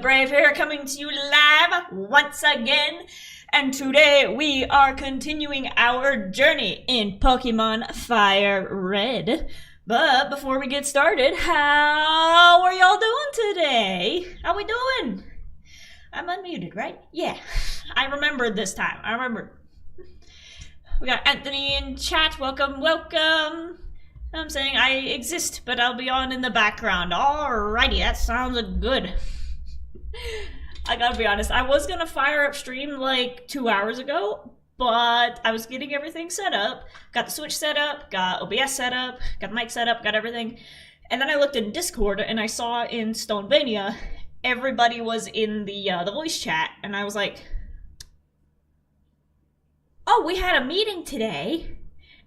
Brave here, coming to you live once again. And today we are continuing our journey in Pokemon FireRed. But before we get started, how are y'all doing today? How we doing? I'm unmuted, right? Yeah, I remembered this time. I remembered. We got Anthony in chat. Welcome, welcome. I'm saying I exist, but I'll be on in the background. Alrighty, that sounds good. I gotta be honest, I was gonna fire up stream like 2 hours ago, but I was getting everything set up. Got the Switch set up, got OBS set up, got the mic set up, got everything. And then I looked in Discord and I saw in Stonevania, everybody was in the voice chat, and I was like, oh, we had a meeting today.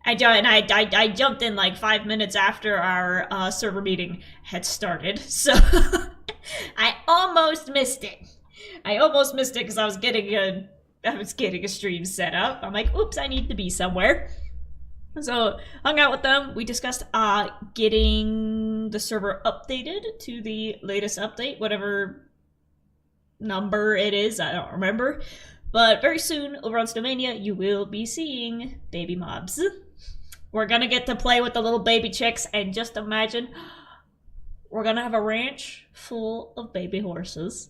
I jumped in like 5 minutes after our server meeting had started, so I almost missed it. I almost missed it because I was getting a stream set up. I'm like, oops, I need to be somewhere. So hung out with them. We discussed getting the server updated to the latest update, whatever number it is. I don't remember. But very soon, over on Stomania, you will be seeing baby mobs. We're gonna get to play with the little baby chicks, and just imagine, we're gonna have a ranch full of baby horses.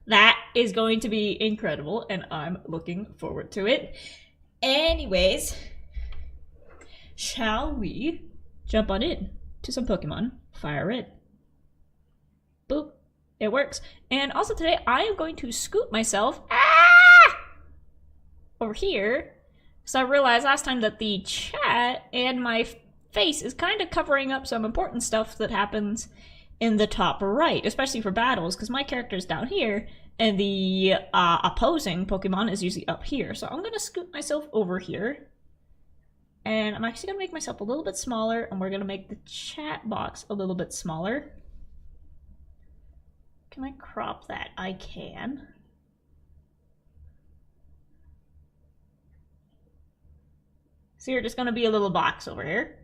That is going to be incredible, and I'm looking forward to it. Anyways, shall we jump on in to some Pokemon FireRed? Boop. It works. And also today, I am going to scoot myself over here, so I realized last time that the chat and my face is kind of covering up some important stuff that happens in the top right, especially for battles, because my character is down here, and the opposing Pokemon is usually up here. So I'm going to scoot myself over here, and I'm actually going to make myself a little bit smaller, and we're going to make the chat box a little bit smaller. Can I crop that? I can. So you're just going to be a little box over here.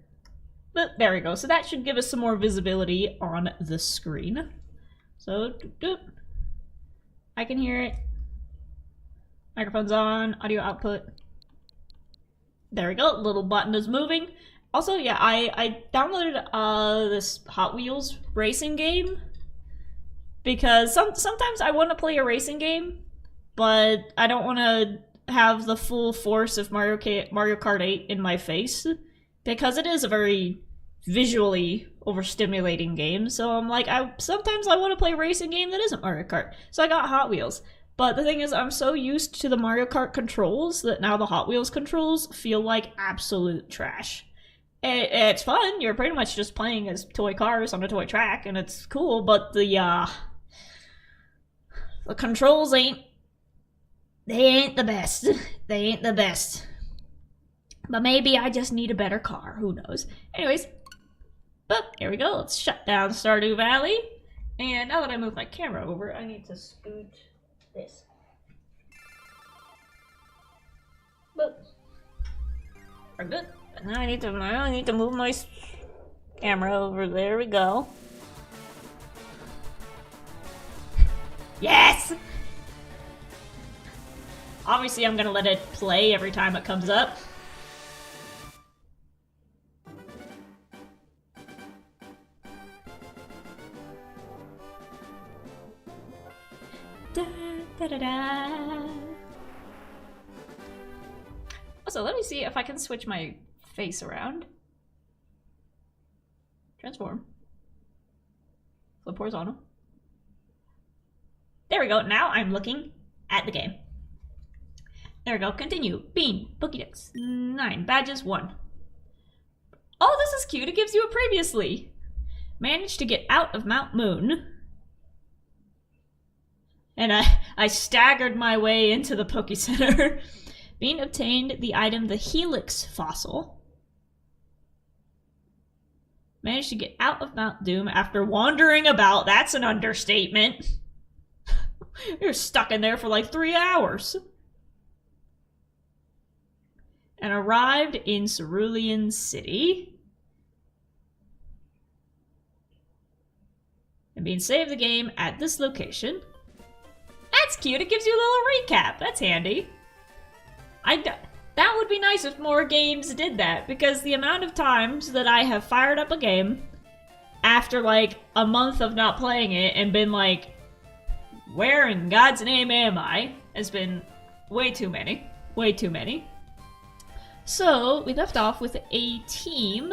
But there we go. So that should give us some more visibility on the screen. So, doop, doop. I can hear it. Microphone's on. Audio output. There we go. Little button is moving. Also, yeah, I downloaded this Hot Wheels racing game. Because sometimes I want to play a racing game, but I don't want to have the full force of Mario Kart 8 in my face, because it is a very visually overstimulating game. So I'm like, sometimes I want to play a racing game that isn't Mario Kart. So I got Hot Wheels. But the thing is, I'm so used to the Mario Kart controls that now the Hot Wheels controls feel like absolute trash. It's fun. You're pretty much just playing as toy cars on a toy track, and it's cool, but the controls ain't the best. They ain't the best. But maybe I just need a better car. Who knows? Anyways, but here we go. Let's shut down Stardew Valley. And now that I move my camera over, I need to scoot this. Boop. We're good. But now I need to move my camera over. There we go. Yes! Obviously, I'm gonna let it play every time it comes up. Da, da, da, da. Also, let me see if I can switch my face around. Transform. Flip horizontal. There we go. Now I'm looking at the game. There we go. Continue. Bean. Pokédex. 9. Badges. 1. Oh, this is cute. It gives you a previously. Managed to get out of Mount Moon. And I staggered my way into the Poké Center. Bean obtained the item, the Helix Fossil. Managed to get out of Mount Doom after wandering about. That's an understatement. You're stuck in there for like 3 hours. And arrived in Cerulean City. And being saved the game at this location. cute. It gives you a little recap. That's handy. That would be nice if more games did that, because the amount of times that I have fired up a game after like a month of not playing it and been like, where in God's name am I? Has been way too many. Way too many. So, we left off with a team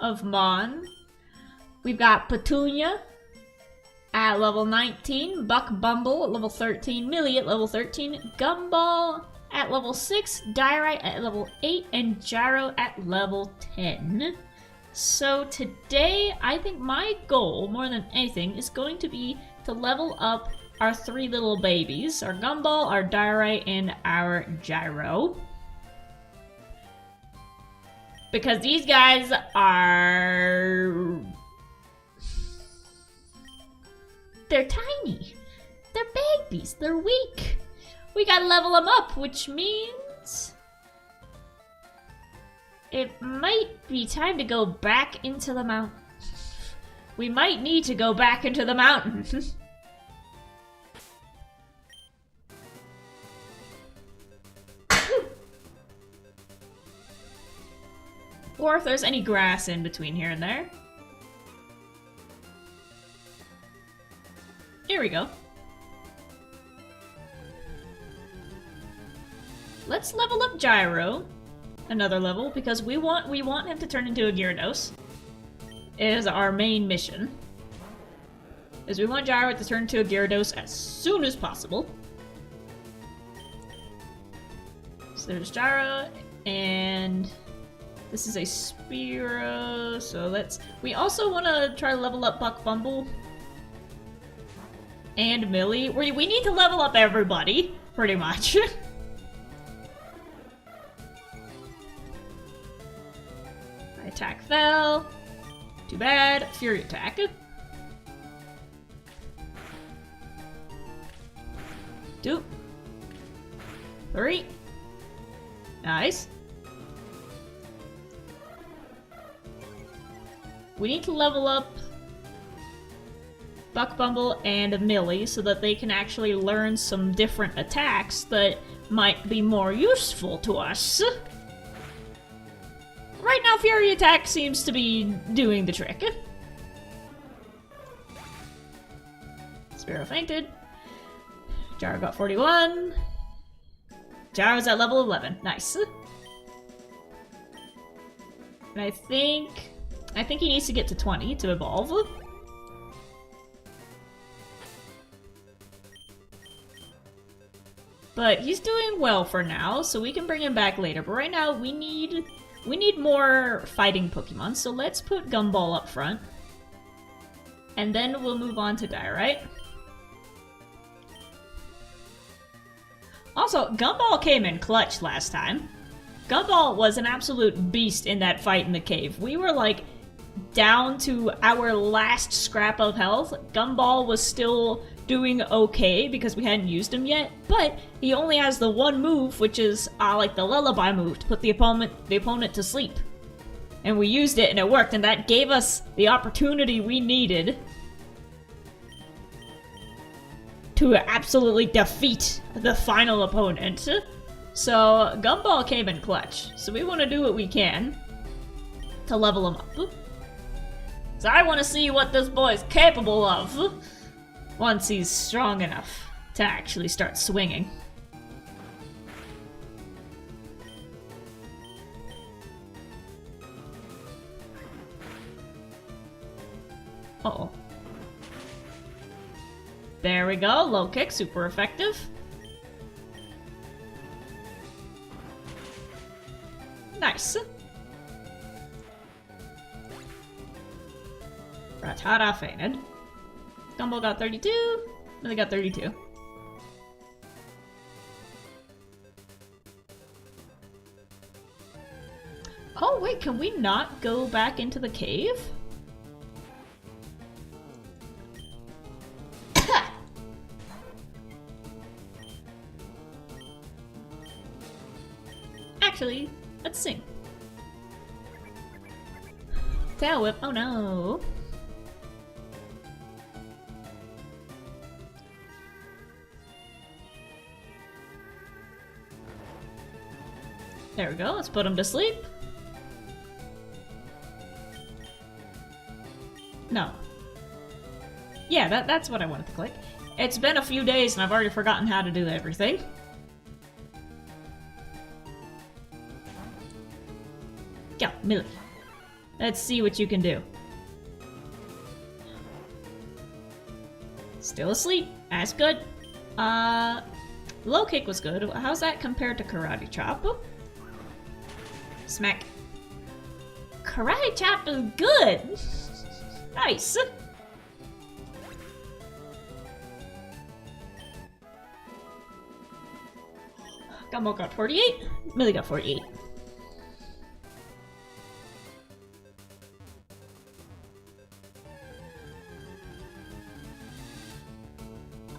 of Mon. We've got Petunia at level 19, Buck Bumble at level 13, Millie at level 13, Gumball at level 6, Diorite at level 8, and Gyro at level 10. So today, I think my goal, more than anything, is going to be to level up our 3 little babies. Our Gumball, our Diorite, and our Gyro. Because these guys are... they're tiny. They're babies. They're weak. We gotta level them up, which means... it might be time to go back into the mountain. We might need to go back into the mountain. Or if there's any grass in between here and there. Here we go. Let's level up Gyro another level, because we want him to turn into a Gyarados. It is our main mission. Is we want Gyro to turn into a Gyarados as soon as possible. So there's Gyro, and this is a Spearow, so let's... we also want to try to level up Buck Bumble and Millie. We need to level up everybody, pretty much. Attack fell. Too bad. Fury attack. 2. 3. Nice. We need to level up Buck Bumble and Millie so that they can actually learn some different attacks that might be more useful to us. Right now, Fury Attack seems to be doing the trick. Spearow fainted. Gyro got 41. Gyro's at level 11. Nice. And I think he needs to get to 20 to evolve. But he's doing well for now, so we can bring him back later. But right now, we need more fighting Pokemon, so let's put Gumball up front. And then we'll move on to Diorite. Also, Gumball came in clutch last time. Gumball was an absolute beast in that fight in the cave. We were like down to our last scrap of health. Gumball was still doing okay because we hadn't used him yet, but he only has the one move, which is like the lullaby move to put the opponent to sleep. And we used it and it worked, and that gave us the opportunity we needed to absolutely defeat the final opponent. So Gumball came in clutch, so we want to do what we can to level him up. So I want to see what this boy's capable of once he's strong enough to actually start swinging. Uh-oh. There we go, low kick, super effective. Nice. Rattata fainted. Gumball got 32, Millie got 32. Oh wait, can we not go back into the cave? Actually, let's sing. Tail whip, oh no. There we go, let's put him to sleep. No. Yeah, that's what I wanted to click. It's been a few days and I've already forgotten how to do everything. Go, Millie. Let's see what you can do. Still asleep. That's good. Low kick was good. How's that compared to karate chop? Smack. Karate chop is good. Nice. Gumbo got 48. Millie got 48.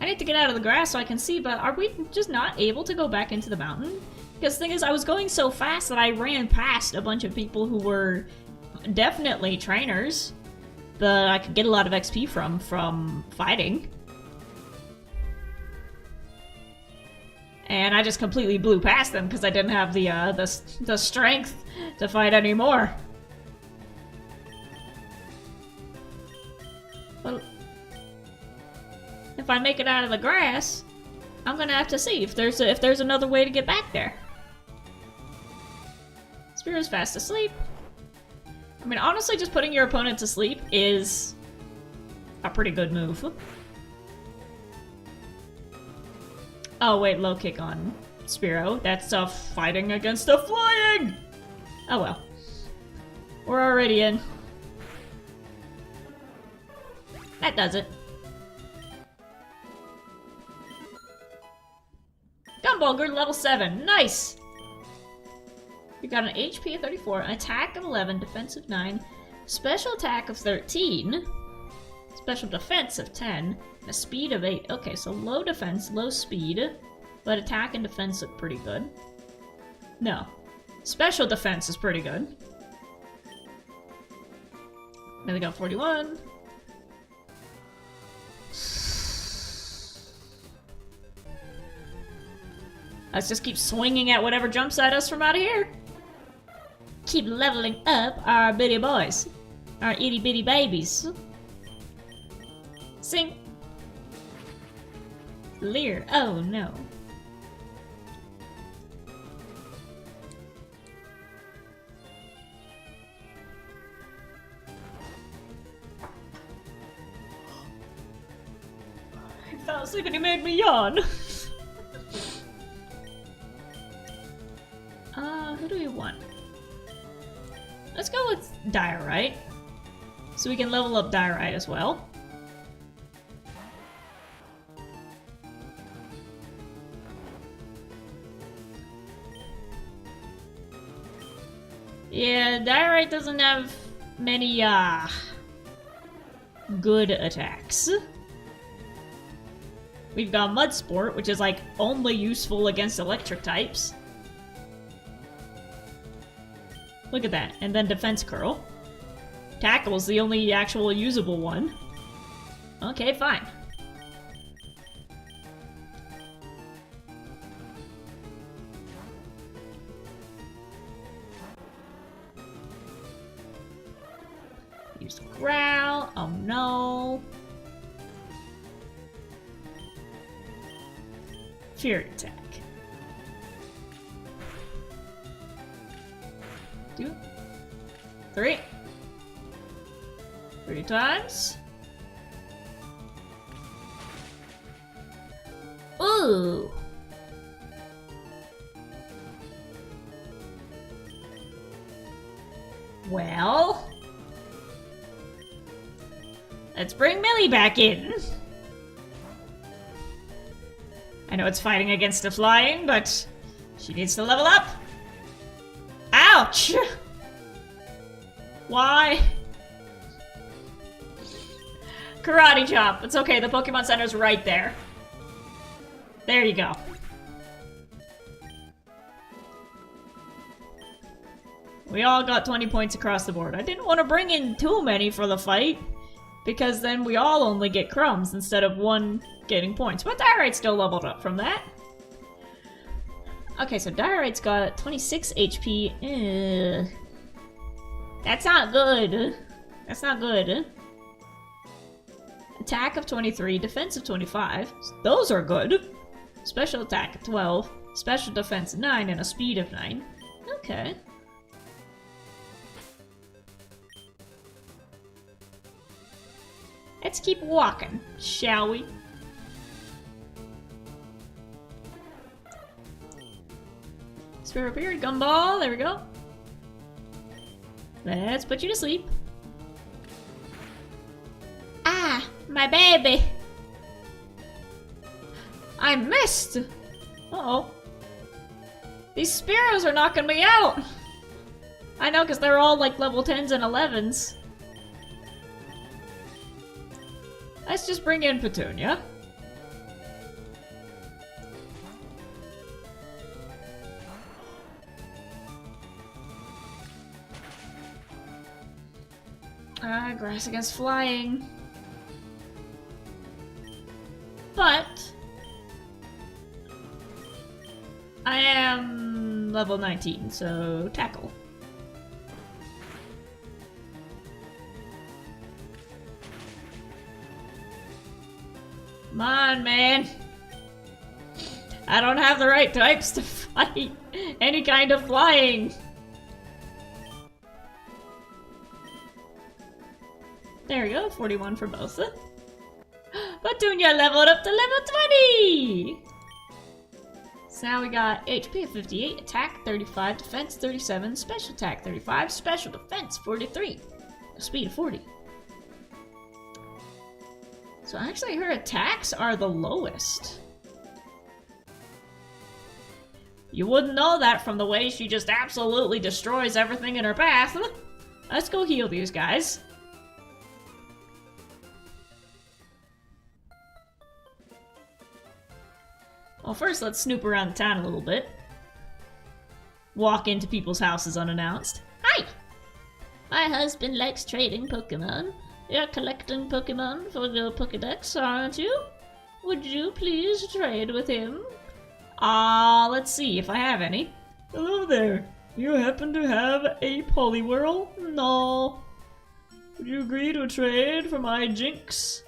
I need to get out of the grass so I can see, but are we just not able to go back into the mountain? Because the thing is, I was going so fast that I ran past a bunch of people who were definitely trainers that I could get a lot of XP from fighting. And I just completely blew past them because I didn't have the strength to fight anymore. Well, if I make it out of the grass, I'm gonna have to see if there's another way to get back there. Spear's fast asleep. I mean, honestly, just putting your opponent to sleep is a pretty good move. Oh wait, low kick on Spearow. That's fighting against a flying! Oh well. We're already in. That does it. Gumball Grid level 7. Nice! We got an HP of 34, an attack of 11, defense of 9, special attack of 13, special defense of 10, and a speed of 8. Okay, so low defense, low speed, but attack and defense look pretty good. No. Special defense is pretty good. Then we got 41. Let's just keep swinging at whatever jumps at us from out of here. Keep leveling up our bitty boys. Our itty bitty babies. Sing. Leer. Oh no. I fell asleep and he made me yawn. Who do we want? Let's go with Diorite. So we can level up Diorite as well. Yeah, Diorite doesn't have many, good attacks. We've got Mud Sport, which is, like, only useful against electric types. Look at that. And then Defense Curl. Tackle's the only actual usable one. Okay, fine. Use Growl. Oh no. Fury Attack. 2, 3. 3 times. Ooh. Well, let's bring Millie back in. I know it's fighting against the flying, but she needs to level up. Ouch! Why? Karate chop. It's okay, the Pokemon Center's right there. There you go. We all got 20 points across the board. I didn't want to bring in too many for the fight, because then we all only get crumbs instead of one getting points. But Diorite's still leveled up from that. Okay, so Diorite's got 26 HP. Ugh. That's not good. That's not good. Attack of 23, defense of 25. Those are good. Special attack of 12, special defense of 9, and a speed of 9. Okay. Let's keep walking, shall we? Spare Beard, Gumball, there we go. Let's put you to sleep. Ah, my baby! I missed! Uh-oh. These Spearows are knocking me out! I know, because they're all like level 10s and 11s. Let's just bring in Petunia. Grass against flying. But I am level 19, so tackle. Come on, man. I don't have the right types to fight any kind of flying. There we go, 41 for both. Petunia leveled up to level 20! So now we got HP of 58, attack 35, defense 37, special attack 35, special defense 43, speed of 40. So actually her attacks are the lowest. You wouldn't know that from the way she just absolutely destroys everything in her path. Let's go heal these guys. Well, first let's snoop around the town a little bit. Walk into people's houses unannounced. Hi! My husband likes trading Pokemon. You're collecting Pokemon for your Pokedex, aren't you? Would you please trade with him? Let's see if I have any. Hello there. Do you happen to have a Poliwhirl? No. Would you agree to trade for my Jinx?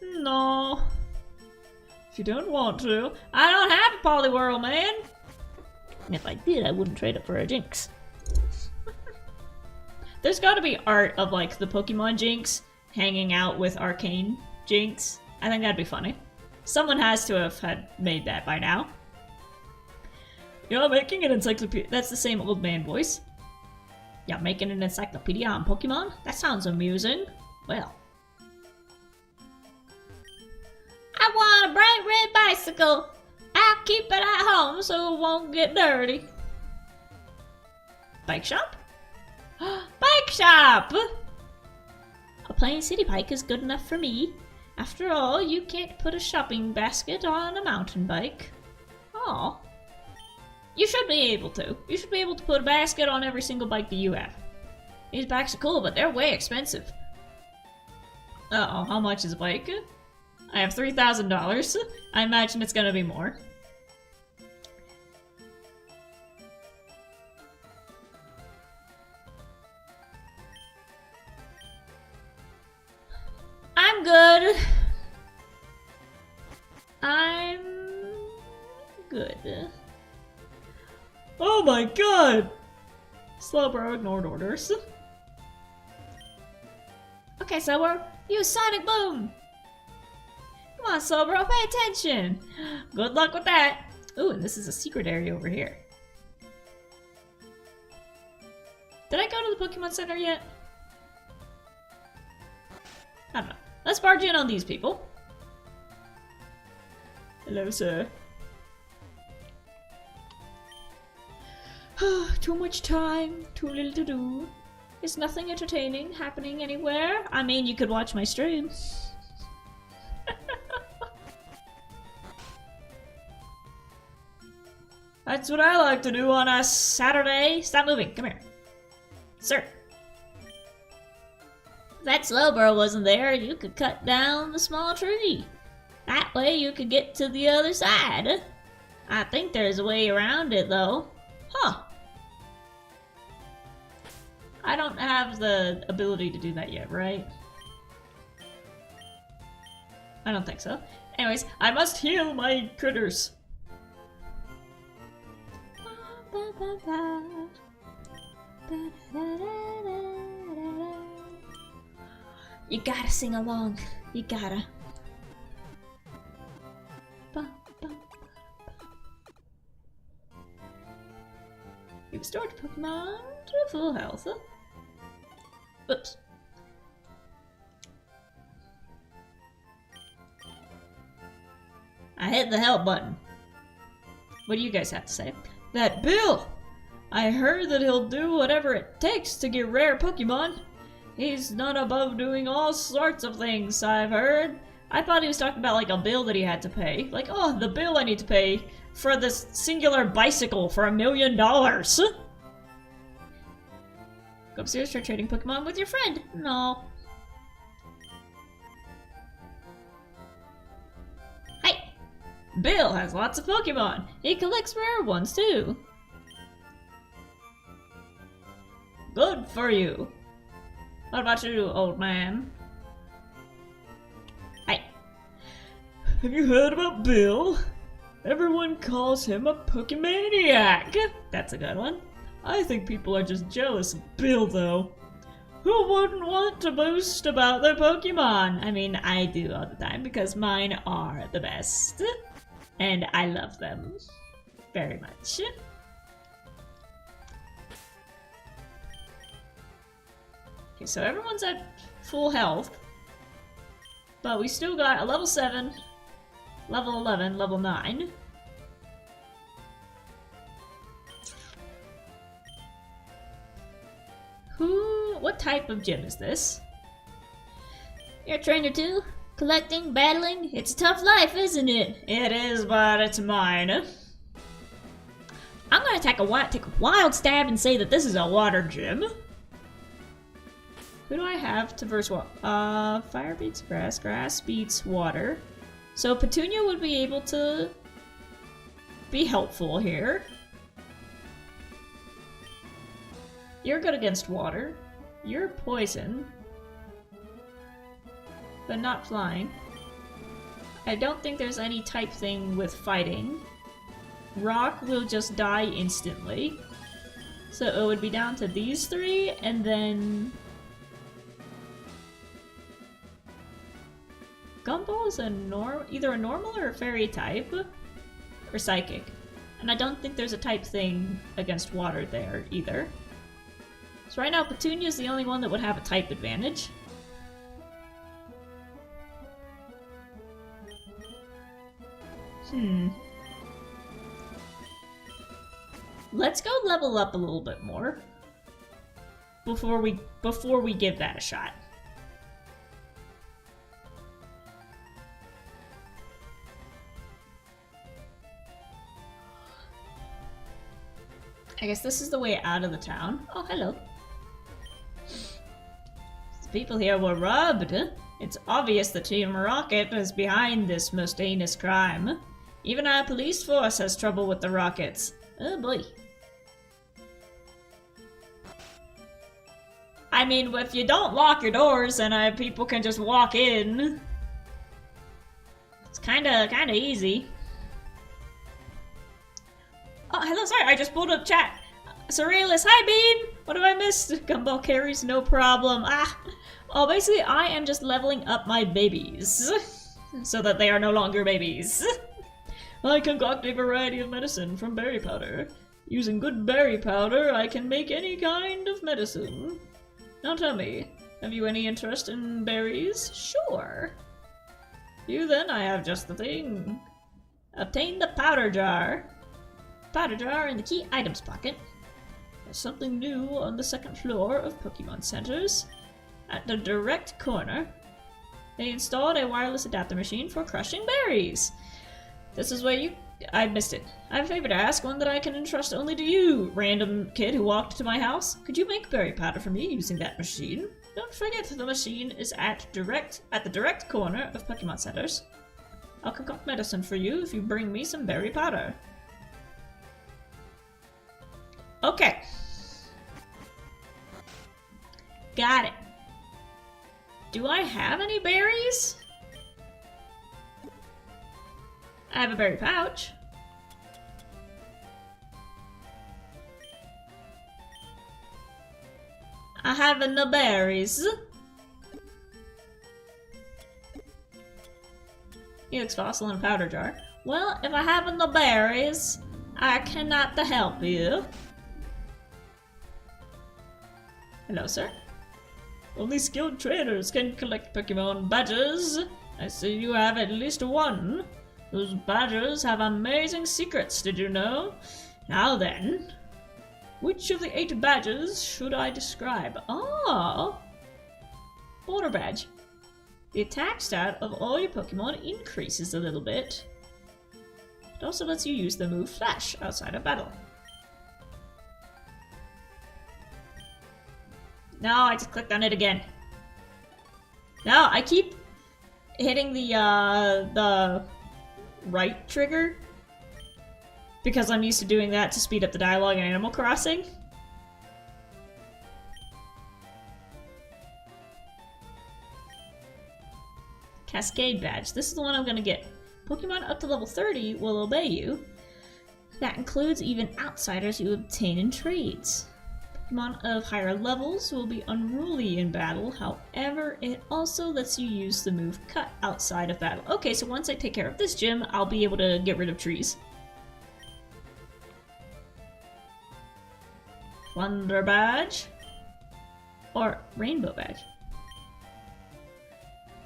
No. If you don't want to. I don't have a Poliwhirl, man! And if I did, I wouldn't trade it for a Jinx. There's gotta be art of, like, the Pokemon Jinx hanging out with Arcane Jinx. I think that'd be funny. Someone has to have made that by now. You're making an encyclopedia. That's the same old man voice. You're making an encyclopedia on Pokemon? That sounds amusing. Well. I want a bright red bicycle. I'll keep it at home so it won't get dirty. Bike shop? Bike shop! A plain city bike is good enough for me. After all, you can't put a shopping basket on a mountain bike. Oh. You should be able to. You should be able to put a basket on every single bike that you have. These bikes are cool, but they're way expensive. Uh-oh, how much is a bike? I have $3,000. I imagine it's gonna be more. I'm good. I'm good. Oh my god! Slowbro ignored orders. Okay, Slowbro, use Sonic Boom! Come on, Slowbro, pay attention! Good luck with that! Ooh, and this is a secret area over here. Did I go to the Pokemon Center yet? I don't know. Let's barge in on these people. Hello, sir. Too much time, too little to do. Is nothing entertaining happening anywhere? I mean, you could watch my stream. That's what I like to do on a Saturday. Stop moving, come here. Sir. If that Slowbro wasn't there, you could cut down the small tree. That way you could get to the other side. I think there's a way around it, though. Huh. I don't have the ability to do that yet, right? I don't think so. Anyways, I must heal my critters. You gotta sing along. You gotta. You restored Pokemon to full health. Oops. I hit the help button. What do you guys have to say? That Bill! I heard that he'll do whatever it takes to get rare Pokemon. He's not above doing all sorts of things, I've heard. I thought he was talking about like a bill that he had to pay. Like, oh, the bill I need to pay for this singular bicycle for $1 million. Go upstairs, start trading Pokemon with your friend. No. Hey! Bill has lots of Pokemon. He collects rare ones too. Good for you. What about you, old man? Hey. Have you heard about Bill? Everyone calls him a Pokemaniac. That's a good one. I think people are just jealous of Bill, though. Who wouldn't want to boast about their Pokemon? I mean, I do all the time because mine are the best. And I love them very much. Okay, so everyone's at full health. But we still got a level 7, level 11, level 9. What type of gym is this? You're a trainer too? Collecting, battling? It's a tough life, isn't it? It is, but it's mine. I'm gonna take a wild stab and say that this is a water gym. Who do I have to verse what? Fire beats grass, grass beats water. So Petunia would be able to be helpful here. You're good against water. You're poison. But not flying. I don't think there's any type thing with fighting. Rock will just die instantly. So it would be down to these three, and then... Gumball is either a normal or a fairy type. Or psychic. And I don't think there's a type thing against water there either. So right now Petunia is the only one that would have a type advantage. Let's go level up a little bit more before we give that a shot. I guess this is the way out of the town. Oh, hello. The people here were robbed. It's obvious that Team Rocket is behind this most heinous crime. Even our police force has trouble with the Rockets. Oh boy. I mean, if you don't lock your doors and people can just walk in, it's kinda easy. Oh, hello, sorry, I just pulled up chat. Surrealist, hi Bean! What have I missed? Gumball carries, no problem. Oh, basically I am just leveling up my babies. So that they are no longer babies. I concoct a variety of medicine from berry powder. Using good berry powder, I can make any kind of medicine. Now tell me, have you any interest in berries? Sure. You then, I have just the thing. Obtain the powder jar. Powder jar in the key items pocket. There's something new on the second floor of Pokemon Centers. At the direct corner, they installed a wireless adapter machine for crushing berries. This is where I missed it. I have a favor to ask, one that I can entrust only to you, random kid who walked to my house. Could you make berry powder for me using that machine? Don't forget the machine is at the direct corner of Pokemon Centers. I'll concoct medicine for you if you bring me some berry powder. Okay. Got it. Do I have any berries? I have a berry pouch. I have no berries. Helix fossil in a powder jar. Well, if I have no berries, I cannot help you. Hello, sir. Only skilled traders can collect Pokemon badges. I see you have at least one. Those badges have amazing secrets, did you know? Now then, which of the 8 badges should I describe? Ah! Border badge. The attack stat of all your Pokemon increases a little bit. It also lets you use the move Flash outside of battle. No, I just clicked on it again. No, I keep hitting the right trigger because I'm used to doing that to speed up the dialogue in Animal Crossing. Cascade badge. This is the one I'm gonna get. Pokemon up to level 30 will obey you. That includes even outsiders you obtain in trades. Pokemon of higher levels will be unruly in battle, however, it also lets you use the move Cut outside of battle. Okay, so once I take care of this gym, I'll be able to get rid of trees. Thunder badge. Or Rainbow badge.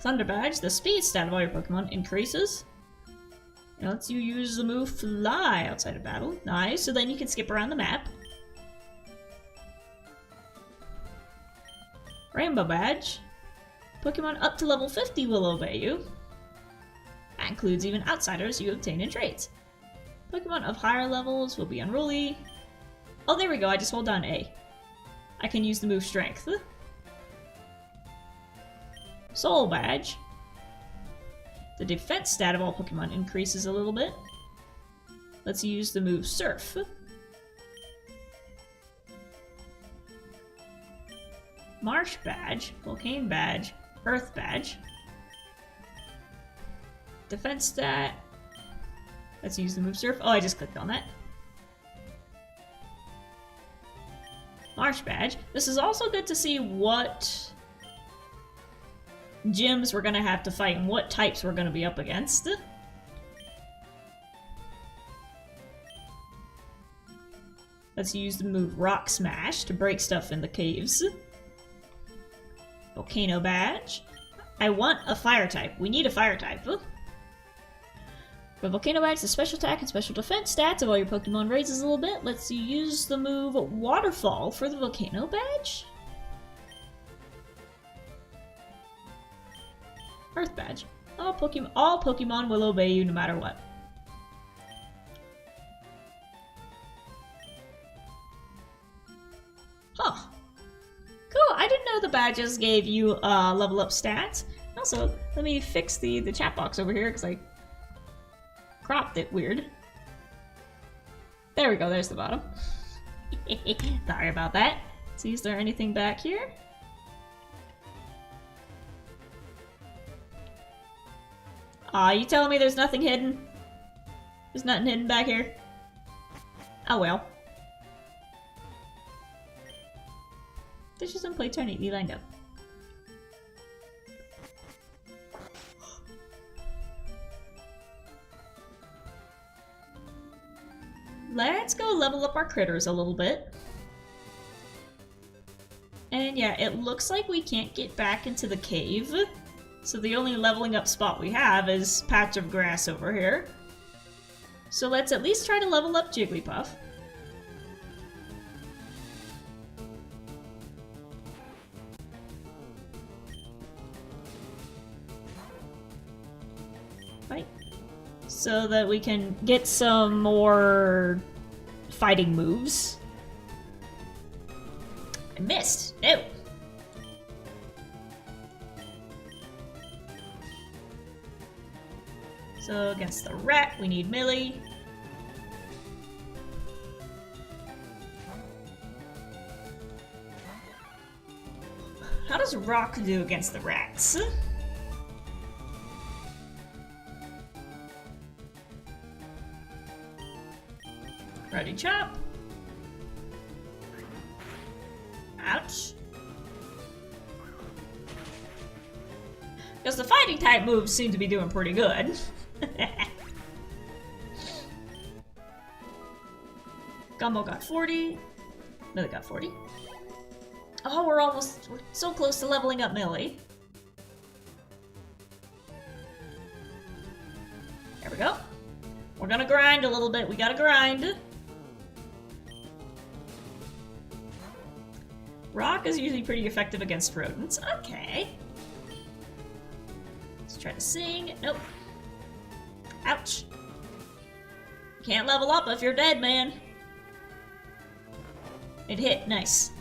Thunder badge, the speed stat of all your Pokemon increases. It lets you use the move Fly outside of battle. Nice, so then you can skip around the map. Rainbow badge. Pokemon up to level 50 will obey you. That includes even outsiders you obtain in trades. Pokemon of higher levels will be unruly. Oh, there we go, I just hold down A. I can use the move Strength. Soul badge. The defense stat of all Pokemon increases a little bit. Let's use the move Surf. Marsh badge, Volcane badge, Earth badge. Defense stat. Let's use the move Surf. Oh, I just clicked on that. Marsh badge. This is also good to see what gyms we're gonna have to fight and what types we're gonna be up against. Let's use the move Rock Smash to break stuff in the caves. Volcano badge. I want a fire type. We need a fire type. For Volcano badge, the special attack and special defense stats of all your Pokemon raises a little bit. Let's use the move Waterfall for the Volcano badge. Earth badge. All Pokemon will obey you no matter what. Huh. Cool, I didn't know the badges gave you level up stats. Also, let me fix the chat box over here because I cropped it weird. There we go, there's the bottom. Sorry about that. See, is there anything back here? Aw, you telling me there's nothing hidden? There's nothing hidden back here? Oh well. Dishes and plates are neatly lined up. Let's go level up our critters a little bit. And yeah, it looks like we can't get back into the cave. So the only leveling up spot we have is patch of grass over here. So let's at least try to level up Jigglypuff. Right. So that we can get some more fighting moves. I missed. No. So against the rat, we need Millie. does Rock do against the rats? Ready, chop. Ouch. Because the fighting type moves seem to be doing pretty good. Gumbo got 40. Millie got 40. Oh, we're so close to leveling up Millie. There we go. We're gonna grind a little bit. We gotta grind. Rock is usually pretty effective against rodents. Okay. Let's try to sing. Nope. Ouch. Can't level up if you're dead, man. It hit. Nice.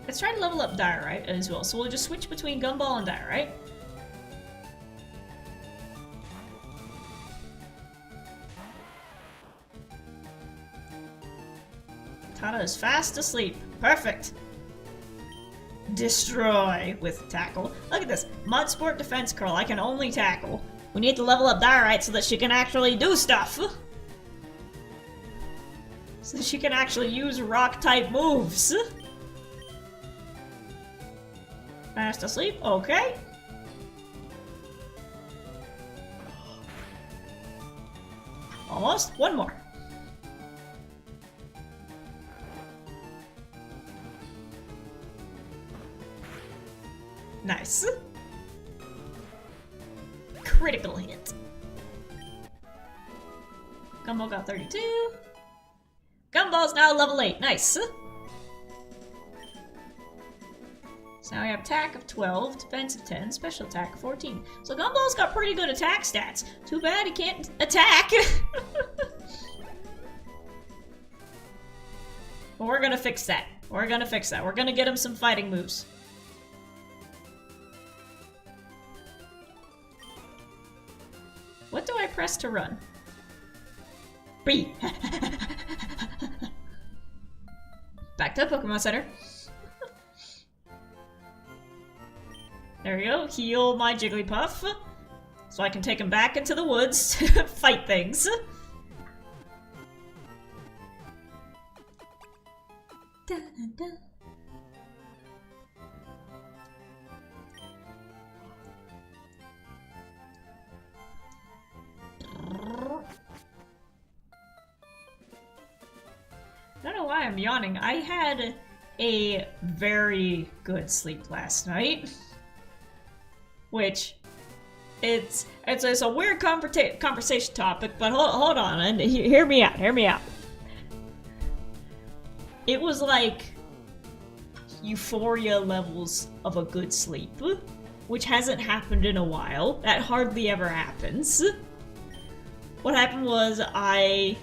Let's try to level up Diorite as well. So we'll just switch between Gumball and Diorite. Tana is fast asleep. Perfect. Destroy with tackle. Look at this. Mud Sport Defense Curl. I can only tackle. We need to level up Diorite so that she can actually do stuff. So she can actually use rock type moves. Fast asleep. Okay. Almost. One more. Nice. Critical hit. Gumball got 32. Gumball's now level 8. Nice. So now we have attack of 12, defense of 10, special attack of 14. So Gumball's got pretty good attack stats. Too bad he can't attack. But we're gonna fix that. We're gonna fix that. We're gonna get him some fighting moves. What do I press to run? B. Back to the Pokemon Center. There we go. Heal my Jigglypuff. So I can take him back into the woods to fight things. Dun, dun, dun. I don't know why I'm yawning. I had a very good sleep last night. Which, it's a weird conversation topic, but hold on, and hear me out, hear me out. It was like euphoria levels of a good sleep, which hasn't happened in a while. That hardly ever happens. What happened was I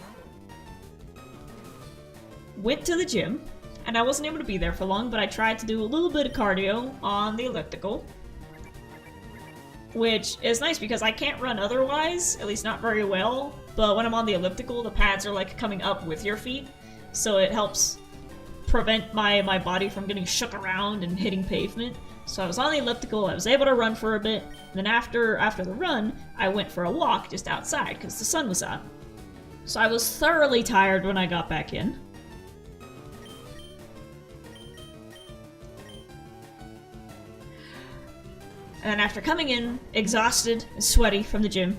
went to the gym, and I wasn't able to be there for long, but I tried to do a little bit of cardio on the elliptical, which is nice because I can't run otherwise, at least not very well, but when I'm on the elliptical, the pads are like coming up with your feet, so it helps prevent my body from getting shook around and hitting pavement. So I was on the elliptical, I was able to run for a bit, and then after the run, I went for a walk just outside because the sun was out. So I was thoroughly tired when I got back in. And then after coming in, exhausted and sweaty from the gym,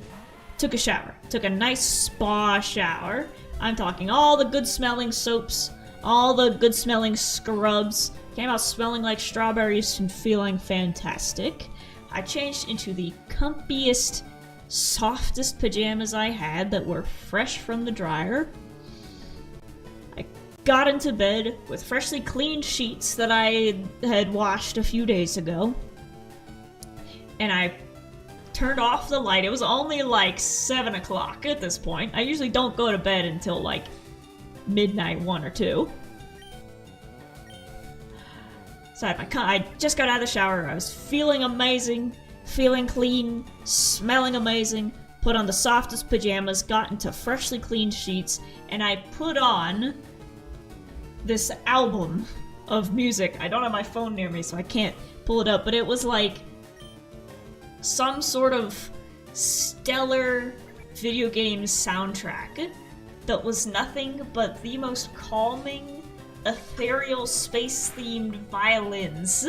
took a shower. Took a nice spa shower. I'm talking all the good smelling soaps, all the good smelling scrubs. Came out smelling like strawberries and feeling fantastic. I changed into the comfiest, softest pajamas I had that were fresh from the dryer. I got into bed with freshly cleaned sheets that I had washed a few days ago. And I turned off the light. It was only like 7 o'clock at this point. I usually don't go to bed until like midnight, 1 or 2. So I just got out of the shower. I was feeling amazing, feeling clean, smelling amazing. put on the softest pajamas, got into freshly cleaned sheets, and I put on this album of music. I don't have my phone near me, so I can't pull it up, but it was like some sort of stellar video game soundtrack that was nothing but the most calming, ethereal, space-themed violins.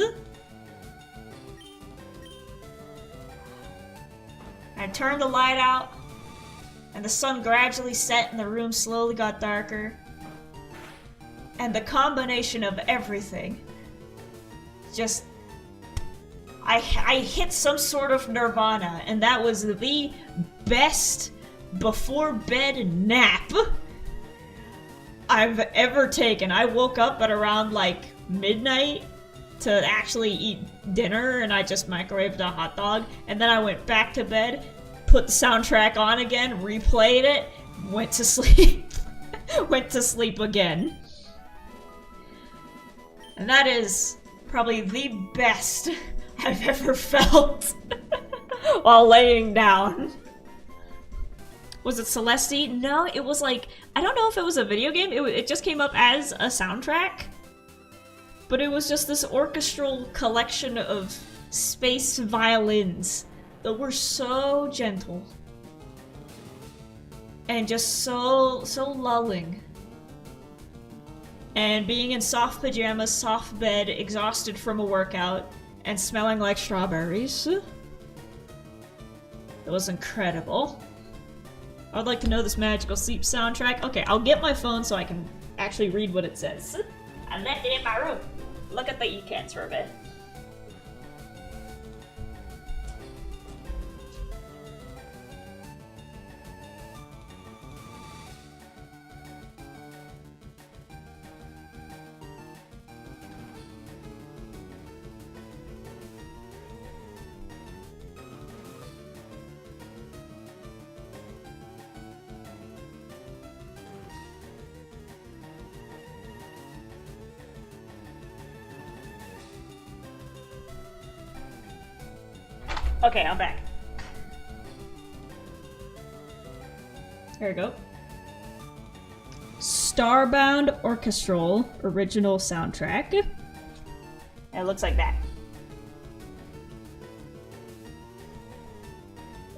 I turned the light out, and the sun gradually set and the room slowly got darker. And the combination of everything just... I hit some sort of nirvana, and that was the best before-bed nap I've ever taken. I woke up at around, like, midnight to actually eat dinner, and I just microwaved a hot dog, and then I went back to bed, put the soundtrack on again, replayed it, went to sleep. Went to sleep again. And that is probably the best I've ever felt while laying down. Was it Celeste? No, it was like, I don't know if it was a video game. It just came up as a soundtrack. But it was just this orchestral collection of space violins that were so gentle. And just so lulling. And being in soft pajamas, soft bed, exhausted from a workout, and smelling like strawberries. It was incredible. I would like to know this magical sleep soundtrack. Okay, I'll get my phone so I can actually read what it says. I left it in my room. Look at the e-cats for a bit. Okay, I'm back. There we go. Starbound Orchestral original soundtrack. It looks like that.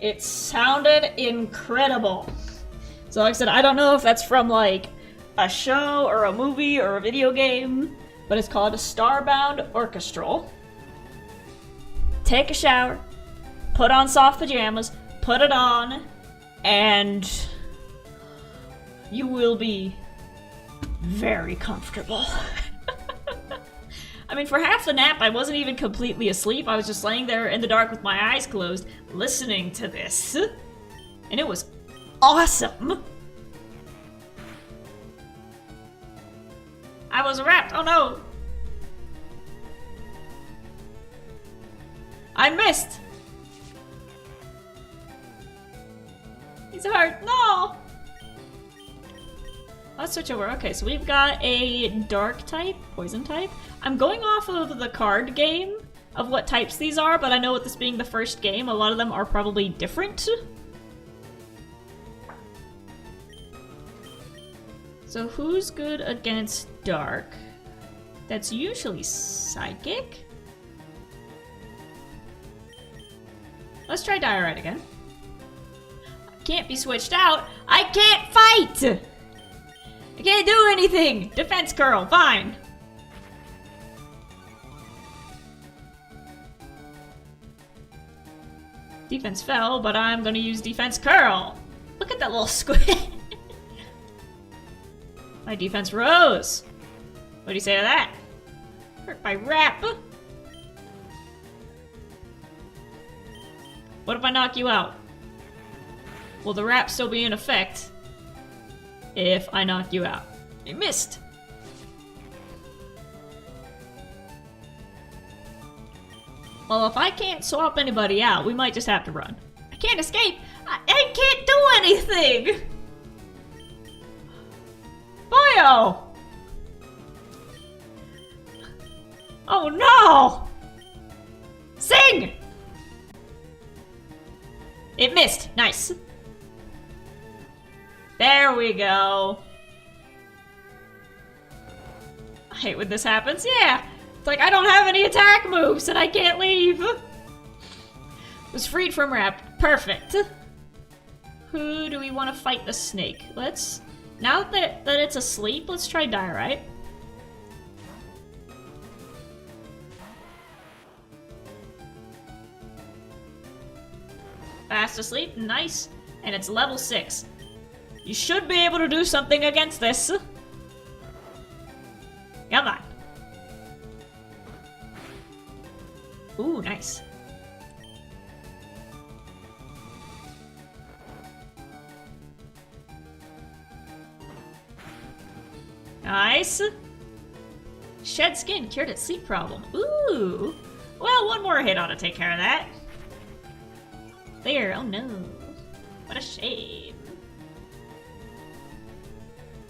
It sounded incredible. So like I said, I don't know if that's from like a show or a movie or a video game, but it's called a Starbound Orchestral. Take a shower. Put on soft pajamas, put it on, and you will be very comfortable. I mean, for half the nap, I wasn't even completely asleep. I was just laying there in the dark with my eyes closed, listening to this. And it was awesome. I was wrapped. Oh no. I missed. He's hurt. No! Let's switch over. Okay, so we've got a dark type, poison type. I'm going off of the card game of what types these are, but I know with this being the first game, a lot of them are probably different. So who's good against dark? That's usually psychic. Let's try FireRed again. Can't be switched out. I can't fight! I can't do anything! Defense curl, fine. Defense fell, but I'm gonna use defense curl. Look at that little squid. My defense rose. What do you say to that? Hurt by rap. What if I knock you out? Will the rap still be in effect if I knock you out? I missed! Well, if I can't swap anybody out, we might just have to run. I can't escape! I can't do anything! Bio! Oh no! Sing! It missed! Nice! There we go. I hate when this happens. Yeah! It's like I don't have any attack moves and I can't leave. Was freed from wrap. Perfect. Who do we want to fight the snake? Let's... Now that it's asleep, let's try Diorite. Fast asleep. Nice. And it's level 6. You should be able to do something against this. Come on. Ooh, nice. Nice. Shed skin cured its sleep problem. Ooh. Well, one more hit ought to take care of that. There. Oh no. What a shame.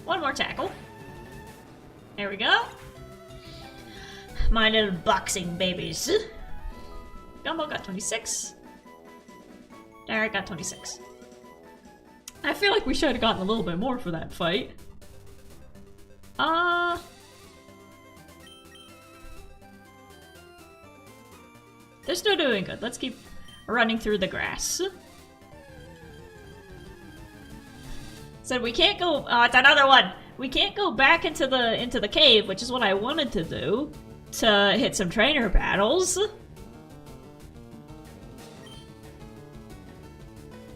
One more tackle. There we go. My little boxing babies. Gumbo got 26. Derek got 26. I feel like we should have gotten a little bit more for that fight. They're still doing good. Let's keep running through the grass. Said we can't go. Oh, it's another one. We can't go back into the cave, which is what I wanted to do to hit some trainer battles.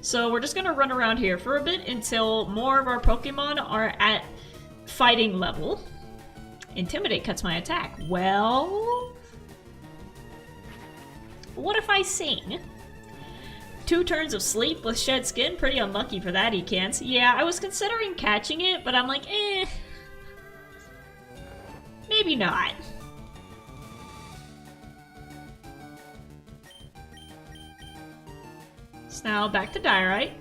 So we're just gonna run around here for a bit until more of our Pokemon are at fighting level. Intimidate cuts my attack. Well, what if I sing? 2 turns of sleep with shed skin. Pretty unlucky for that, he can't. Yeah, I was considering catching it, but I'm like, maybe not. So now back to Diorite.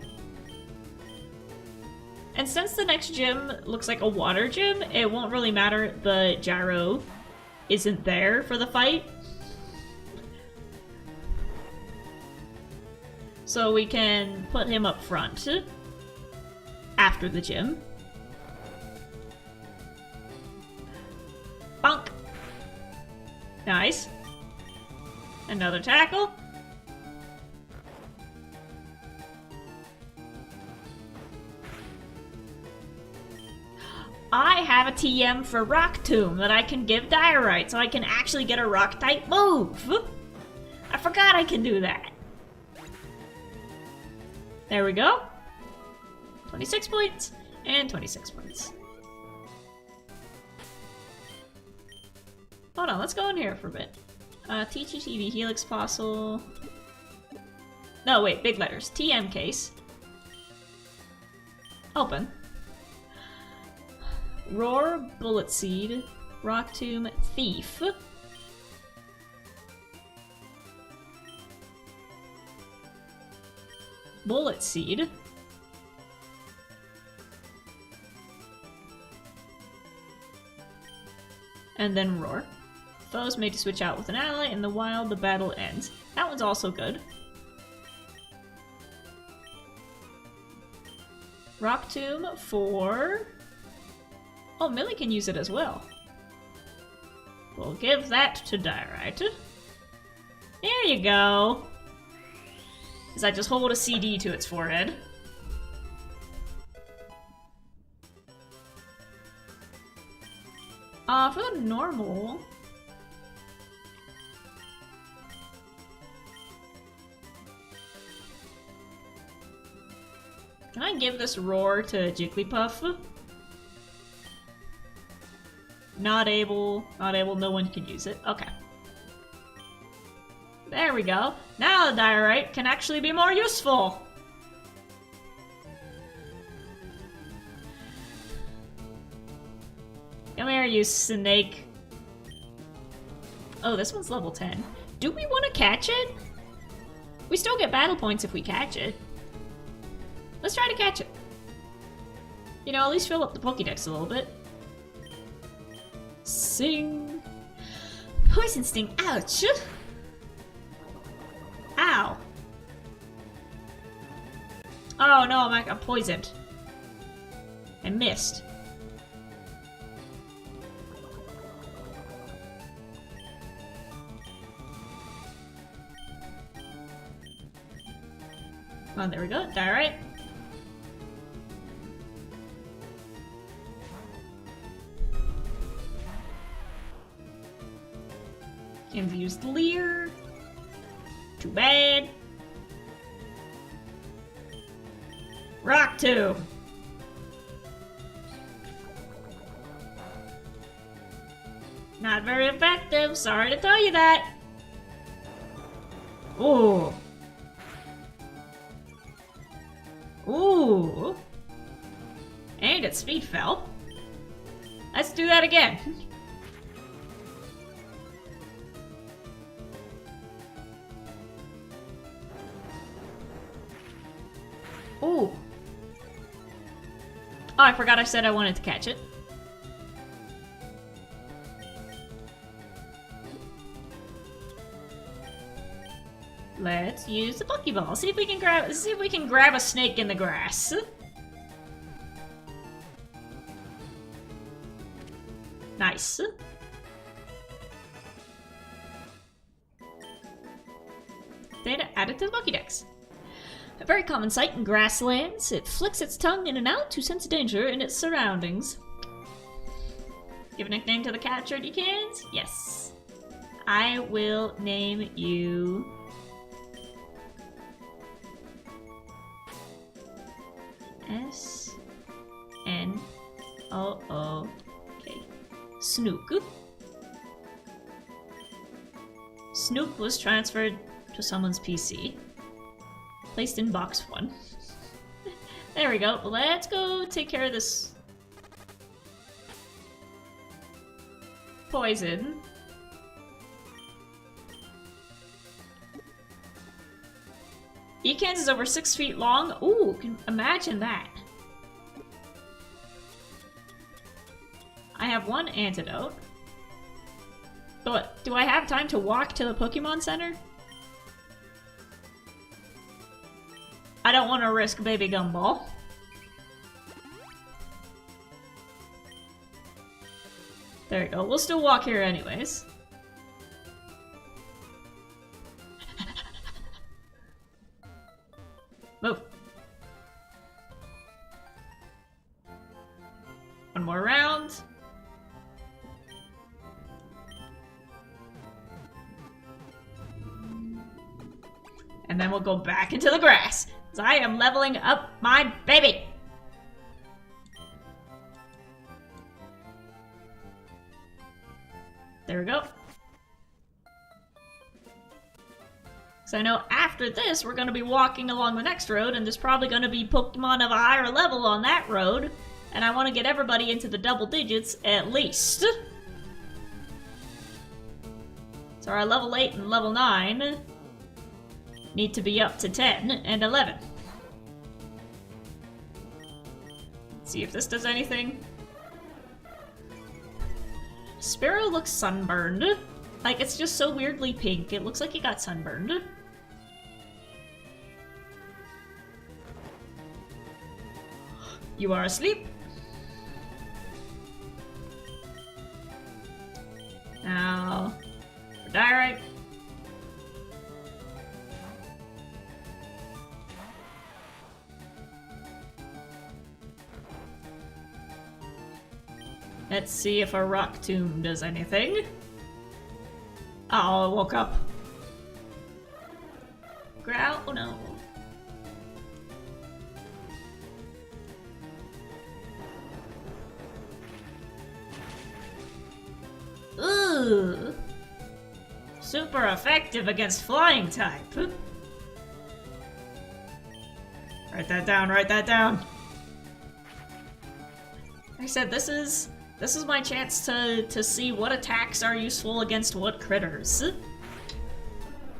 And since the next gym looks like a water gym, it won't really matter the gyro isn't there for the fight. So we can put him up front after the gym. Bonk. Nice. Another tackle. I have a TM for Rock Tomb that I can give Diorite, so I can actually get a Rock-type move. I forgot I can do that. There we go. 26 points and 26 points. Hold on, let's go in here for a bit. TGTV Helix Fossil. No, wait, big letters. TM case. Open. Roar, Bullet Seed, Rock Tomb, Thief. Bullet Seed. And then Roar. Foes made to switch out with an ally. In the wild, the battle ends. That one's also good. Rock Tomb for... Oh, Millie can use it as well. We'll give that to Diorite. There you go. As I just hold a CD to its forehead. For the normal... Can I give this Roar to Jigglypuff? Not able, no one can use it. Okay. There we go. Now the Diorite can actually be more useful! Come here, you snake. Oh, this one's level 10. Do we want to catch it? We still get battle points if we catch it. Let's try to catch it. You know, at least fill up the Pokédex a little bit. Sing. Poison Sting, ouch! Ow. Oh no, I'm poisoned. I missed. Oh, there we go. Die right. Can't use the Leer. Too bad. Rock Tomb. Not very effective. Sorry to tell you that. Ooh. Ooh. And its speed fell. Let's do that again. Ooh. Oh, I forgot I said I wanted to catch it. Let's use the Pokeball. See if we can grab a snake in the grass. Nice. Data added to the Pokédex. A very common sight in grasslands. It flicks its tongue in and out to sense danger in its surroundings. Give a nickname to the captured Ecans? Yes. I will name you... S-N-O-O-K. Snook. Snook was transferred to someone's PC. Placed in box 1. There we go. Let's go take care of this poison. Ecans is over 6 feet long. Ooh, can imagine that. I have one antidote. But do I have time to walk to the Pokemon Center? I don't want to risk Baby Gumball. There we go. We'll still walk here anyways. Move. One more round. And then we'll go back into the grass. Because I am leveling up my baby. There we go. So I know after this, we're going to be walking along the next road, and there's probably going to be Pokemon of a higher level on that road, and I want to get everybody into the double digits at least. So our level 8 and level 9 need to be up to 10 and 11. Let's see if this does anything. Sparrow looks sunburned. Like, it's just so weirdly pink. It looks like he got sunburned. You are asleep. Now, die right. Let's see if a rock tomb does anything. Oh, I woke up. Growl? Oh no. Ooh. Super effective against flying type. Write that down, write that down. Like I said, this is my chance to see what attacks are useful against what critters.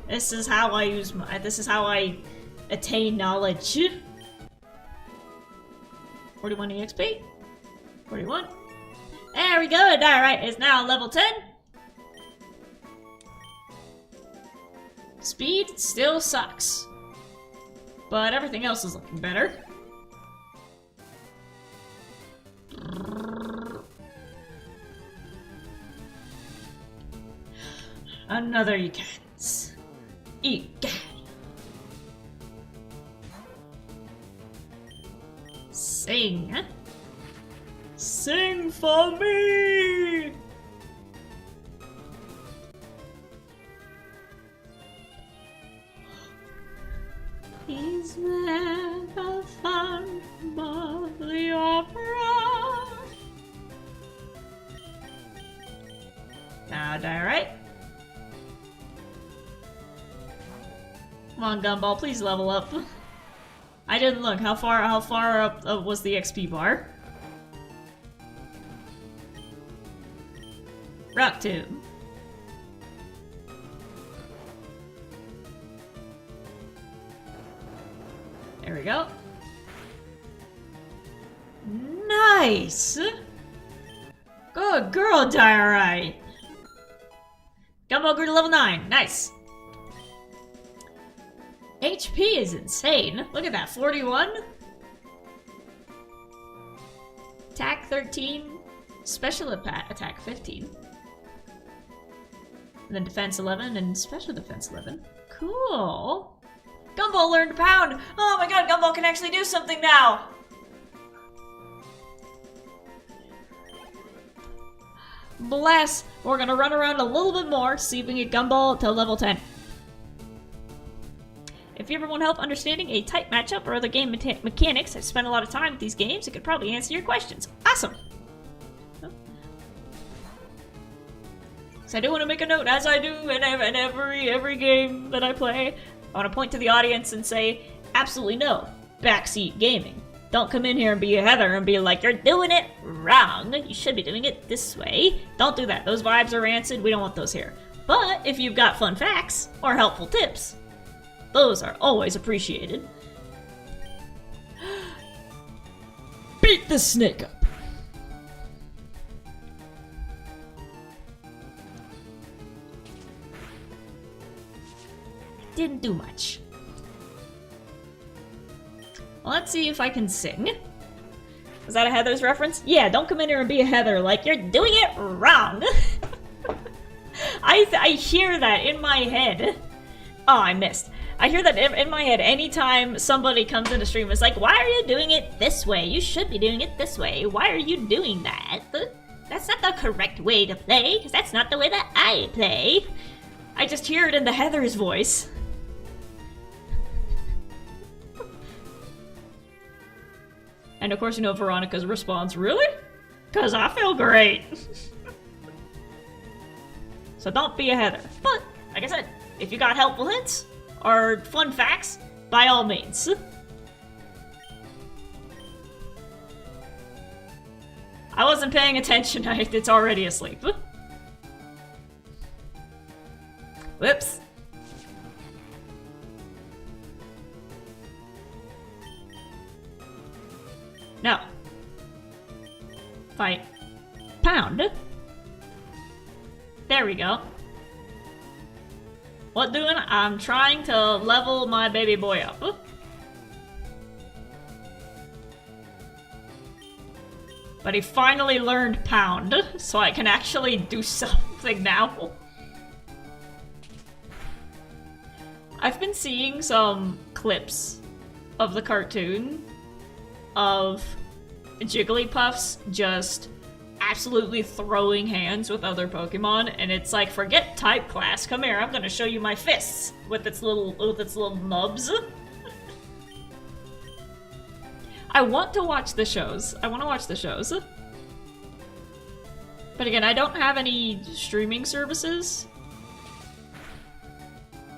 This is how I attain knowledge. 41 EXP. 41. There we go, Diorite is now level 10. Speed still sucks. But everything else is looking better. Another Egans. Egan. Sing. Sing for me! He's there the fun of the opera. Now, die right. Come on, Gumball, please level up. I didn't look. How far up was the XP bar? Rock Tomb. There we go. Nice! Good girl, Diorite! Gumball grew to level 9. Nice. HP is insane. Look at that, 41. Attack 13. Special attack 15. And then defense 11 and special defense 11. Cool. Gumball learned Pound! Oh my god, Gumball can actually do something now! Bless! We're gonna run around a little bit more, see if we can get Gumball to level 10. If you ever want help understanding a type matchup or other game mechanics, I've spent a lot of time with these games, I could probably answer your questions. Awesome! So I do want to make a note, as I do in every game that I play, I want to point to the audience and say, absolutely no, backseat gaming. Don't come in here and be a Heather and be like, you're doing it wrong. You should be doing it this way. Don't do that. Those vibes are rancid. We don't want those here. But if you've got fun facts or helpful tips, those are always appreciated. Beat the snake up. Didn't do much. Well, let's see if I can sing. Is that a Heather's reference? Yeah, don't come in here and be a Heather like you're doing it wrong. I hear that in my head. Oh, I missed. I hear that in my head anytime somebody comes into stream. It's like, why are you doing it this way? You should be doing it this way. Why are you doing that? That's not the correct way to play, because that's not the way that I play. I just hear it in the Heather's voice. And of course, you know Veronica's response, really? Because I feel great. So don't be a Heather. But, like I said, if you got helpful hints or fun facts, by all means. I wasn't paying attention, it's already asleep. Whoops. No. Fight. Pound. There we go. What doing? I'm trying to level my baby boy up. But he finally learned Pound, so I can actually do something now. I've been seeing some clips of the cartoon of Jigglypuffs just absolutely throwing hands with other Pokemon, and it's like, forget type class, come here, I'm gonna show you my fists with its little nubs. I want to watch the shows. I want to watch the shows. But again, I don't have any streaming services.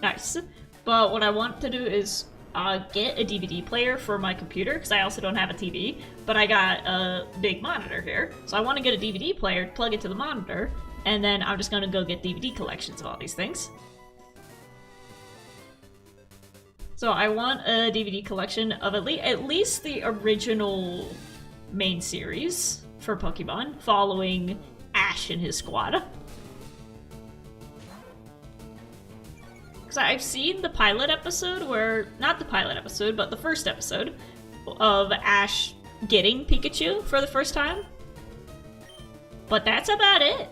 Nice. But what I want to do is get a DVD player for my computer, because I also don't have a TV, but I got a big monitor here. So I want to get a DVD player, plug it to the monitor, and then I'm just going to go get DVD collections of all these things. So I want a DVD collection of at least the original main series for Pokemon, following Ash and his squad. Because I've seen the pilot episode where, not the pilot episode, but the first episode of Ash getting Pikachu for the first time. But that's about it.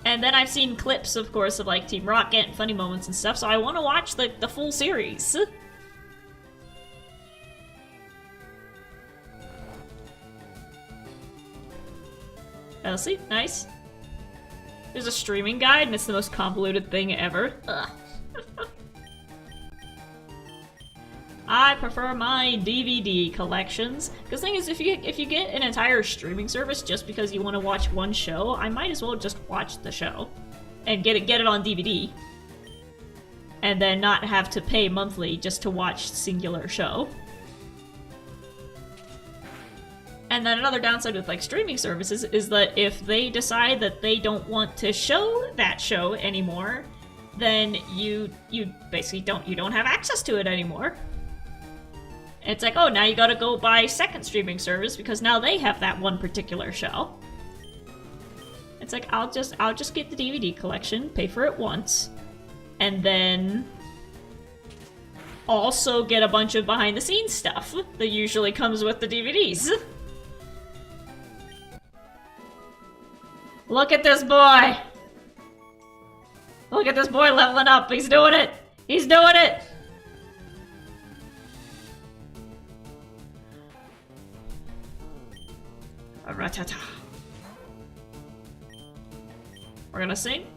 And then I've seen clips, of course, of like Team Rocket and funny moments and stuff, so I want to watch the full series. Elsie, nice. There's a streaming guide, and it's the most convoluted thing ever. Ugh. I prefer my DVD collections. Because the thing is, if you get an entire streaming service just because you want to watch one show, I might as well just watch the show and get it on DVD, and then not have to pay monthly just to watch singular show. And then another downside with like streaming services is that if they decide that they don't want to show that show anymore, then you basically don't have access to it anymore. It's like, oh, now you gotta go buy a second streaming service because now they have that one particular show. It's like, I'll just get the DVD collection, pay for it once, and then also get a bunch of behind the scenes stuff that usually comes with the DVDs. Look at this boy! Look at this boy leveling up, he's doing it! He's doing it! Ratata. We're gonna sing.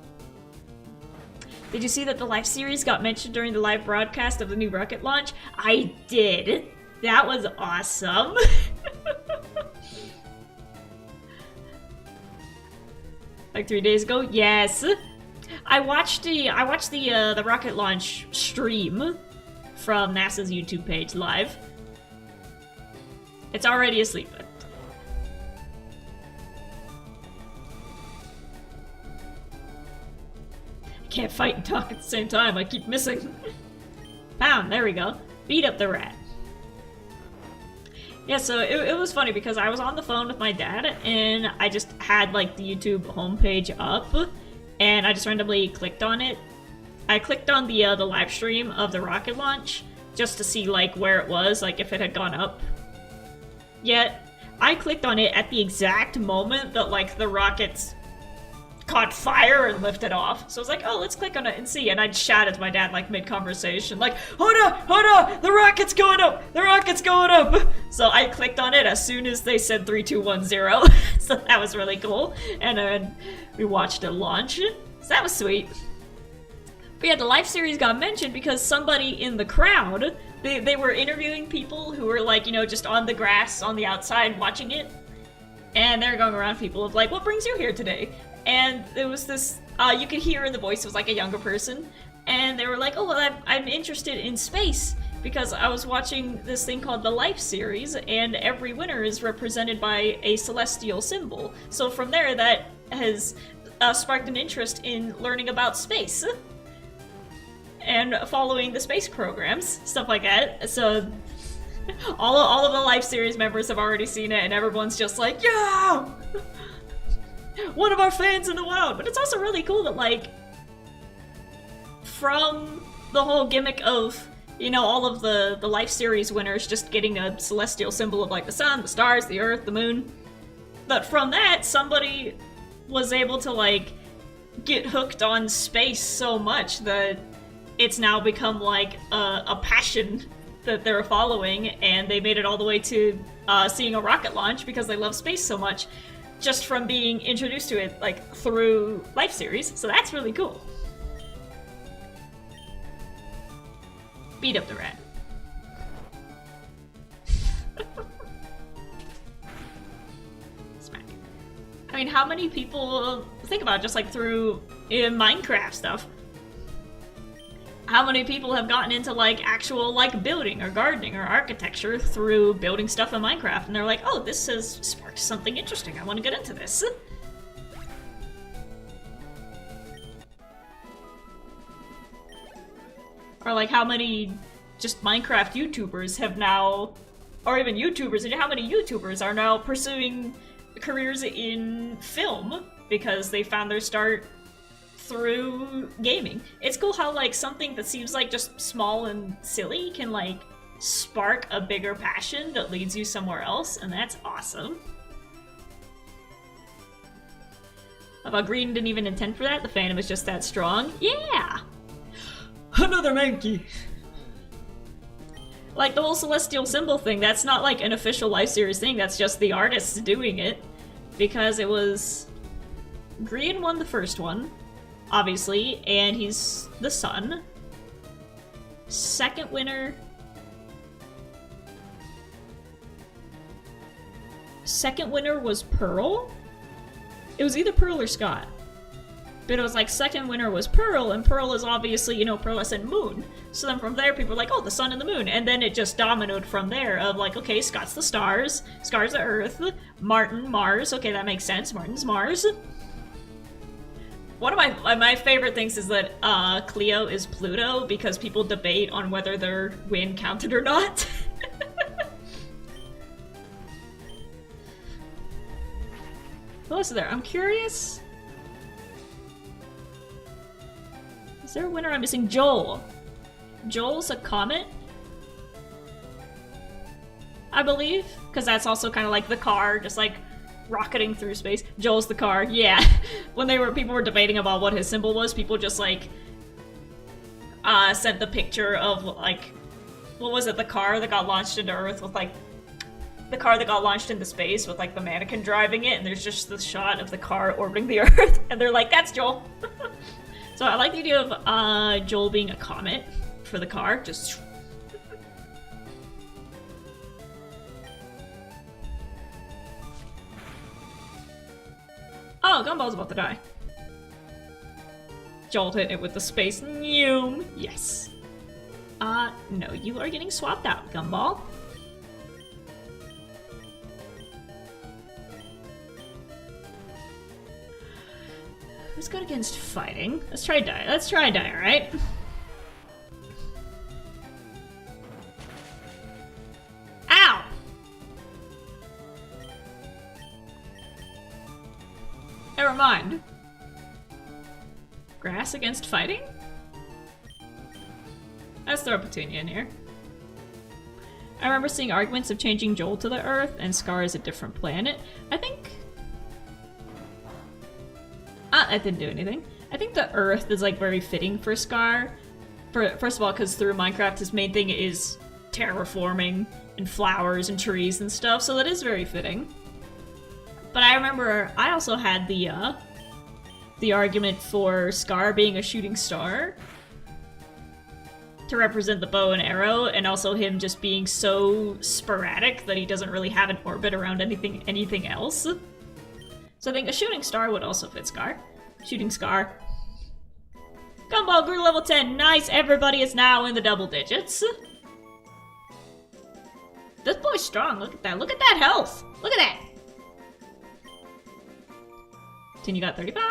Did you see that the live series got mentioned during the live broadcast of the new rocket launch? I did. That was awesome. Like 3 days ago? Yes. I watched the rocket launch stream from NASA's YouTube page live. It's already asleep. Can't fight and talk at the same time, I keep missing. Pound, there we go. Beat up the rat. Yeah, so it was funny because I was on the phone with my dad and I just had like the YouTube homepage up and I just randomly clicked on it. I clicked on the live stream of the rocket launch just to see like where it was, like if it had gone up yet. I clicked on it at the exact moment that like the rockets caught fire and lifted off. So I was like, oh, let's click on it and see. And I'd shout at my dad like mid-conversation, like, hold on, the rocket's going up, the rocket's going up. So I clicked on it as soon as they said 3, 2, 1, 0. So that was really cool. And then we watched it launch. So that was sweet. But yeah, the live series got mentioned because somebody in the crowd, they were interviewing people who were like, you know, just on the grass on the outside watching it. And they're going around people of like, what brings you here today? And there was this, you could hear in the voice, it was like a younger person, and they were like, oh, well, I'm interested in space, because I was watching this thing called the Life series, and every winner is represented by a celestial symbol. So from there, that has sparked an interest in learning about space, and following the space programs, stuff like that. So all of the Life series members have already seen it, and everyone's just like, yeah! One of our fans in the wild. But it's also really cool that, like, from the whole gimmick of, you know, all of the Life series winners just getting a celestial symbol of, like, the sun, the stars, the earth, the moon, that from that, somebody was able to, like, get hooked on space so much that it's now become, like, a passion that they're following, and they made it all the way to seeing a rocket launch because they love space so much, just from being introduced to it, like, through Life series. So that's really cool. Beat up the rat. Smack. I mean, how many people, think about it, just like through Minecraft stuff, how many people have gotten into like actual like building or gardening or architecture through building stuff in Minecraft, and they're like, oh, this has sparked something interesting, I want to get into this. Or like how many just Minecraft YouTubers have now, or even YouTubers, and how many YouTubers are now pursuing careers in film because they found their start through gaming. It's cool how like something that seems like just small and silly can like spark a bigger passion that leads you somewhere else, and that's awesome. How about Green didn't even intend for that? The fandom is just that strong? Yeah! Another Mankey! Like, the whole celestial symbol thing, that's not like an official Life Series thing, that's just the artists doing it. Because it was... Green won the first one, obviously, and he's the sun. Second winner... Second winner was Pearl? It was either Pearl or Scott. But it was like, second winner was Pearl, and Pearl is obviously, you know, pearlescent moon. So then from there, people were like, oh, the sun and the moon. And then it just dominoed from there of like, okay, Scott's the stars, Scar's the earth, Martin, Mars. Okay, that makes sense. Martin's Mars. One of my favorite things is that Cleo is Pluto, because people debate on whether their win counted or not. What else is there? I'm curious. Is there a winner I'm missing? Joel. Joel's a comet, I believe, because that's also kind of like the car, just like rocketing through space. Joel's the car, yeah. When people were debating about what his symbol was, people just like sent the picture of like, what was it, the car that got launched into Earth with like, the car that got launched into space with like the mannequin driving it, and there's just this shot of the car orbiting the Earth, and they're like, that's Joel. So I like the idea of Joel being a comet for the car, just... Oh, Gumball's about to die. Joel hit it with the space. Noom. Yes. No, you are getting swapped out, Gumball. Let's go against fighting. Let's try die. Let's try die, alright? Ow! Never mind. Grass against fighting? Let's throw Petunia in here. I remember seeing arguments of changing Joel to the Earth and Scar is a different planet. I think... that didn't do anything. I think the Earth is like very fitting for Scar. First of all, because through Minecraft his main thing is terraforming and flowers and trees and stuff, so that is very fitting. But I remember I also had the argument for Scar being a shooting star to represent the bow and arrow, and also him just being so sporadic that he doesn't really have an orbit around anything else. So I think a shooting star would also fit Scar. Shooting Scar. Gumball grew level 10. Nice, everybody is now in the double digits. This boy's strong. Look at that. Look at that health. Look at that. Tin, you got 35.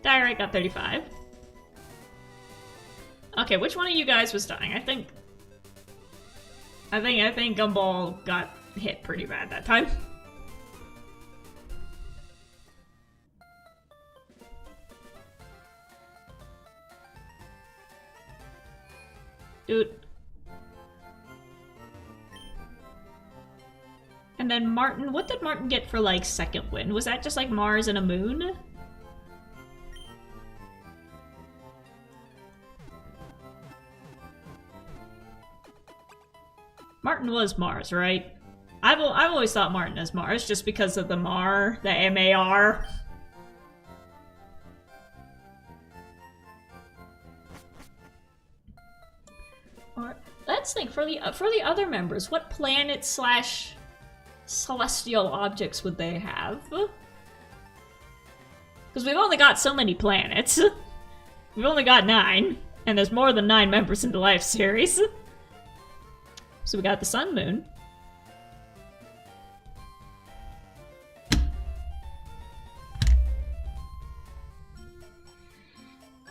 Diorite got 35. Okay, which one of you guys was dying? I think Gumball got hit pretty bad that time. Dude. And then Martin, what did Martin get for like second win? Was that just like Mars and a moon? Martin was Mars, right? I've always thought Martin as Mars just because of the Mar, the M-A-R. Or let's think for the other members, what planet slash celestial objects would they have? Because we've only got so many planets. We've only got 9, and there's more than 9 members in the Life series. So we got the Sun Moon.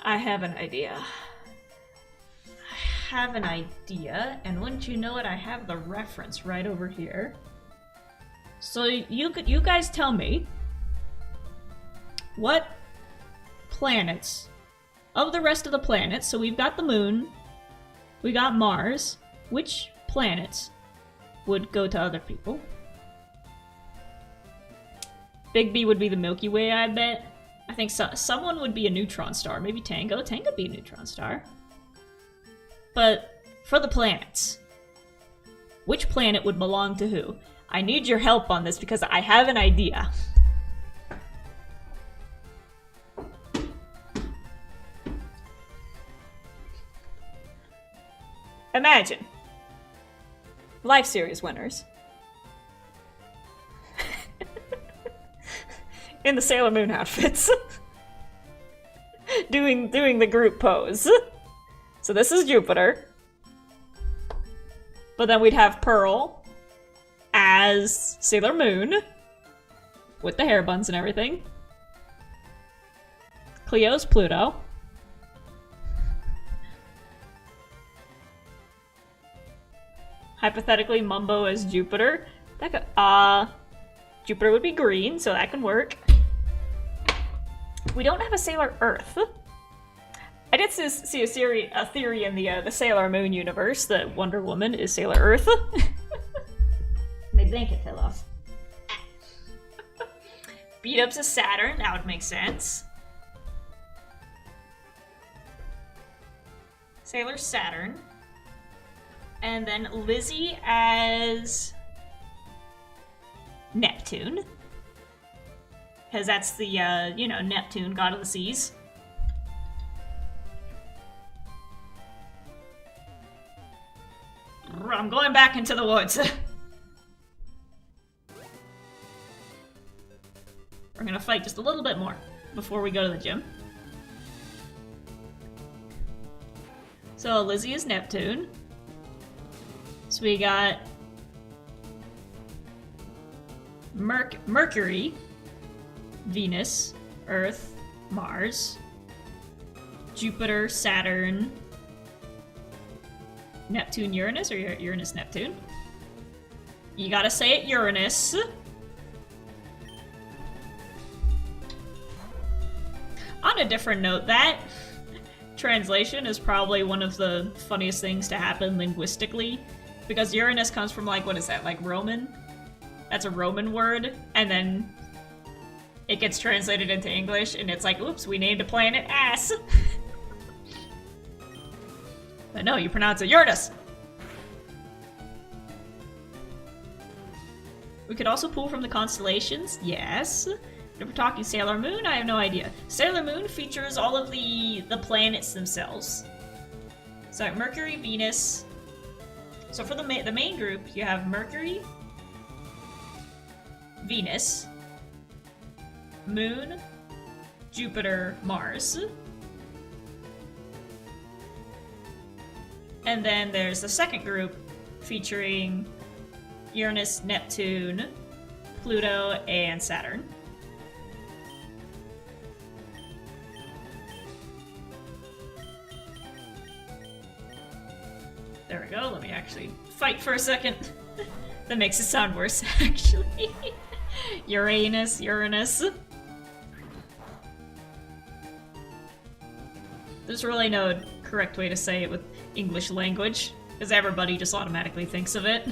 I have an idea. And wouldn't you know it, I have the reference right over here. So you guys tell me what planets, of the rest of the planets, so we've got the moon, we got Mars, which planets would go to other people? Big B would be the Milky Way, I bet. I think someone would be a neutron star. Maybe Tango. Tango would be a neutron star. But for the planets, which planet would belong to who? I need your help on this because I have an idea. Imagine. Life series winners. In the Sailor Moon outfits. doing the group pose. So this is Jupiter. But then we'd have Pearl as Sailor Moon. With the hair buns and everything. Cleo's Pluto. Hypothetically, Mumbo as Jupiter. That could, Jupiter would be green, so that can work. We don't have a Sailor Earth. I did see a theory in the Sailor Moon universe that Wonder Woman is Sailor Earth. My blanket fell off. Beat-Up's a Saturn, that would make sense. Sailor Saturn. And then Lizzie as Neptune. Because that's the, you know, Neptune, god of the seas. I'm going back into the woods. We're gonna fight just a little bit more before we go to the gym. So Lizzie is Neptune. So we got Mercury, Venus, Earth, Mars, Jupiter, Saturn, Neptune, Uranus, or Uranus, Neptune. You gotta say it Uranus. On a different note, that translation is probably one of the funniest things to happen linguistically. Because Uranus comes from, like, what is that, like Roman? That's a Roman word, and then it gets translated into English, and it's like, oops, we named a planet ass. But no, you pronounce it Uranus. We could also pull from the constellations, yes. If we're talking Sailor Moon, I have no idea. Sailor Moon features all of the planets themselves. So Mercury, Venus. So for the main group, you have Mercury, Venus, Moon, Jupiter, Mars. And then there's the second group featuring Uranus, Neptune, Pluto, and Saturn. There we go, let me actually fight for a second. That makes it sound worse, actually. Uranus. There's really no correct way to say it with English language, because everybody just automatically thinks of it.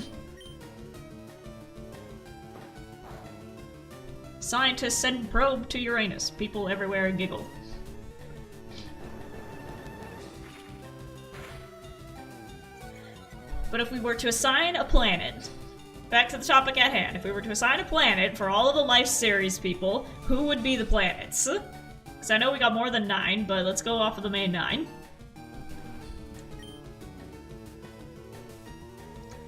Scientists send probe to Uranus. People everywhere giggle. But if we were to assign a planet, back to the topic at hand, if we were to assign a planet for all of the Life series people, who would be the planets? Because I know we got more than 9, but let's go off of the main 9.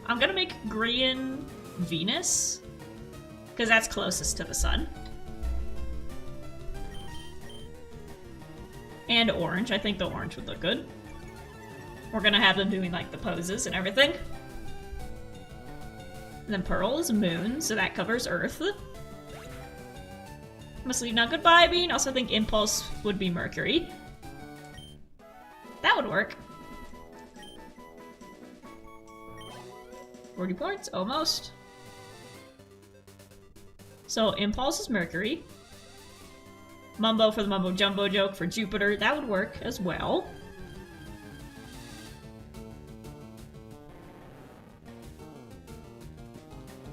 I'm gonna make green Venus, because that's closest to the sun. And orange, I think the orange would look good. We're gonna have them doing, like, the poses and everything. And then Pearl is Moon, so that covers Earth. Must leave now. Goodbye, Bean. Also think Impulse would be Mercury. That would work. 40 points, almost. So Impulse is Mercury. Mumbo for the Mumbo Jumbo joke for Jupiter. That would work as well.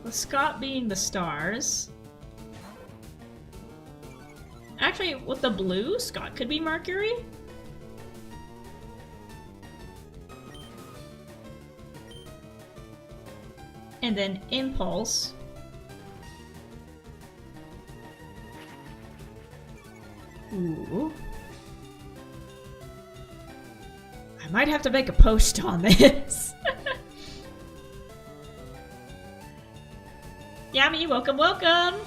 With Scott being the stars. Actually, with the blue, Scott could be Mercury. And then Impulse. Ooh. I might have to make a post on this. Yami, welcome, welcome!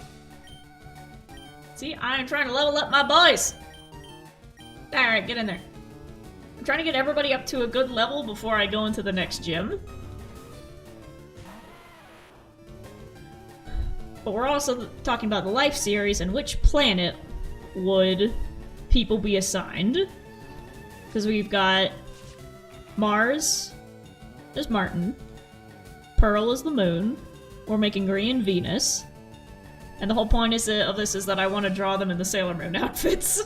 See, I'm trying to level up my boys! Alright, get in there. I'm trying to get everybody up to a good level before I go into the next gym. But we're also talking about the Life series and which planet would people be assigned. Because we've got Mars is Martin, Pearl is the moon, we're making green Venus, and the whole point of this is that I want to draw them in the Sailor Moon outfits.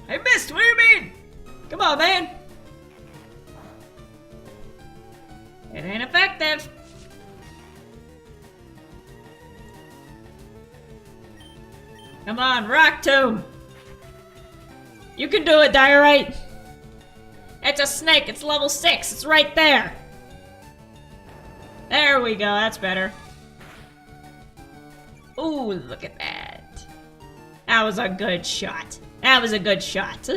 I missed! What do you mean? Come on, man! It ain't effective! Come on, Rock Tomb! You can do it, Diorite! It's a snake, it's level 6, it's right there! There we go, that's better. Ooh, look at that. That was a good shot. That was a good shot.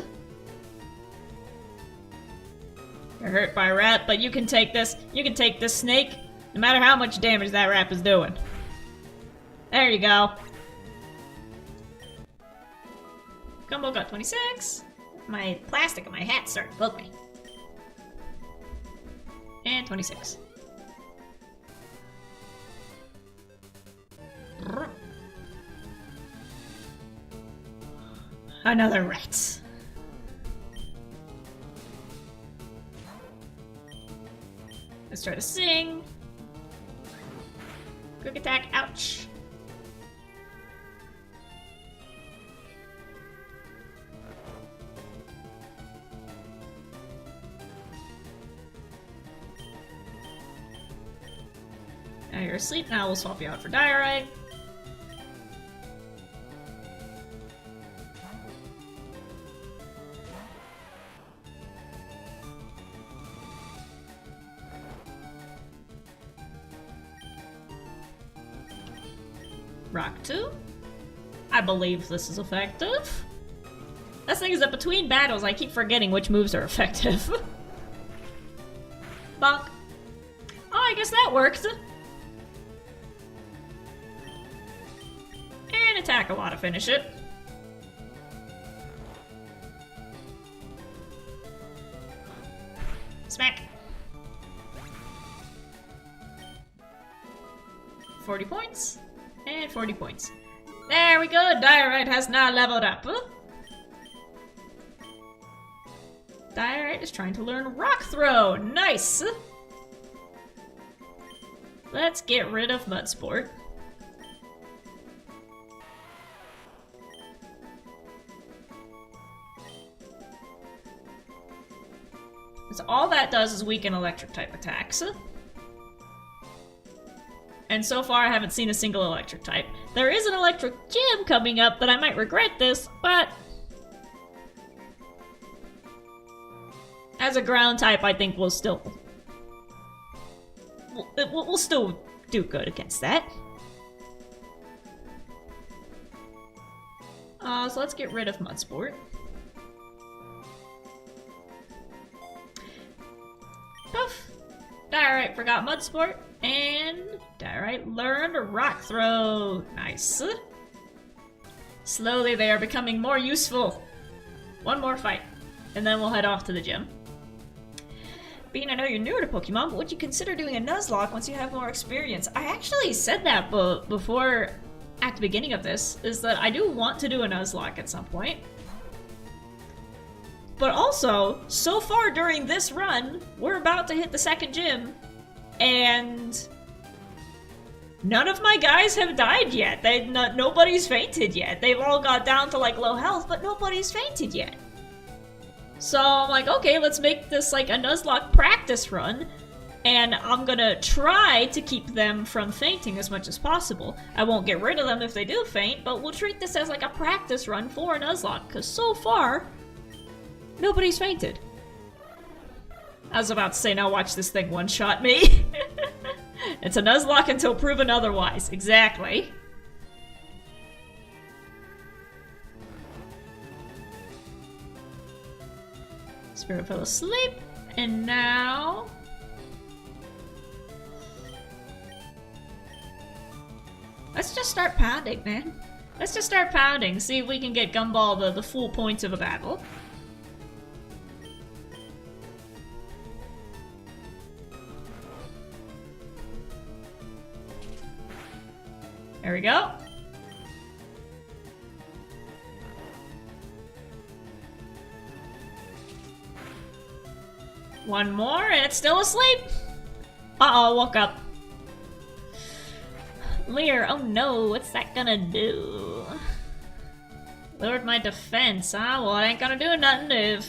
You're hurt by a rat, but you can take this. You can take this snake, no matter how much damage that rat is doing. There you go. Combo got 26. My plastic and my hat started to poke me. And 26. Another rat. Let's try to sing. Quick attack, ouch. Now you're asleep, now we'll swap you out for Diorite. Rock 2. I believe this is effective. That's the thing is that between battles, I keep forgetting which moves are effective. Bonk. Oh, I guess that worked. And attack a lot to finish it. Smack. 40 points. And 40 points. There we go! Diorite has now leveled up. Diorite is trying to learn Rock Throw. Nice! Let's get rid of Mud Sport. So all that does is weaken electric type attacks. And so far I haven't seen a single electric type. There is an electric gym coming up that I might regret this, but as a ground type I think we'll still do good against that. So let's get rid of Mudsport. Poof! Diorite forgot Mudsport, and Diorite learned Rock Throw. Nice. Slowly they are becoming more useful. One more fight, and then we'll head off to the gym. Bean, I know you're newer to Pokemon, but would you consider doing a Nuzlocke once you have more experience? I actually said that before at the beginning of this, is that I do want to do a Nuzlocke at some point. But also, so far during this run, we're about to hit the second gym, and None of my guys have died yet. Nobody's fainted yet. They've all got down to like low health, but nobody's fainted yet. So I'm like, okay, let's make this like a Nuzlocke practice run. And I'm gonna try to keep them from fainting as much as possible. I won't get rid of them if they do faint, but we'll treat this as like a practice run for Nuzlocke, because so far, nobody's fainted. I was about to say, now watch this thing one-shot me. It's a Nuzlocke until proven otherwise. Exactly. Spirit fell asleep, and now... let's just start pounding, man. Let's just start pounding, see if we can get Gumball the full points of a battle. There we go. One more, and it's still asleep. Uh-oh, woke up. Lear, oh no, what's that gonna do? Lowered my defense, huh? Well, it ain't gonna do nothing if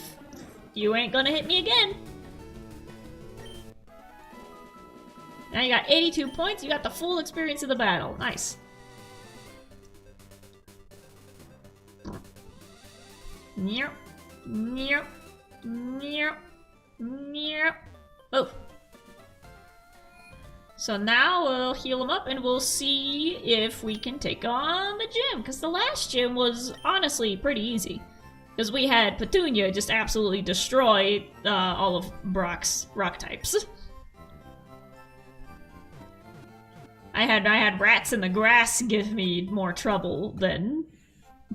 you ain't gonna hit me again. Now you got 82 points, you got the full experience of the battle. Nice. Meow, meow, meow, meow. Oh. So now we'll heal him up and we'll see if we can take on the gym. Because the last gym was honestly pretty easy. Because we had Petunia just absolutely destroy all of Brock's rock types. I had rats in the grass give me more trouble than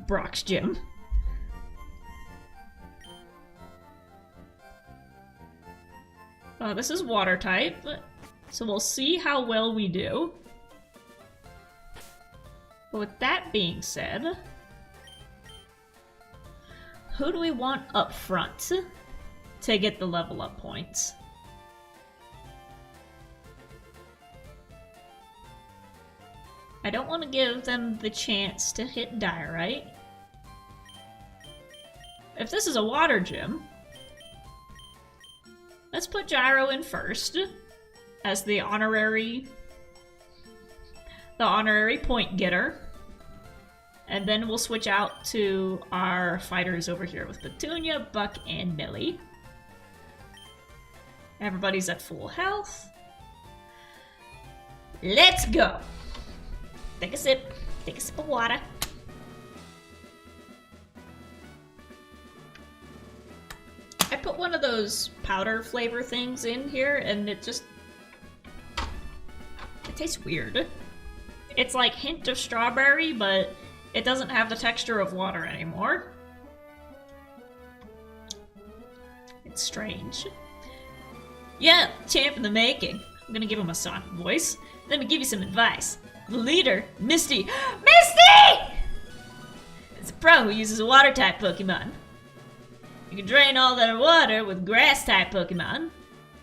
Brock's gym. This is water type, so we'll see how well we do. But with that being said, who do we want up front to get the level up points? I don't want to give them the chance to hit Diorite. If this is a water gym, let's put Gyro in first as the honorary point getter. And then we'll switch out to our fighters over here with Petunia, Buck, and Millie. Everybody's at full health. Let's go! Take a sip of water. I put one of those powder flavor things in here and it tastes weird. It's like hint of strawberry, but it doesn't have the texture of water anymore. It's strange. Yeah, champ in the making. I'm gonna give him a soft voice. Let me give you some advice. The leader, Misty. Misty! It's a pro who uses a water-type Pokemon. You can drain all their water with grass-type Pokemon.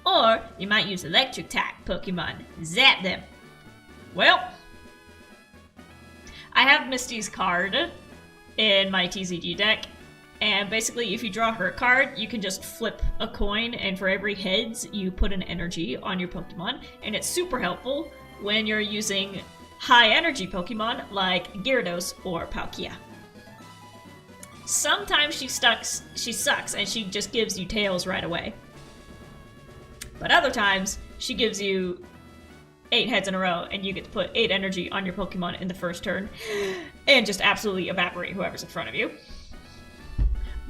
Or you might use electric-type Pokemon. Zap them. Well, I have Misty's card in my TCG deck. And basically, if you draw her card, you can just flip a coin, and for every heads, you put an energy on your Pokemon. And it's super helpful when you're using high-energy Pokemon like Gyarados or Palkia. Sometimes she sucks, and she just gives you tails right away. But other times, she gives you 8 heads in a row, and you get to put 8 energy on your Pokemon in the first turn, and just absolutely evaporate whoever's in front of you.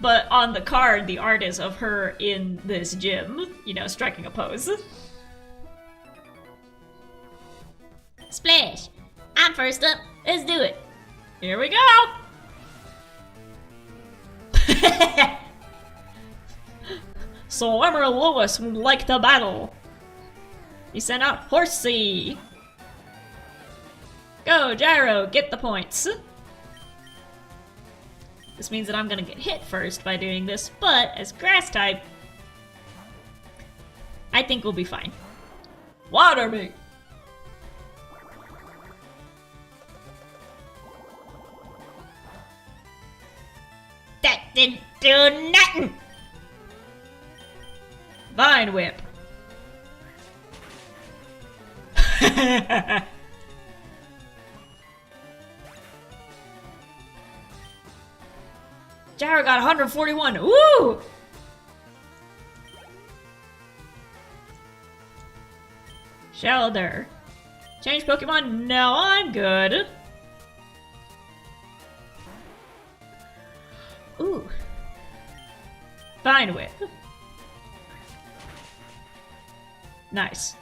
But on the card, the art is of her in this gym, you know, striking a pose. Splash! I'm first up. Let's do it. Here we go! So Emerald Lewis would like to battle. He sent out Horsey. Go, Gyro, get the points. This means that I'm gonna get hit first by doing this, but as grass type, I think we'll be fine. Water me! do nothing! Vine Whip. Gyro got 141. Woo! Shelter. Change Pokemon? No, I'm good. Ooh. Vine Whip. Nice.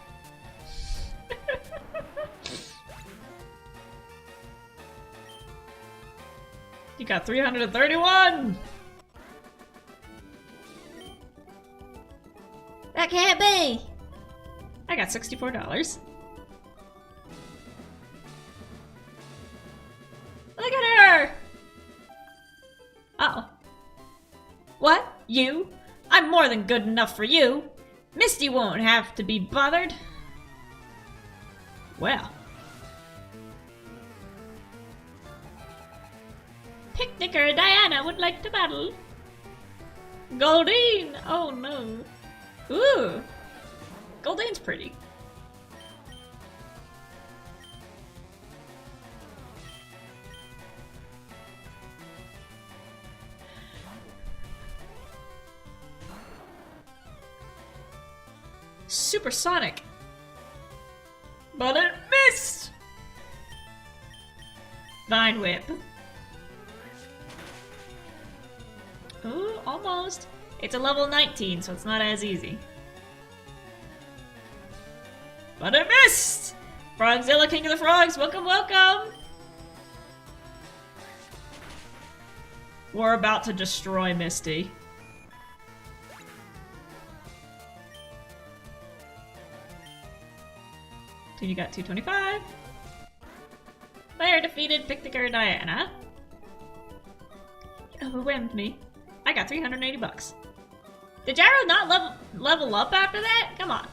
You got 331! That can't be! I got $64. Look at her! Uh-oh. What? You? I'm more than good enough for you. Misty won't have to be bothered. Well. Picnicker Diana would like to battle. Goldeen! Oh no. Ooh. Goldeen's pretty. Supersonic. But it missed! Vine Whip. Ooh, almost. It's a level 19, so it's not as easy. But it missed! Frogzilla, King of the Frogs, welcome, welcome! We're about to destroy Misty. You got 225. Player defeated Picnicker Diana. It overwhelmed me. I got 380 bucks. Did Gyro not level up after that? Come on.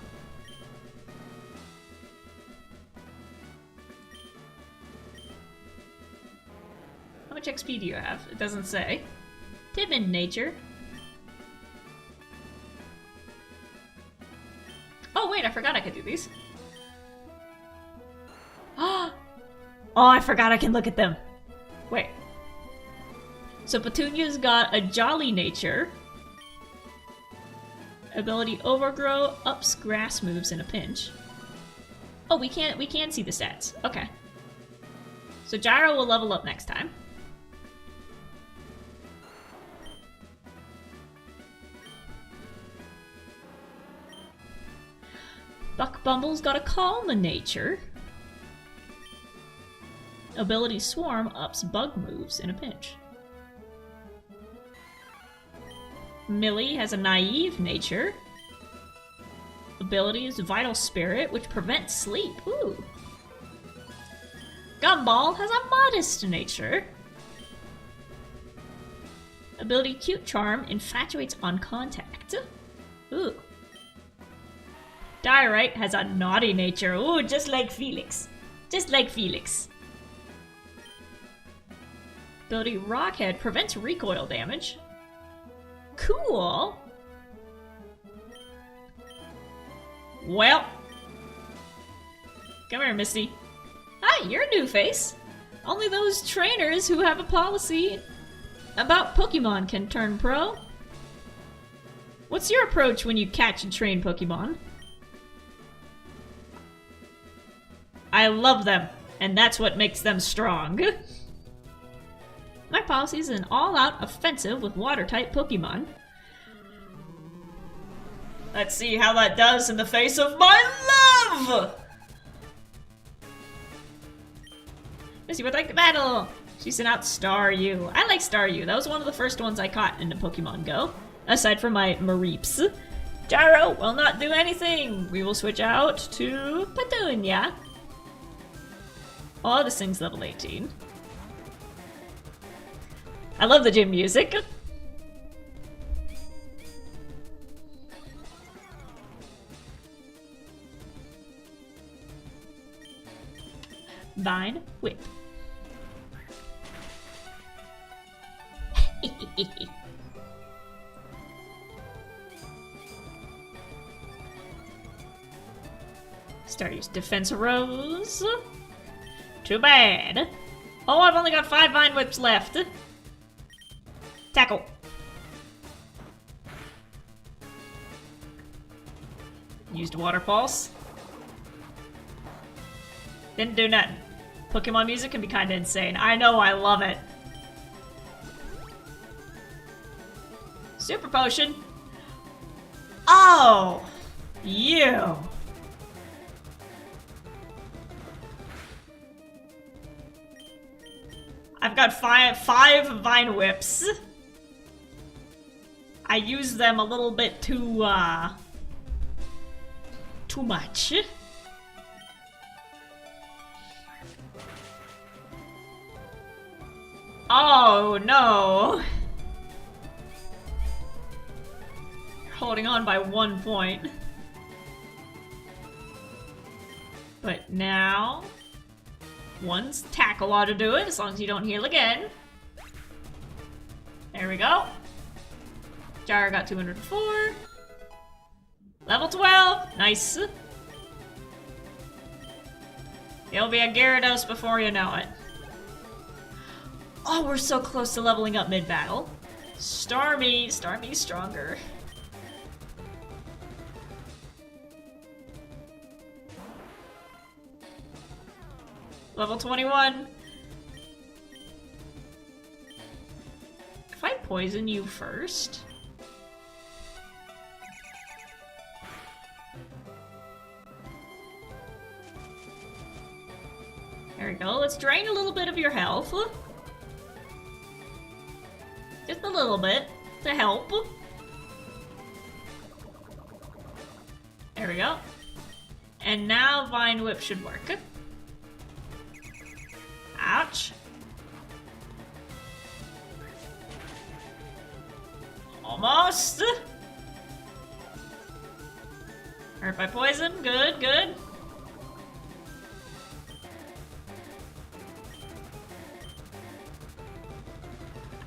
How much XP do you have? It doesn't say. Timid nature. Oh wait, I forgot I could do these. Oh, I forgot I can look at them. Wait. So Petunia's got a jolly nature. Ability Overgrow ups grass moves in a pinch. Oh, we can see the stats. Okay. So Gyro will level up next time. Buck Bumble's got a calm nature. Ability Swarm ups bug moves in a pinch. Millie has a naive nature. Ability is Vital Spirit, which prevents sleep. Ooh. Gumball has a modest nature. Ability Cute Charm infatuates on contact. Ooh. Diorite has a naughty nature. Ooh, just like Felix. Just like Felix. Ability Rockhead prevents recoil damage. Cool. Well. Come here, Misty. Hi, you're a new face. Only those trainers who have a policy about Pokemon can turn pro. What's your approach when you catch and train Pokemon? I love them, and that's what makes them strong. My policy is an all-out offensive with water-type Pokemon. Let's see how that does in the face of my love! Missy would like to battle! She sent out Staryu. I like Staryu. That was one of the first ones I caught into Pokemon Go. Aside from my Mareeps. Gyro will not do anything! We will switch out to Petunia. Oh, this thing's level 18. I love the gym music. Vine Whip. Start use defense rose. Too bad. Oh, I've only got 5 Vine Whips left. Tackle. Used Water Pulse. Didn't do nothing. Pokemon music can be kinda insane. I know, I love it. Super Potion. Oh! You! I've got five Vine Whips. I use them a little bit too much. Oh no! You're holding on by 1 point. But now, one's tackle ought to do it, as long as you don't heal again. There we go. Jar got 204. Level 12! Nice. You'll be a Gyarados before you know it. Oh, we're so close to leveling up mid-battle. Starmie's stronger. Level 21. If I poison you first... There we go. Let's drain a little bit of your health. Just a little bit to help. There we go. And now Vine Whip should work. Ouch. Almost. Hurt by poison. Good, good.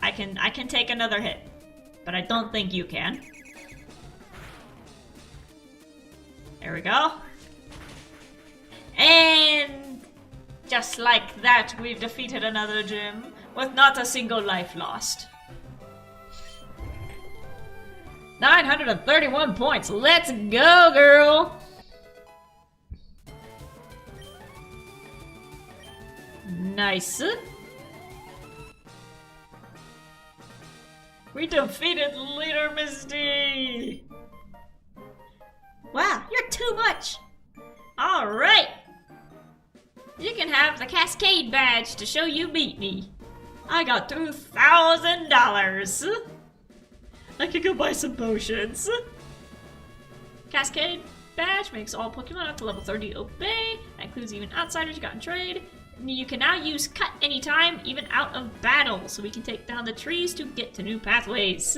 I can take another hit, but I don't think you can. There we go. And just like that, we've defeated another gym with not a single life lost. 931 points. Let's go, girl. Nice. We defeated Leader Misty! Wow, you're too much! Alright! You can have the Cascade badge to show you beat me. I got $2,000! I could go buy some potions. Cascade badge makes all Pokemon up to level 30 obey. That includes even outsiders you got in trade. You can now use Cut anytime, even out of battle, so we can take down the trees to get to new pathways.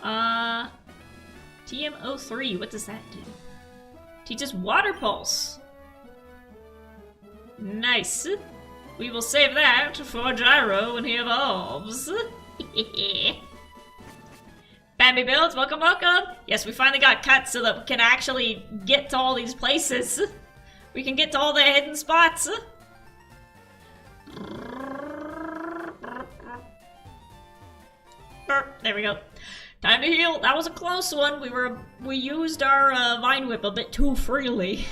TM03, what does that do? Teaches Water Pulse. Nice. We will save that for Gyro when he evolves. Bambi Builds, welcome, welcome! Yes, we finally got Cut so that we can actually get to all these places. We can get to all the hidden spots. There we go. Time to heal. That was a close one. We used our Vine Whip a bit too freely.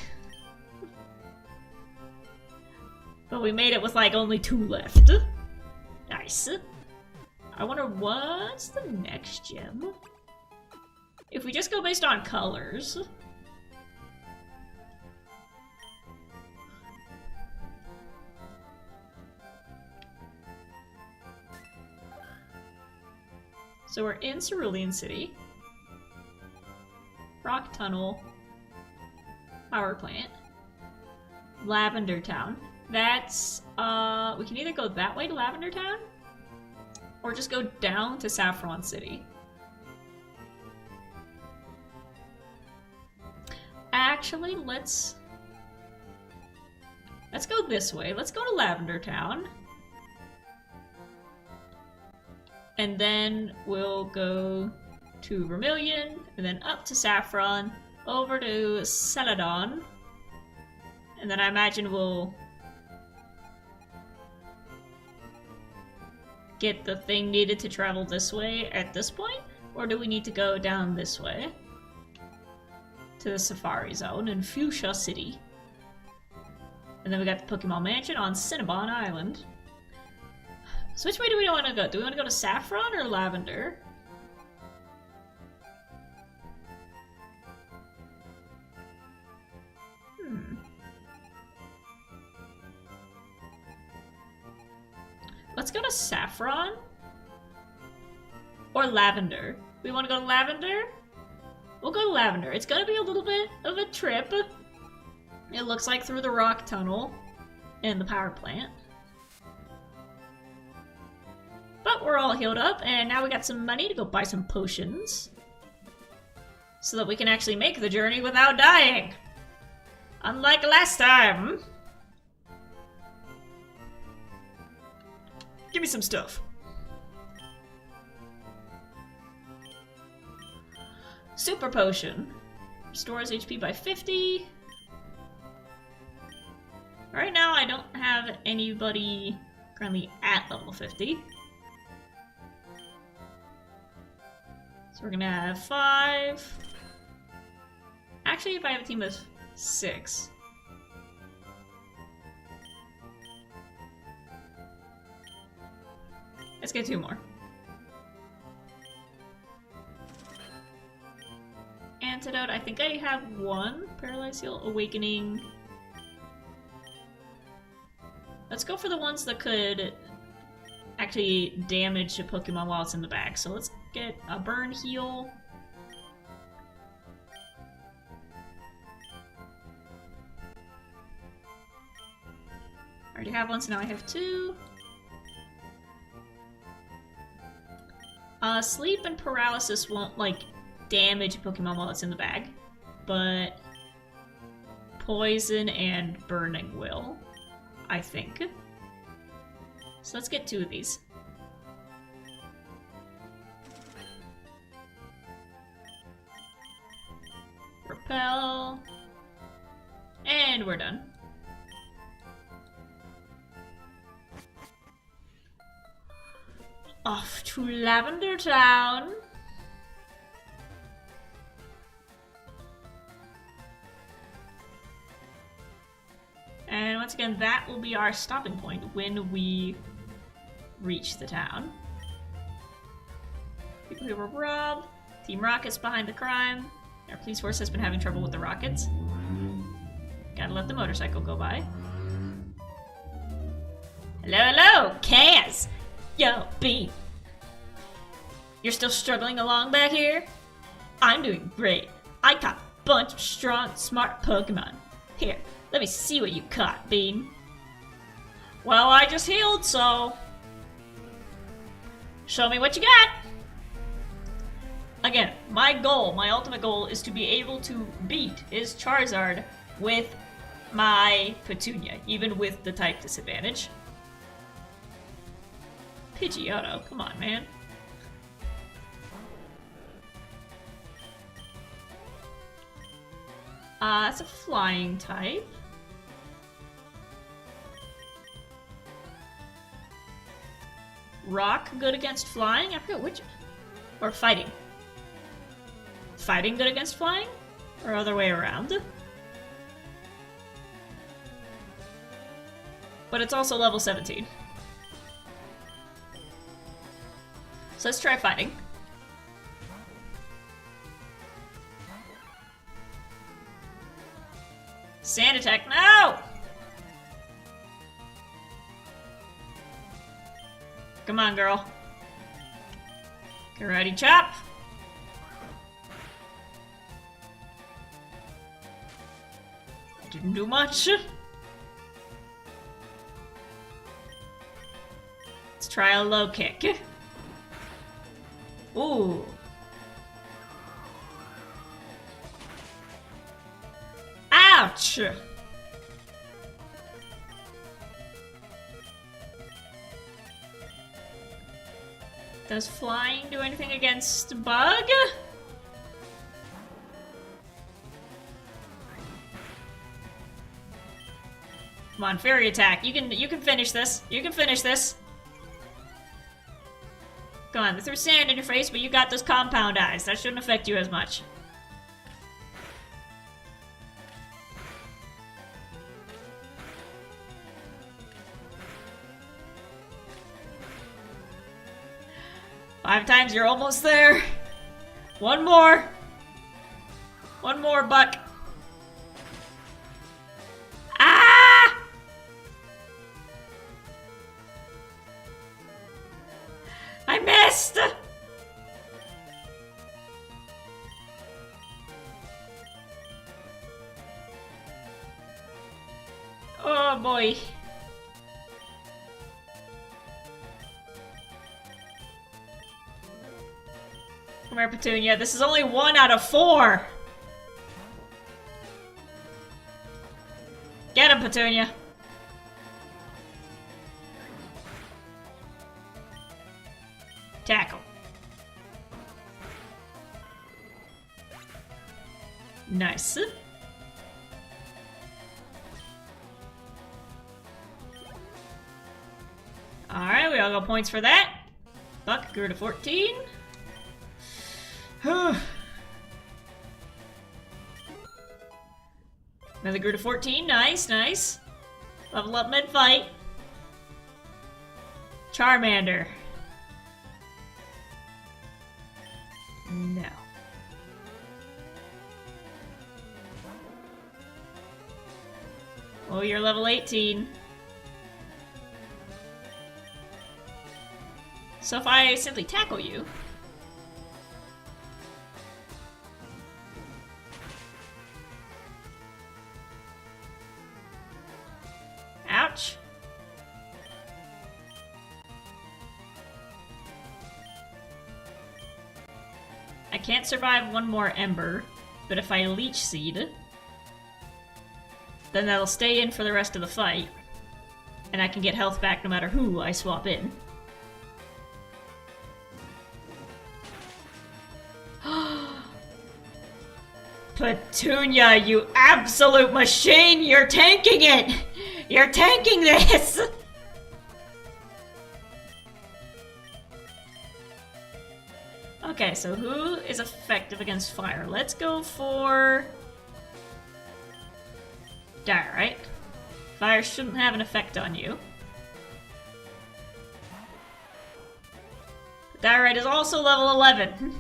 But we made it with like only 2 left. Nice. I wonder what's the next gem? If we just go based on colors. So we're in Cerulean City. Rock Tunnel. Power Plant. Lavender Town. That's, we can either go that way to Lavender Town, or just go down to Saffron City. Actually, let's go this way. Let's go to Lavender Town. And then we'll go to Vermilion, and then up to Saffron, over to Celadon. And then I imagine we'll get the thing needed to travel this way at this point? Or do we need to go down this way? To the Safari Zone in Fuchsia City. And then we got the Pokemon Mansion on Cinnabon Island. So which way do we want to go? Do we want to go to Saffron or Lavender? Let's go to Saffron or Lavender. We want to go to Lavender? We'll go to Lavender. It's gonna be a little bit of a trip. It looks like through the rock tunnel and the power plant. But we're all healed up, and now we got some money to go buy some potions. So that we can actually make the journey without dying. Unlike last time. Give me some stuff. Super Potion. Restores HP by 50. Right now I don't have anybody currently at level 50. So we're gonna have 5. Actually, if I have a team of 6. Let's get 2 more. Antidote, I think I have 1. Paralyzed Heal, Awakening. Let's go for the ones that could actually damage a Pokemon while it's in the bag. So let's get a Burn Heal. I already have 1, so now I have 2. Sleep and Paralysis won't, like, damage a Pokemon while it's in the bag, but Poison and Burning will, I think. So let's get 2 of these. Repel. And we're done. Off to Lavender Town. And once again, that will be our stopping point when we reach the town. People who were robbed. Team Rocket's behind the crime. Our police force has been having trouble with the rockets. Gotta let the motorcycle go by. Hello, hello, Kaz! Yo, B. You're still struggling along back here? I'm doing great. I caught a bunch of strong, smart Pokemon. Here, let me see what you caught, Bean. Well, I just healed, so... show me what you got! Again, my goal, my ultimate goal, is to be able to beat his Charizard with my Petunia, even with the type disadvantage. Pidgeotto, come on, man. That's a flying type. Rock, good against flying? I forget which. Or fighting. Fighting good against flying? Or other way around? But it's also level 17. So let's try fighting. Sand attack, no! Come on, girl. Karate chop. Didn't do much. Let's try a low kick. Ooh. Ouch! Does flying do anything against Bug? Come on, fairy attack. You can finish this. You can finish this. Come on, they threw sand in your face, but you got those compound eyes. That shouldn't affect you as much. Five times, you're almost there. One more. One more, Buck. Ah! I missed! Oh boy. Come here, Petunia. This is only 1 out of 4. Get him, Petunia. Tackle. Nice. Alright, we all got points for that. Buck grew to 14. Another grew to 14. Nice, nice. Level up mid-fight. Charmander. No. Oh, you're level 18. So if I simply tackle you... Ouch. I can't survive one more Ember, but if I Leech Seed, then that'll stay in for the rest of the fight, and I can get health back no matter who I swap in. Petunia, you absolute machine! You're tanking it! You're tanking this! Okay, so who is effective against fire? Let's go for... Diorite. Fire shouldn't have an effect on you. Diorite is also level 11.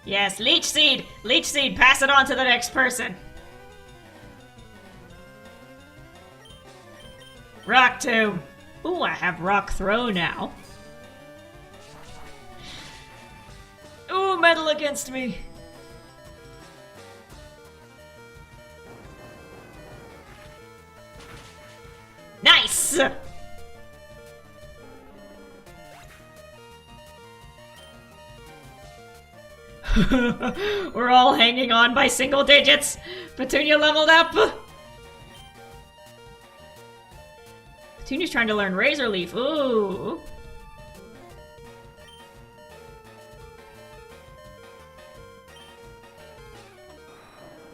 Yes, Leech Seed! Leech Seed, pass it on to the next person! Rock Tomb! Ooh, I have Rock Throw now. Ooh, metal against me! Nice! We're all hanging on by single digits. Petunia leveled up. Petunia's trying to learn Razor Leaf. Ooh.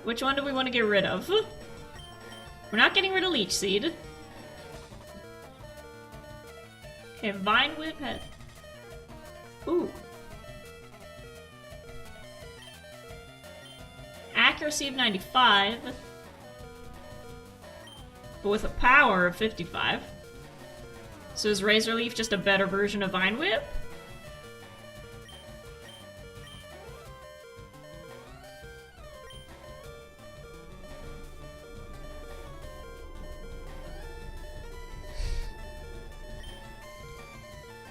Which one do we want to get rid of? We're not getting rid of Leech Seed. Okay, Vine Whip has... Ooh. Accuracy of 95, but with a power of 55. So is Razor Leaf just a better version of Vine Whip?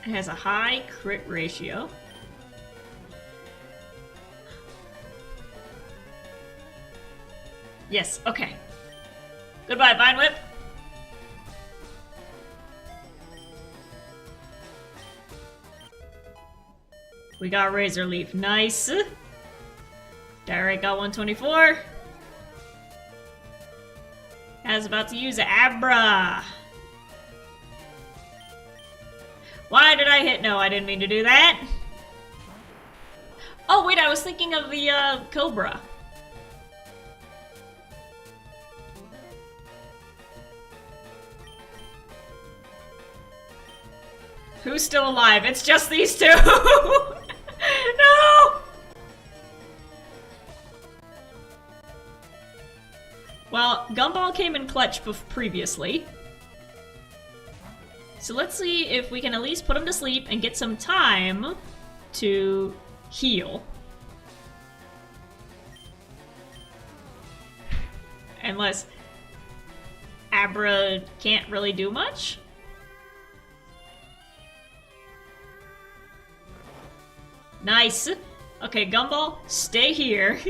It has a high crit ratio. Yes, okay. Goodbye, Vine Whip. We got Razor Leaf. Nice. Diorite got 124. I was about to use Abra. Why did I hit? No, I didn't mean to do that. Oh, wait, I was thinking of the, Cobra. Who's still alive? It's just these two! No! Well, Gumball came in clutch previously. So let's see if we can at least put him to sleep and get some time to heal. Unless Abra can't really do much. Nice. Okay, Gumball, stay here.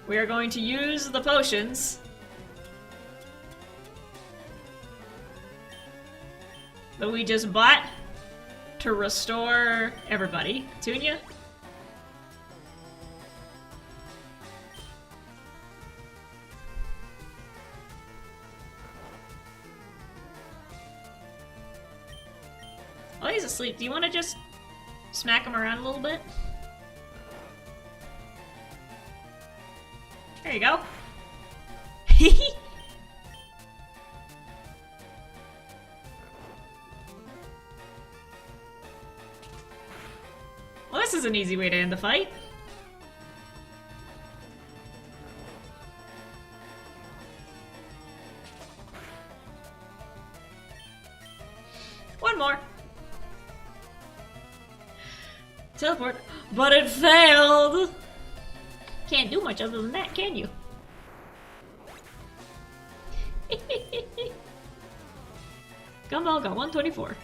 We are going to use the potions that we just bought to restore everybody. Tunya? Oh, he's asleep. Do you want to just smack him around a little bit? There you go. Well, this is an easy way to end the fight. One more. Teleport. But it failed! Can't do much other than that, can you? Gumball got 124.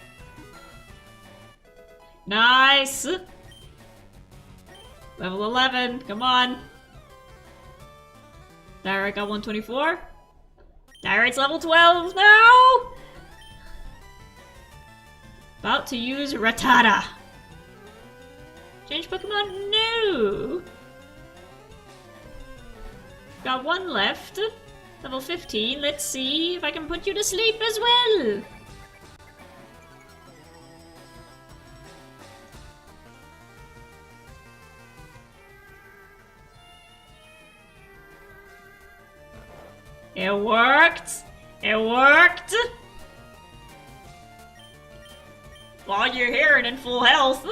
Nice! Level 11, come on. Direct got 124. Direct's level 12, no! About to use Rattata. Change Pokemon? No! Got one left. Level 15. Let's see if I can put you to sleep as well. It worked! It worked! While you're here and in full health.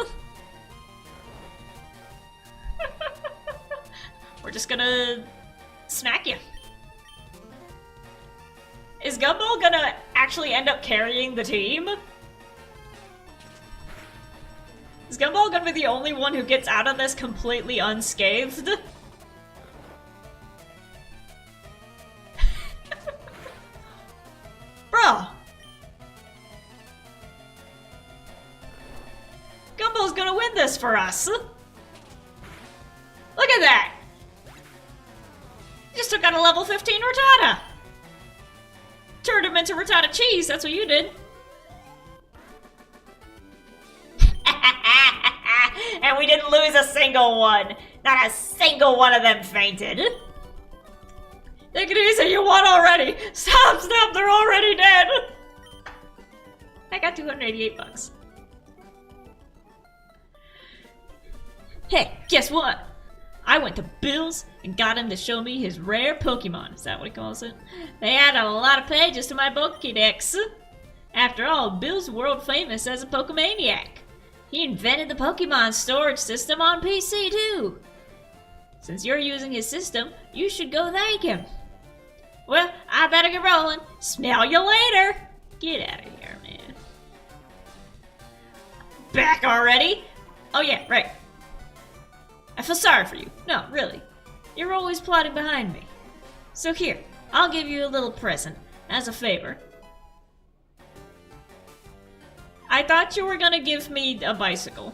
We're just gonna smack you. Is Gumball gonna actually end up carrying the team? Is Gumball gonna be the only one who gets out of this completely unscathed? Bruh! Gumball's gonna win this for us! Look at that! Just took out a level 15 Rattata! Turned him into Rattata cheese, that's what you did. And we didn't lose a single one. Not a single one of them fainted. Take it easy, you won already. Stop, they're already dead. I got 288 bucks. Hey, guess what? I went to Bill's and got him to show me his rare Pokemon. Is that what he calls it? They added a lot of pages to my Pokédex. After all, Bill's world famous as a Pokemaniac. He invented the Pokemon storage system on PC too. Since you're using his system, you should go thank him. Well, I better get rolling. Smell you later. Get out of here, man. Back already? Oh yeah, right. I feel sorry for you. No, really. You're always plotting behind me. So here, I'll give you a little present, as a favor. I thought you were gonna give me a bicycle.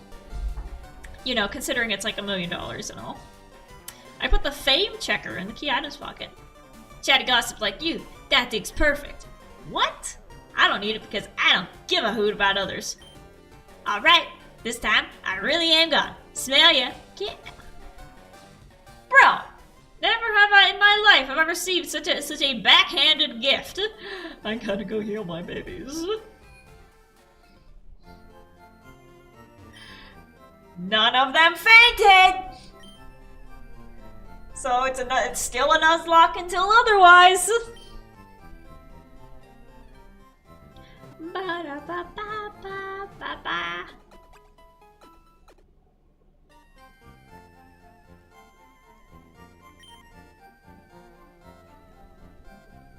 You know, considering it's like $1 million and all. I put the fame checker in the key items pocket. Chatty gossip like you, that thing's perfect. What? I don't need it because I don't give a hoot about others. Alright, this time I really am gone. Smell ya. Get. Bro, never have I in my life have I received such a backhanded gift. I gotta go heal my babies. None of them fainted! So it's still a Nuzlocke until otherwise. Ba-da-ba-ba-ba-ba-ba.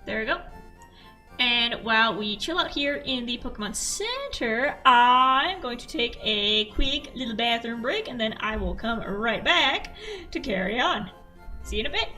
There we go. And while we chill out here in the Pokemon Center, I'm going to take a quick little bathroom break, and then I will come right back to carry on. See you in a bit.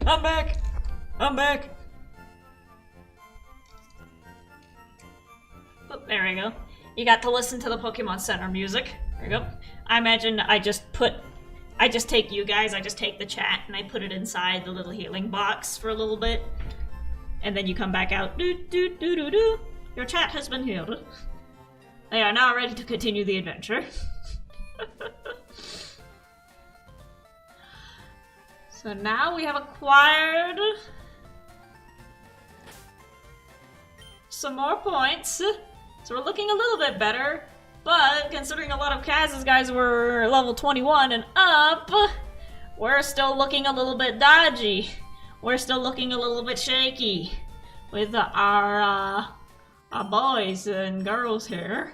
I'm back! I'm back! Oh, there we go. You got to listen to the Pokemon Center music. There we go. I imagine I just take you guys, I just take the chat and I put it inside the little healing box for a little bit. And then you come back out. Doo doo doo doo doo. Your chat has been healed. They are now ready to continue the adventure. So now we have acquired some more points. So we're looking a little bit better, but considering a lot of Kaz's guys were level 21 and up, we're still looking a little bit dodgy. We're still looking a little bit shaky with our boys and girls here.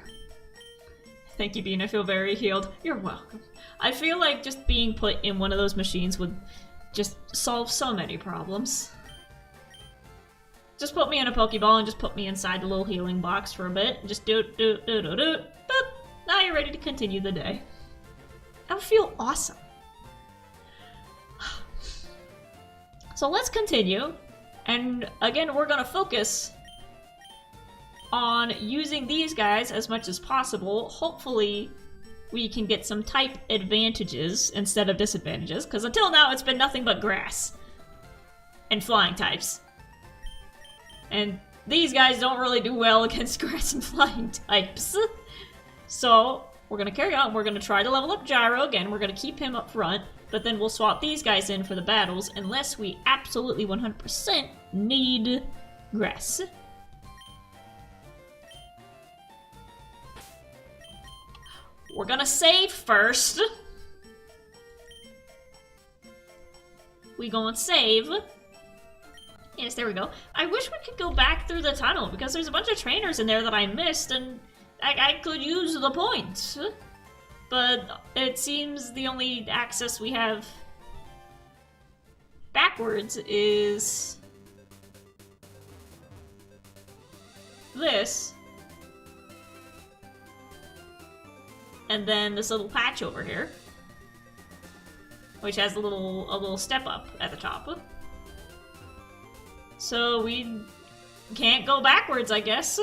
Thank you, Bean. I feel very healed. You're welcome. I feel like just being put in one of those machines would just solve so many problems. Just put me in a Pokeball and just put me inside the little healing box for a bit. Just do. Boop. Now you're ready to continue the day. That would feel awesome. So let's continue. And again, we're gonna focus on using these guys as much as possible. Hopefully we can get some type advantages instead of disadvantages, because until now it's been nothing but grass and flying types. And these guys don't really do well against grass and flying types. So we're going to carry on. We're going to try to level up Gyro again. We're going to keep him up front, but then we'll swap these guys in for the battles unless we absolutely 100% need grass. We're going to save first. We going to save. Yes, there we go. I wish we could go back through the tunnel because there's a bunch of trainers in there that I missed and I could use the points. But it seems the only access we have backwards is this. And then this little patch over here, which has a little step up at the top. So we can't go backwards, I guess.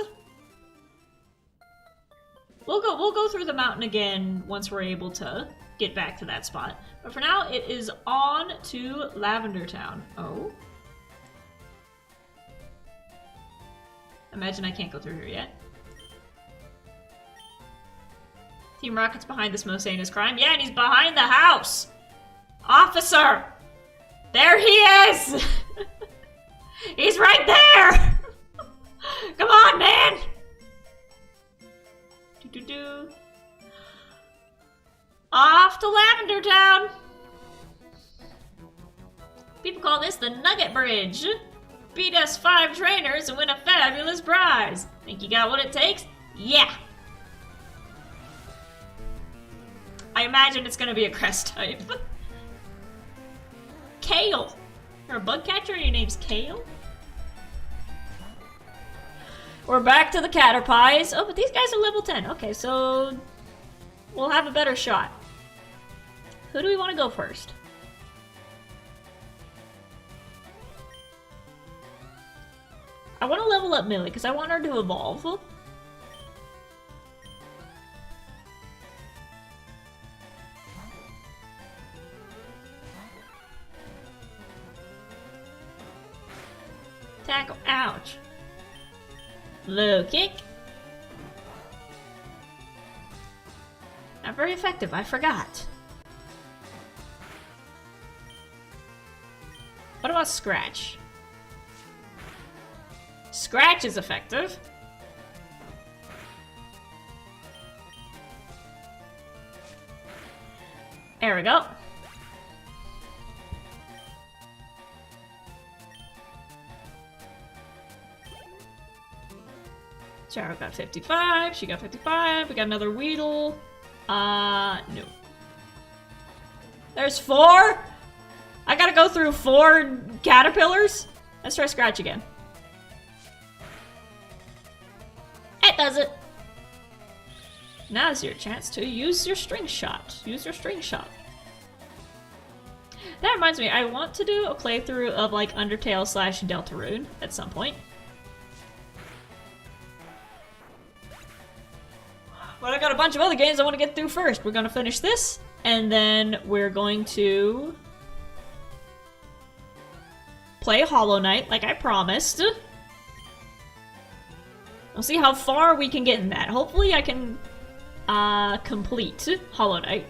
We'll go through the mountain again once we're able to get back to that spot. But for now, it is on to Lavender Town. Oh. Imagine I can't go through here yet. Team Rocket's behind this most heinous crime. Yeah, and he's behind the house! Officer! There he is! He's right there! Come on, man! Do-do-do. Off to Lavender Town! People call this the Nugget Bridge. Beat us 5 trainers and win a fabulous prize. Think you got what it takes? Yeah! I imagine it's gonna be a crest type. Kale! You're a bug catcher and your name's Kale? We're back to the Caterpies. Oh, but these guys are level 10. Okay, so we'll have a better shot. Who do we want to go first? I want to level up Millie because I want her to evolve. Tackle. Ouch. Low kick. Not very effective, I forgot. What about Scratch? Scratch is effective. There we go. Charo got 55, she got 55, we got another Weedle. No. There's 4? I gotta go through 4 caterpillars? Let's try Scratch again. It does it! Now's your chance to use your string shot. Use your string shot. That reminds me, I want to do a playthrough of like Undertale / Deltarune at some point. But I got a bunch of other games I want to get through first. We're going to finish this, and then we're going to play Hollow Knight like I promised. We'll see how far we can get in that. Hopefully I can complete Hollow Knight.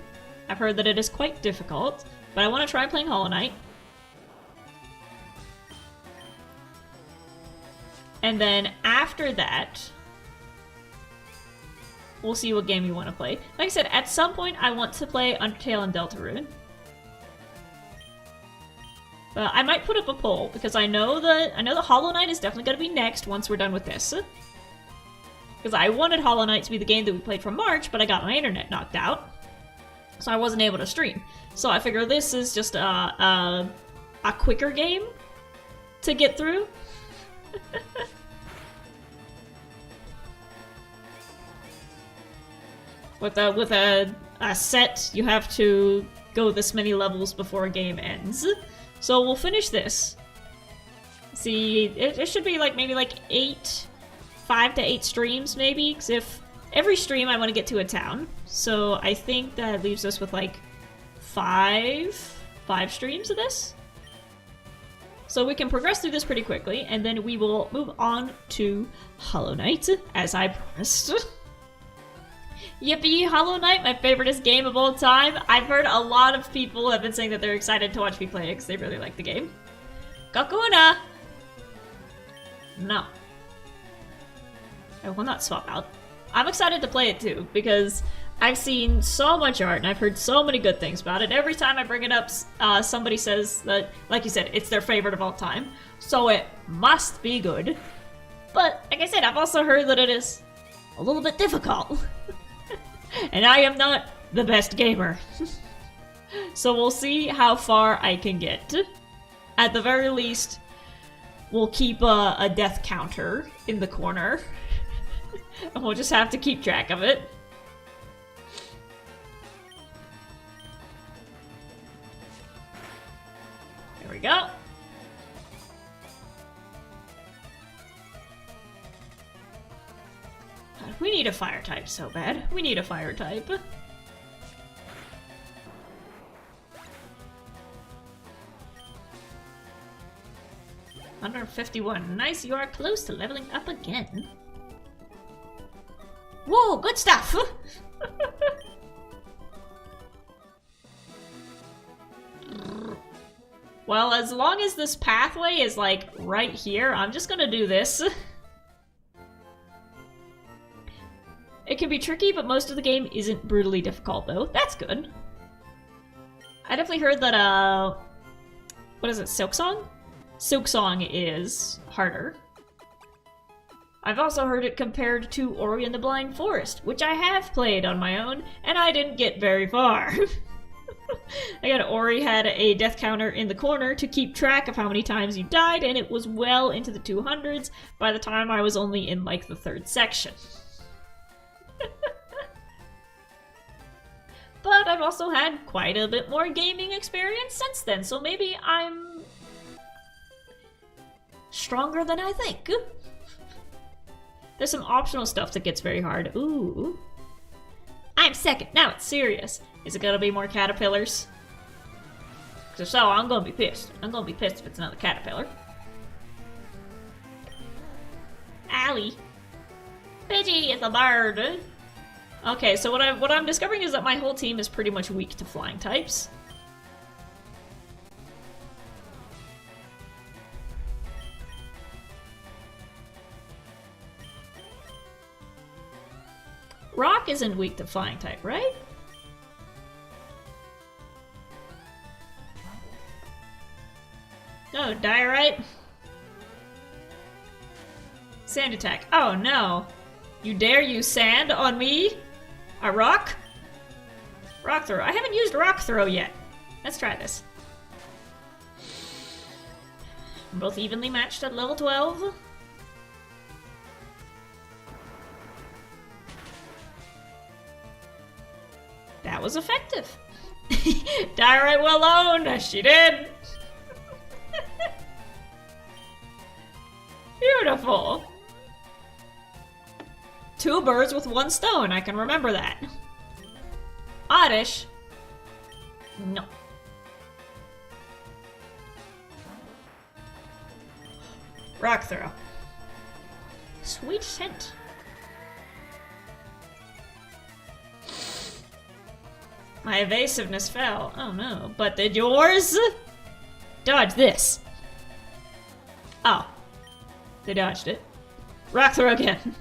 I've heard that it is quite difficult, but I want to try playing Hollow Knight. And then after that, we'll see what game you want to play. Like I said, at some point I want to play Undertale and Deltarune. But I might put up a poll because I know the Hollow Knight is definitely going to be next once we're done with this. Because I wanted Hollow Knight to be the game that we played from March, but I got my internet knocked out, so I wasn't able to stream. So I figure this is just a quicker game to get through. With a set, you have to go this many levels before a game ends. So we'll finish this. See, it should be like maybe like 8 5 to 8 streams, maybe, because if every stream I want to get to a town. So I think that leaves us with like 5 streams of this. So we can progress through this pretty quickly, and then we will move on to Hollow Knight, as I promised. Yippee, Hollow Knight, my favoriteest game of all time. I've heard a lot of people have been saying that they're excited to watch me play it because they really like the game. Kakuna! No. I will not swap out. I'm excited to play it too, because I've seen so much art and I've heard so many good things about it. Every time I bring it up, somebody says that, like you said, it's their favorite of all time. So it must be good. But, like I said, I've also heard that it is a little bit difficult. And I am not the best gamer. So we'll see how far I can get. At the very least, we'll keep a death counter in the corner. And we'll just have to keep track of it. There we go. We need a fire type so bad. We need a fire type. 151. Nice, you are close to leveling up again. Whoa, good stuff! Well, as long as this pathway is, like, right here, I'm just gonna do this. It can be tricky, but most of the game isn't brutally difficult, though. That's good. I definitely heard that, what is it, Silksong? Silksong is harder. I've also heard it compared to Ori and the Blind Forest, which I have played on my own, and I didn't get very far. Again, Ori had a death counter in the corner to keep track of how many times you died, and it was well into the 200s by the time I was only in, like, the 3rd section. But I've also had quite a bit more gaming experience since then, so maybe I'm stronger than I think. There's some optional stuff that gets very hard. Ooh. I'm second. Now it's serious. Is it gonna be more caterpillars? Because if so, I'm gonna be pissed. I'm gonna be pissed if it's another caterpillar. Allie. Pidgey is a bird. Okay, so what I'm discovering is that my whole team is pretty much weak to flying types. Rock isn't weak to flying type, right? No, Diorite. Sand attack. Oh no. You dare use sand on me? A rock? Rock throw. I haven't used rock throw yet. Let's try this. We're both evenly matched at level 12. That was effective. Diorite well owned. She did. Beautiful. 2 birds with 1 stone. I can remember that. Oddish. No. Rock throw. Sweet scent. My evasiveness fell. Oh no. But did yours? Dodge this. Oh. They dodged it. Rock throw again.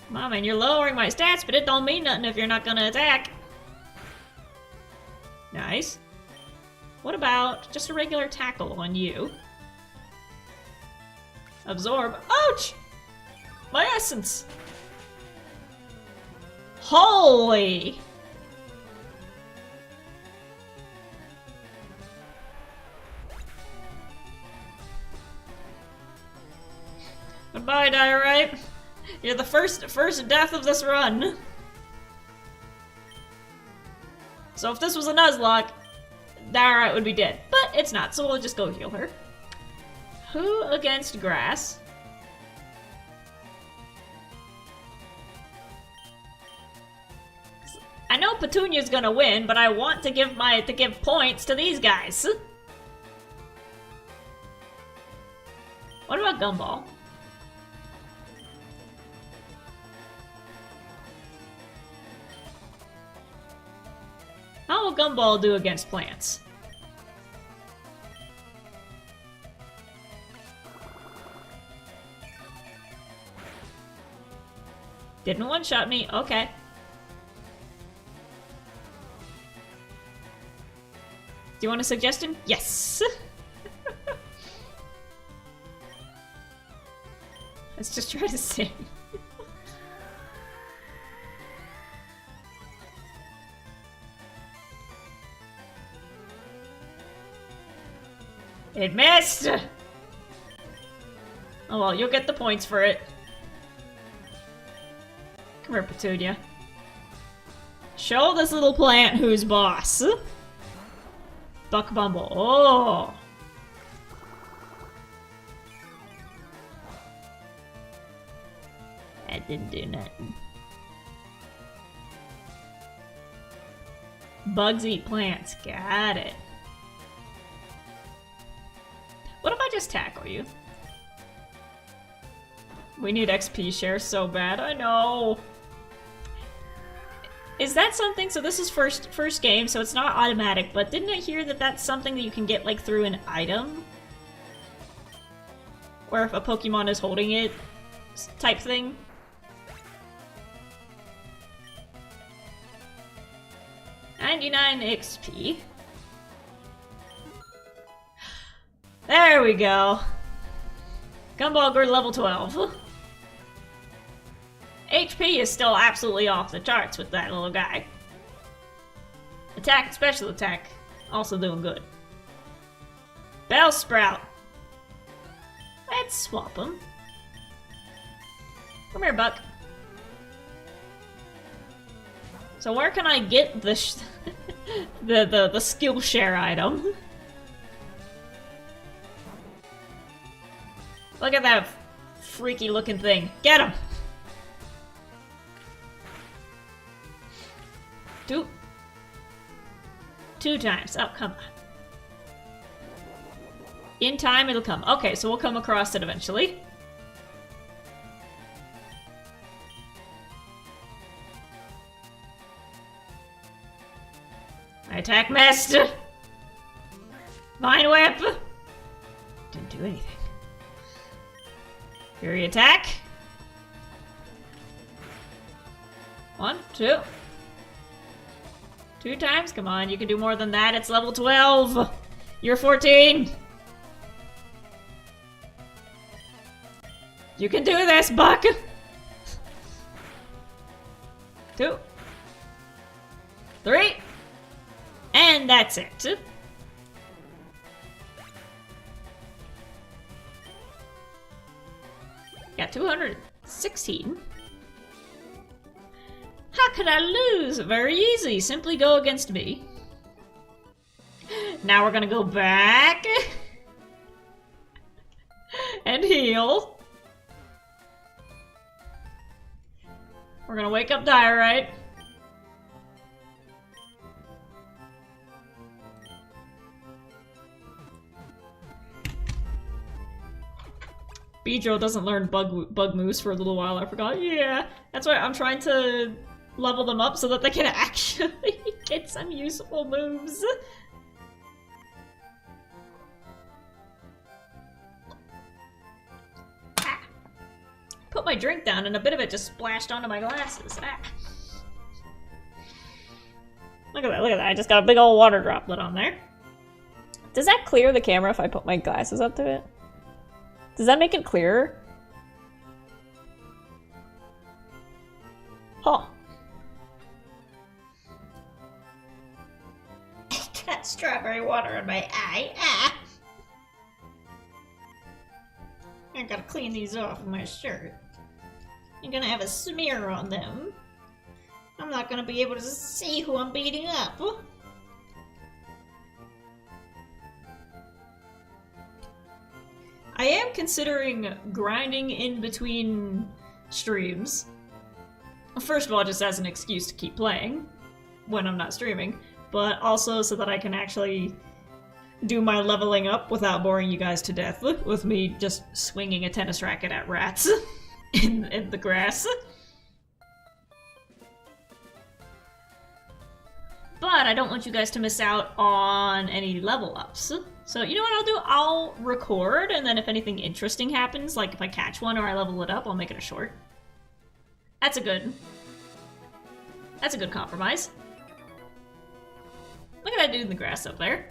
Mom, and you're lowering my stats, but it don't mean nothing if you're not gonna attack. Nice. What about just a regular tackle on you? Absorb. Ouch! My essence! Holy! Goodbye, Diorite. You're the first death of this run. So if this was a Nuzlocke, Diorite would be dead. But it's not, so we'll just go heal her. Who against grass? I know Petunia's gonna win, but I want to give points to these guys. What about Gumball? How will Gumball do against plants? Didn't one-shot me. Okay. Do you want a suggestion? Yes! Let's just try to sing. It missed! Oh well, you'll get the points for it. Come here, Petunia. Show this little plant who's boss. Buck Bumble. Oh! That didn't do nothing. Bugs eat plants. Got it. What if I just tackle you? We need XP share so bad. I know. Is that something? So this is first game, so it's not automatic, but didn't I hear that that's something that you can get like through an item? Or if a Pokemon is holding it type thing? $99 XP. There we go. Gumball grew level 12. HP is still absolutely off the charts with that little guy. Attack and special attack, also doing good. Bellsprout. Let's swap him. Come here, Buck. So where can I get the the skill share item? Look at that freaky looking thing. Get him! Two times. Oh, come on. In time, it'll come. Okay, so we'll come across it eventually. My attack missed! Vine Whip! Didn't do anything. Fury attack. 1, 2. 2 times? Come on, you can do more than that. It's level 12! You're 14! You can do this, Buck! 2. 3. And that's it. Got 216. How could I lose? Very easy. Simply go against me. Now we're gonna go back. And heal. We're gonna wake up Diorite. Beedrill doesn't learn bug moves for a little while, I forgot. Yeah, that's why I'm trying to level them up so that they can actually get some useful moves. Ah. Put my drink down and a bit of it just splashed onto my glasses. Ah. Look at that, look at that. I just got a big old water droplet on there. Does that clear the camera if I put my glasses up to it? Does that make it clearer? Huh. Got strawberry water in my eye. Ah! I gotta clean these off of my shirt. I'm gonna have a smear on them. I'm not gonna be able to see who I'm beating up. I am considering grinding in between streams. First of all, just as an excuse to keep playing when I'm not streaming, but also so that I can actually do my leveling up without boring you guys to death with me just swinging a tennis racket at rats in the grass. But I don't want you guys to miss out on any level ups. So you know what I'll do? I'll record, and then if anything interesting happens, like if I catch one or I level it up, I'll make it a short. That's a good compromise. Look at that dude in the grass up there.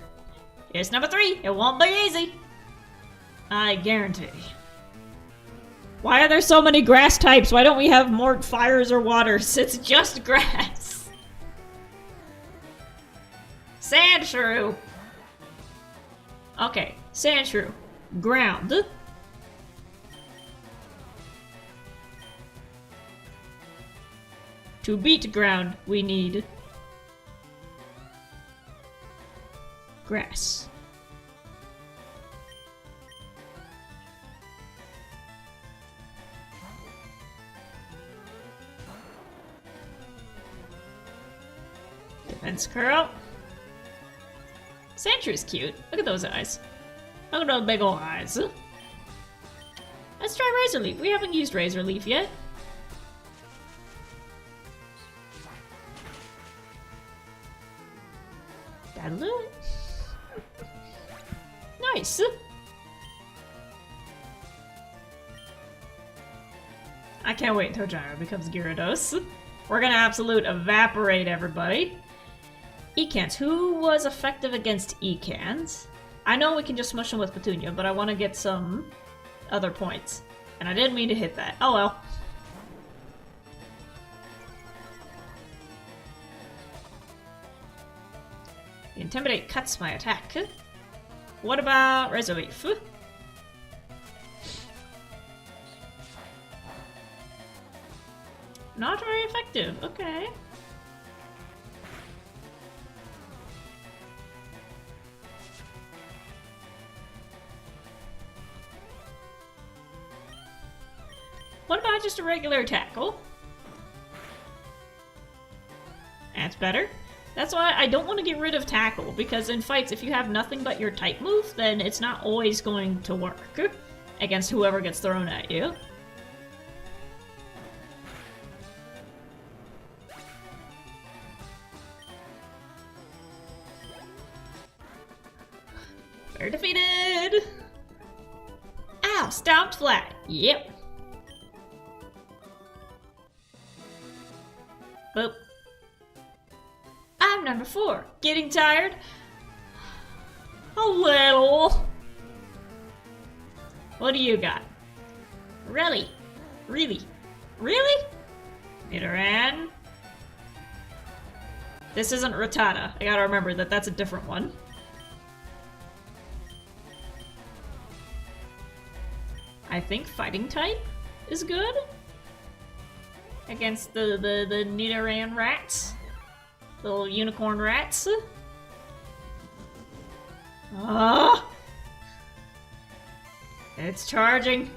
Here's number 3. It won't be easy. I guarantee. Why are there so many grass types? Why don't we have more fires or waters? It's just grass. Sand shrew. Okay, sand shrew. Ground. To beat ground, we need grass. Defense curl. Sandshrew cute. Look at those eyes. Look at those big ol' eyes. Let's try Razor Leaf. We haven't used Razor Leaf yet. That'll do it. Nice. I can't wait until Gyro becomes Gyarados. We're gonna absolute evaporate everybody. Ecans. Who was effective against Ecans? I know we can just smush them with Petunia, but I want to get some other points. And I didn't mean to hit that. Oh well. The Intimidate cuts my attack. What about Razor Leaf? Not very effective. Okay. What about just a regular tackle? That's better. That's why I don't want to get rid of tackle, because in fights, if you have nothing but your type move, then it's not always going to work against whoever gets thrown at you. We're defeated! Ow! Stomped flat. Yep. Boop. I'm number 4. Getting tired? A little. What do you got? Really? Really? Really? Nidoran? This isn't Rattata. I gotta remember that that's a different one. I think fighting type is good against the Nidoran rats. Little unicorn rats. Ah! It's charging.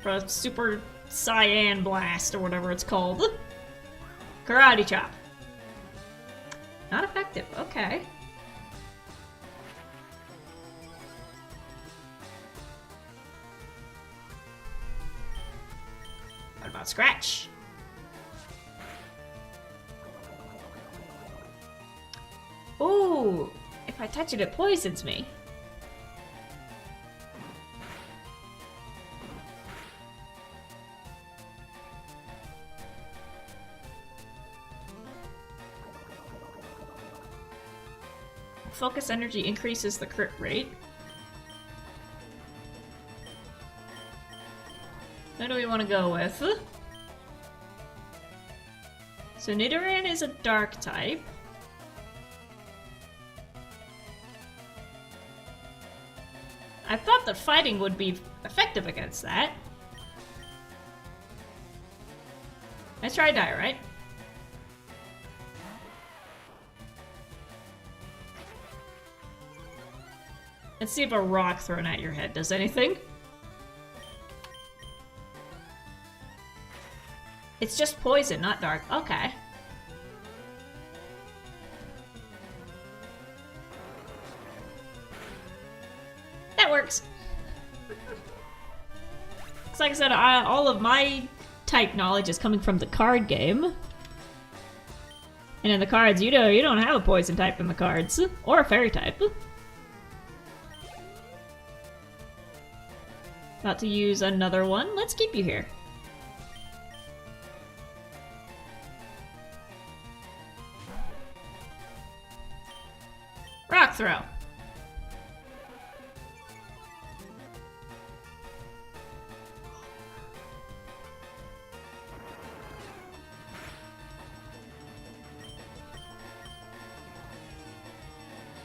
For a super cyan blast or whatever it's called. Karate chop. Not effective, okay. What about Scratch? Ooh, if I touch it, it poisons me. Focus energy increases the crit rate. What do we want to go with? So Nidoran is a dark type. I thought that fighting would be effective against that. Let's try die, right? Let's see if a rock thrown at your head does anything. It's just poison, not dark. Okay. That works. Because like I said, all of my type knowledge is coming from the card game. And in the cards, you don't have a poison type in the cards. Or a fairy type. About to use another one. Let's keep you here. Rock throw.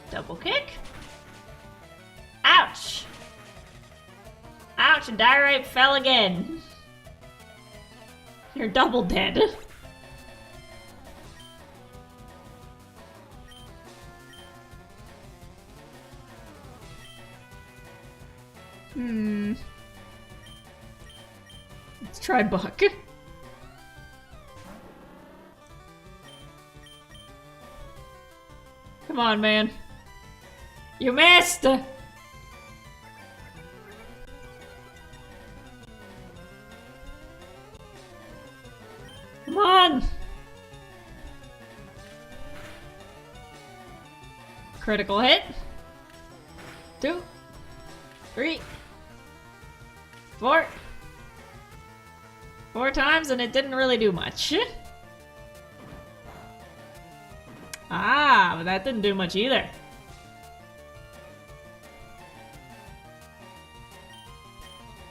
Double kick. Ouch. Ouch, and Diorite fell again. You're double dead. Let's try Buck. Come on, man. You missed! Come on! Critical hit. 2, 3, 4. 4 times and it didn't really do much. Ah, but that didn't do much either.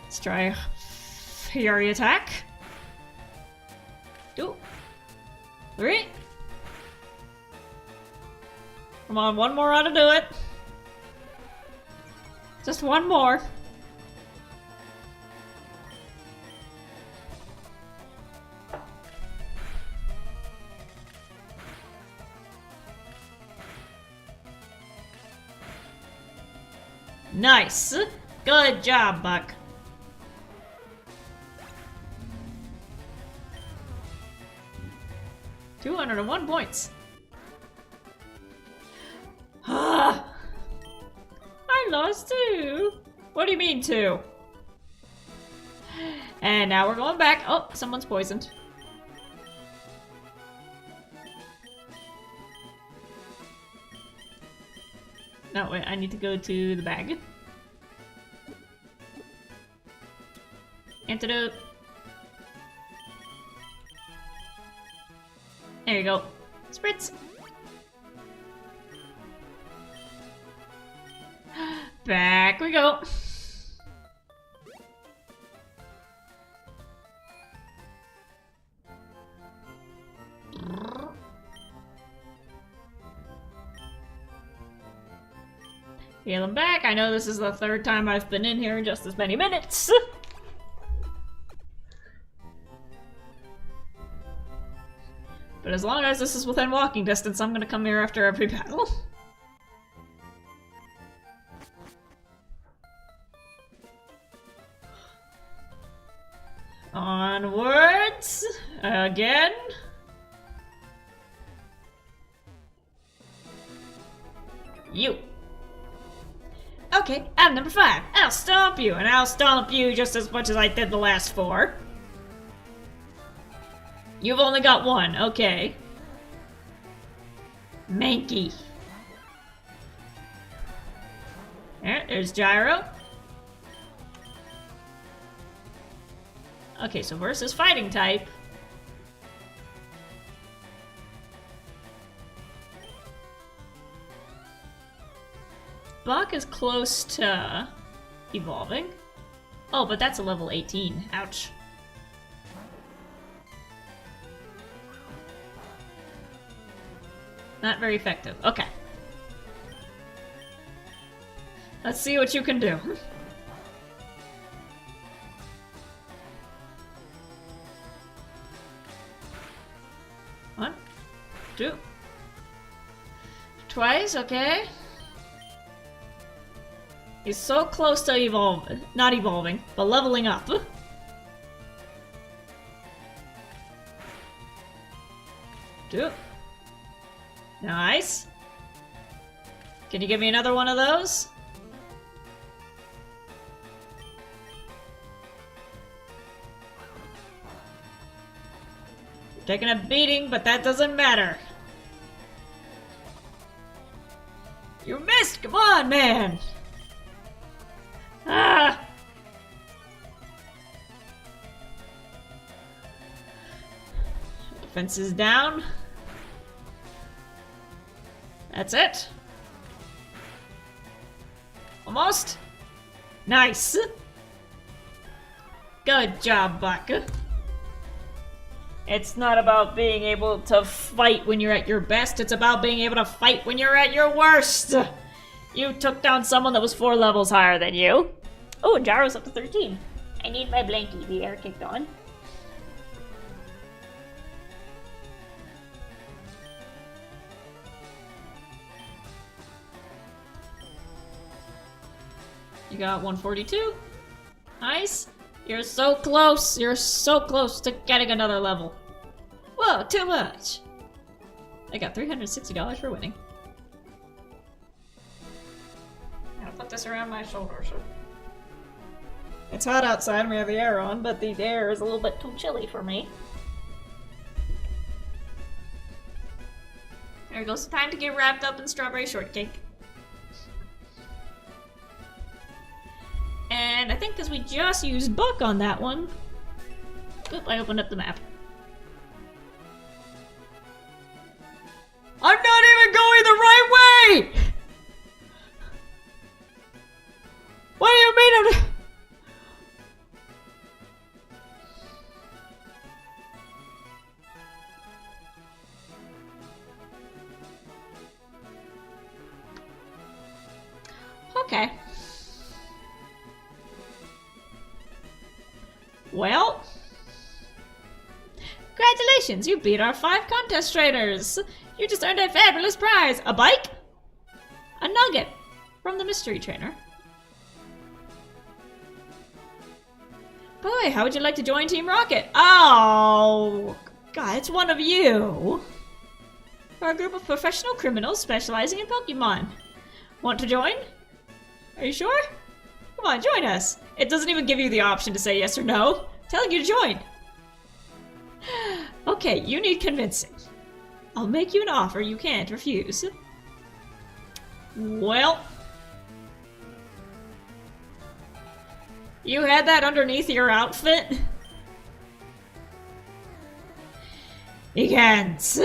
Let's try a Fury attack. 2, 3. Come on, one more ought to do it. Just one more. Nice. Good job, Buck. $201 points. Ah! I lost 2. What do you mean 2? And now we're going back. Oh, someone's poisoned. No, wait, I need to go to the bag. Antidote. There you go. Spritz. Back we go. Heal him back. I know this is the 3rd time I've been in here in just as many minutes. But as long as this is within walking distance, I'm gonna come here after every battle. Onwards! Again! You! Okay, I'm number 5. I'll stomp you, and I'll stomp you just as much as I did the last 4. You've only got 1, okay. Mankey. There's Gyro. Okay, so versus fighting type. Buck is close to evolving. Oh, but that's a level 18. Ouch. Not very effective. Okay. Let's see what you can do. 1, 2. Twice, okay. He's so close to not evolving, but leveling up. Do. Nice. Can you give me another one of those? You're taking a beating, but that doesn't matter. You missed! Come on, man! Ah! Defense is down. That's it. Almost. Nice. Good job, Buck. It's not about being able to fight when you're at your best, it's about being able to fight when you're at your worst. You took down someone that was 4 levels higher than you. Oh, Gyro's up to 13. I need my blankie. The air kicked on. You got 142. Nice. You're so close. You're so close to getting another level. Whoa, too much. I got $360 for winning. I'll put this around my shoulders. It's hot outside and we have the air on, but the air is a little bit too chilly for me. There goes the time to get wrapped up in strawberry shortcake. And I think because we just used Buck on that one. Oop, I opened up the map. I'm not even going the right way! What do you mean I'm... Okay. Well, congratulations, you beat our 5 contest trainers. You just earned a fabulous prize. A bike? A nugget from the mystery trainer. By the way, how would you like to join Team Rocket? Oh, God, it's one of you. We're a group of professional criminals specializing in Pokemon. Want to join? Are you sure? Come on, join us. It doesn't even give you the option to say yes or no. Telling you to join. Okay, you need convincing. I'll make you an offer you can't refuse. Well. You had that underneath your outfit? You can't.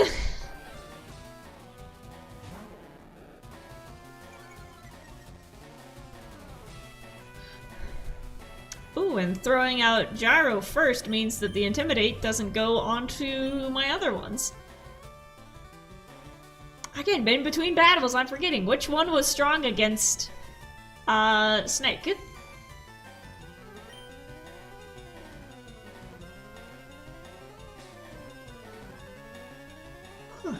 Ooh, and throwing out Gyro first means that the Intimidate doesn't go onto my other ones. Again, in between battles, I'm forgetting which one was strong against Snake. Huh.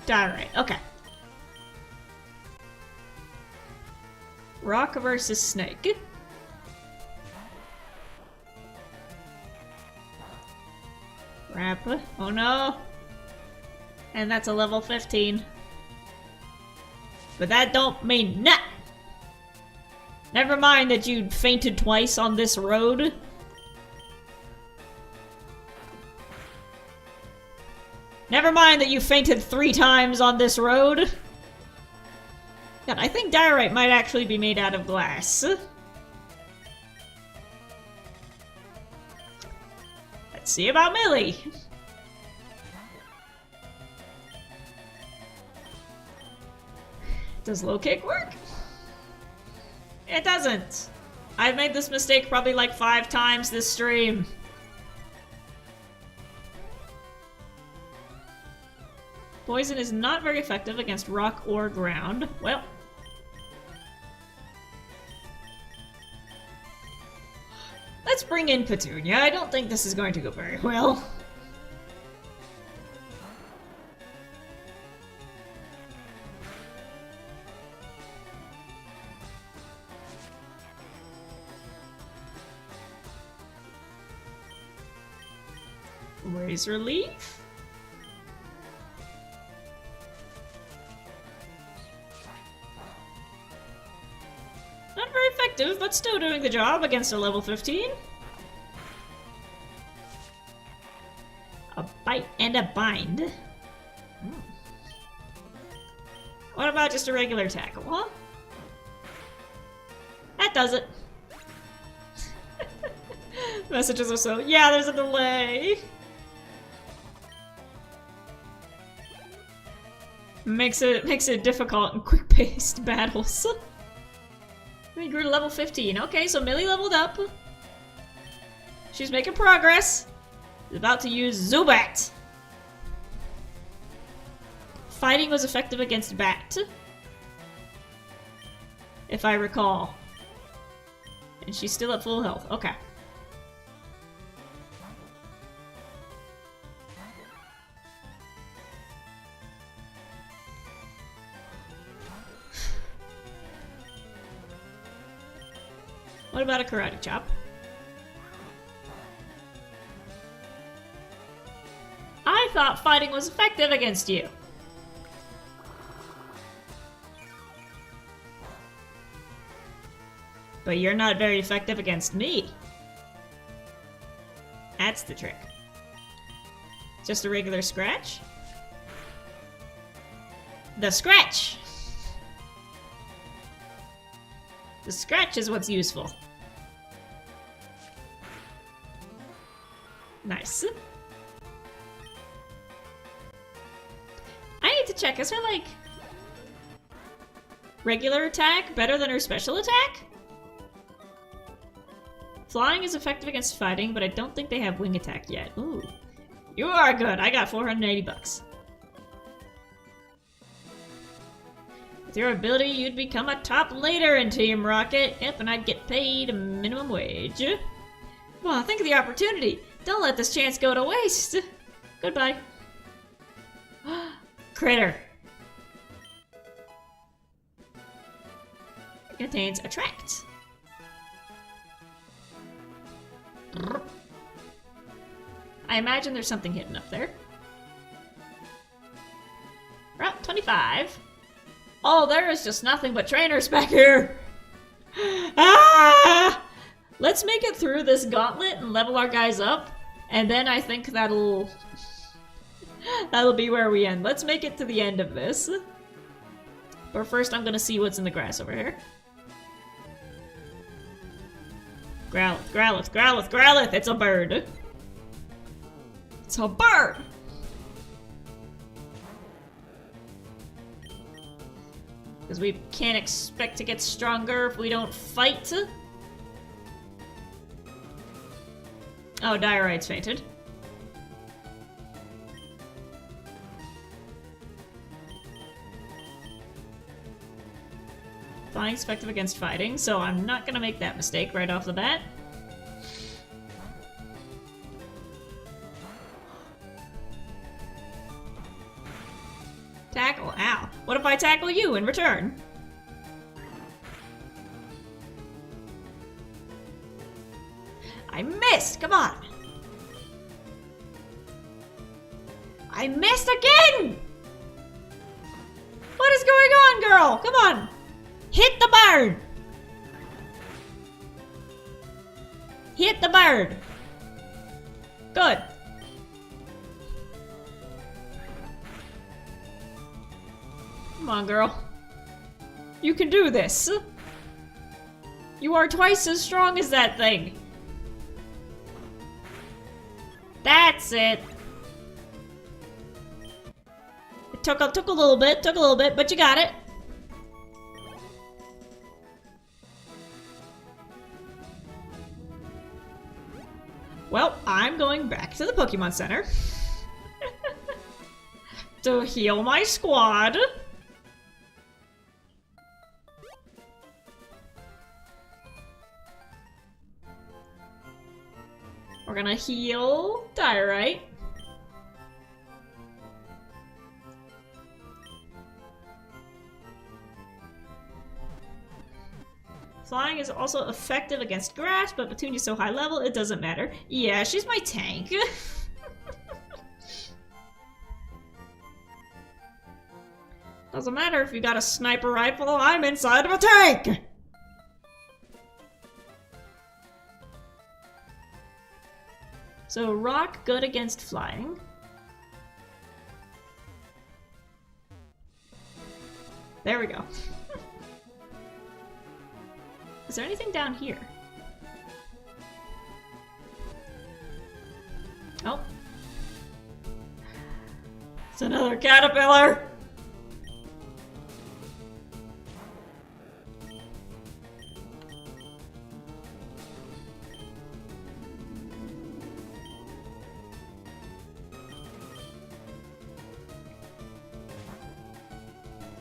Alright, okay. Rock versus Snake. Crap. Oh no. And that's a level 15. But that don't mean nothing. Never mind that you fainted twice on this road. Never mind that you fainted 3 times on this road. God, I think diorite might actually be made out of glass. Let's see about Millie. Does low kick work? It doesn't. I've made this mistake probably like 5 times this stream. Poison is not very effective against rock or ground. Well. Let's bring in Petunia. I don't think this is going to go very well. Razor Leaf. Not very effective, but still doing the job against a level 15. A bite and a bind. What about just a regular tackle, huh? That does it. Messages are so... Yeah, there's a delay. Makes it difficult and quick-paced battles. We grew to level 15. Okay, so Millie leveled up. She's making progress. She's about to use Zubat. Fighting was effective against Bat, if I recall. And she's still at full health. Okay. What about a karate chop? I thought fighting was effective against you. But you're not very effective against me. That's the trick. Just a regular scratch? The scratch! The scratch is what's useful. Nice. I need to check, is her, like, regular attack better than her special attack? Flying is effective against fighting, but I don't think they have wing attack yet. Ooh. You are good. I got 480 bucks. With your ability, you'd become a top laner in Team Rocket. Yep, and I'd get paid a minimum wage. Well, think of the opportunity. Don't let this chance go to waste. Goodbye. Critter. It contains Attract. I imagine there's something hidden up there. Route 25. Oh, there is just nothing but trainers back here! Ah! Let's make it through this gauntlet and level our guys up, and then I think that'll be where we end. Let's make it to the end of this. But first I'm gonna see what's in the grass over here. Growlithe, Growlithe, Growlithe, Growlithe! It's a bird! It's a bird! Because we can't expect to get stronger if we don't fight. Oh, Diorite's fainted. Flying's effective against fighting, so I'm not gonna make that mistake right off the bat. Tackle, ow. What if I tackle you in return? I missed, come on. I missed again! What is going on, girl? Come on. Hit the bird! Hit the bird! Good. Come on, girl. You can do this. You are twice as strong as that thing. That's it. It took a little bit, but you got it. Well, I'm going back to the Pokemon Center to heal my squad. We're gonna heal Diorite. Flying is also effective against grass, but Petunia's so high level, it doesn't matter. Yeah, she's my tank. Doesn't matter if you got a sniper rifle, I'm inside of a tank! So rock, good against flying. There we go. Is there anything down here? Oh. It's another caterpillar!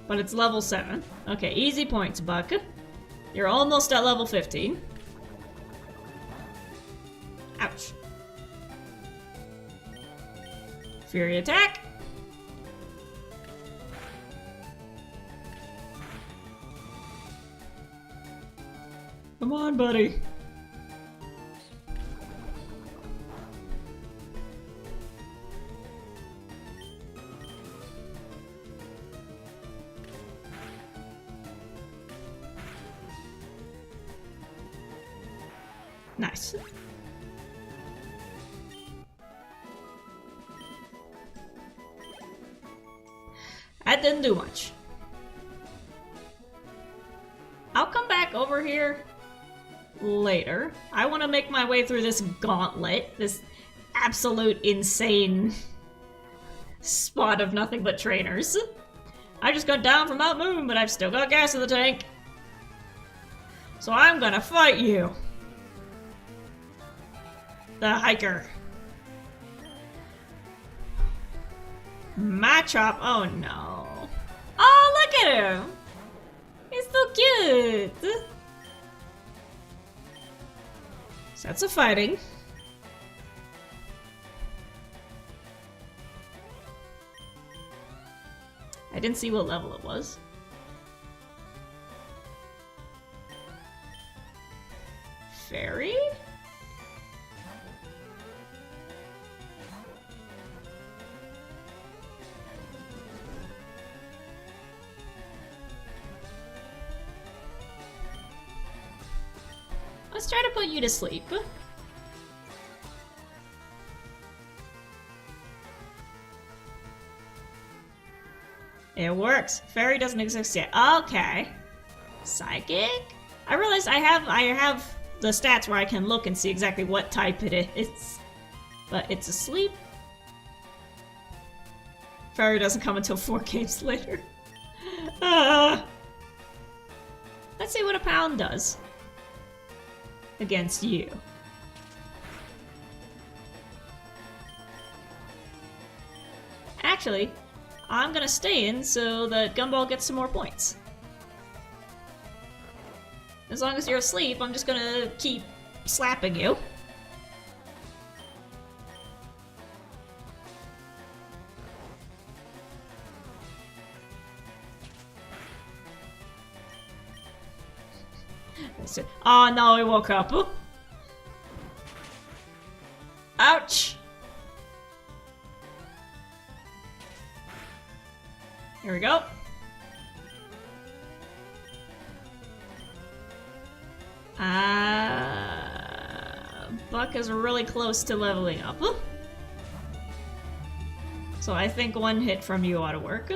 But it's level 7. Okay, easy points, Buck. You're almost at level 15. Ouch. Fury attack. Come on, buddy. Nice. That didn't do much. I'll come back over here later. I want to make my way through this gauntlet, this absolute insane spot of nothing but trainers. I just got down from Mount Moon, but I've still got gas in the tank. So I'm gonna fight you. The hiker. Machop. Oh no. Oh, look at him. He's so cute. Sets of fighting. I didn't see what level it was. Fairy? Let's try to put you to sleep. It works. Fairy doesn't exist yet. Okay. Psychic? I realized I have the stats where I can look and see exactly what type it is. But it's asleep. Fairy doesn't come until 4 games later. Let's see what a pound does against you. Actually, I'm gonna stay in so that Gumball gets some more points. As long as you're asleep, I'm just gonna keep slapping you. Oh no, he woke up. Ouch! Here we go. Buck is really close to leveling up. So I think one hit from you ought to work.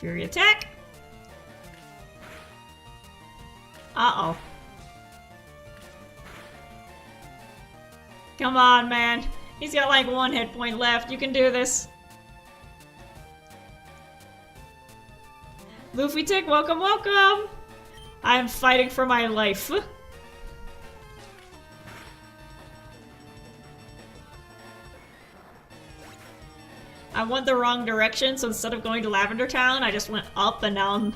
Fury attack. Uh-oh. Come on, man. He's got like 1 hit point left. You can do this. Luffy Tick, welcome, welcome! I'm fighting for my life. I went the wrong direction, so instead of going to Lavender Town, I just went up and now I'm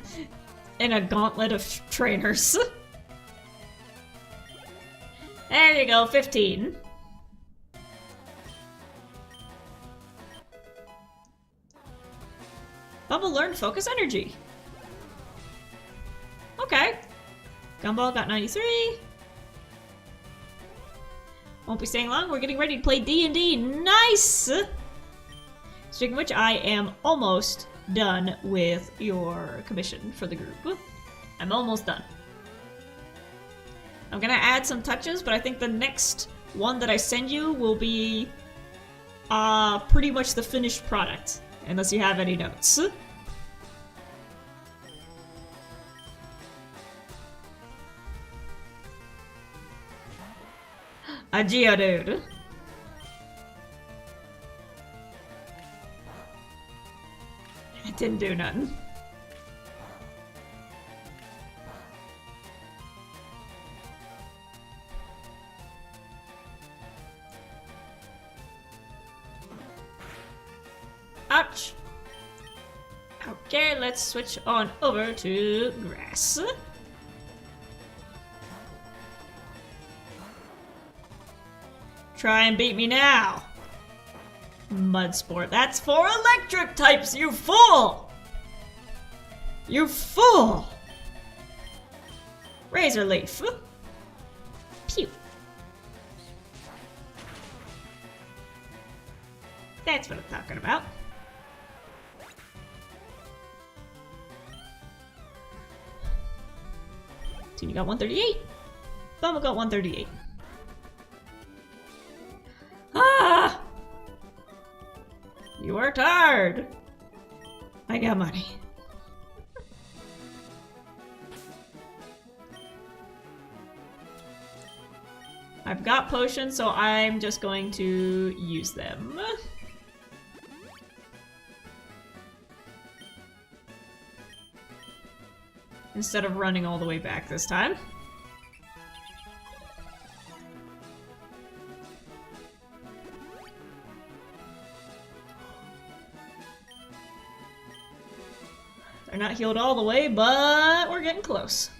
in a gauntlet of trainers. There you go, 15. Bubble learned Focus Energy. Okay. Gumball got 93. Won't be staying long. We're getting ready to play D&D. Nice! Speaking of which, I am almost done with your commission for the group. I'm almost done. I'm gonna add some touches, but I think the next one that I send you will be pretty much the finished product, unless you have any notes. A Geodude. It didn't do nothing. Ouch. Okay, let's switch on over to grass. Try and beat me now. Mud Sport. That's for electric types, you fool! You fool! Razor Leaf. Pew. That's what I'm talking about. So you got 138. Bumble got 138. Ah! You worked hard! I got money. I've got potions, so I'm just going to use them. Instead of running all the way back this time. They're not healed all the way, but we're getting close.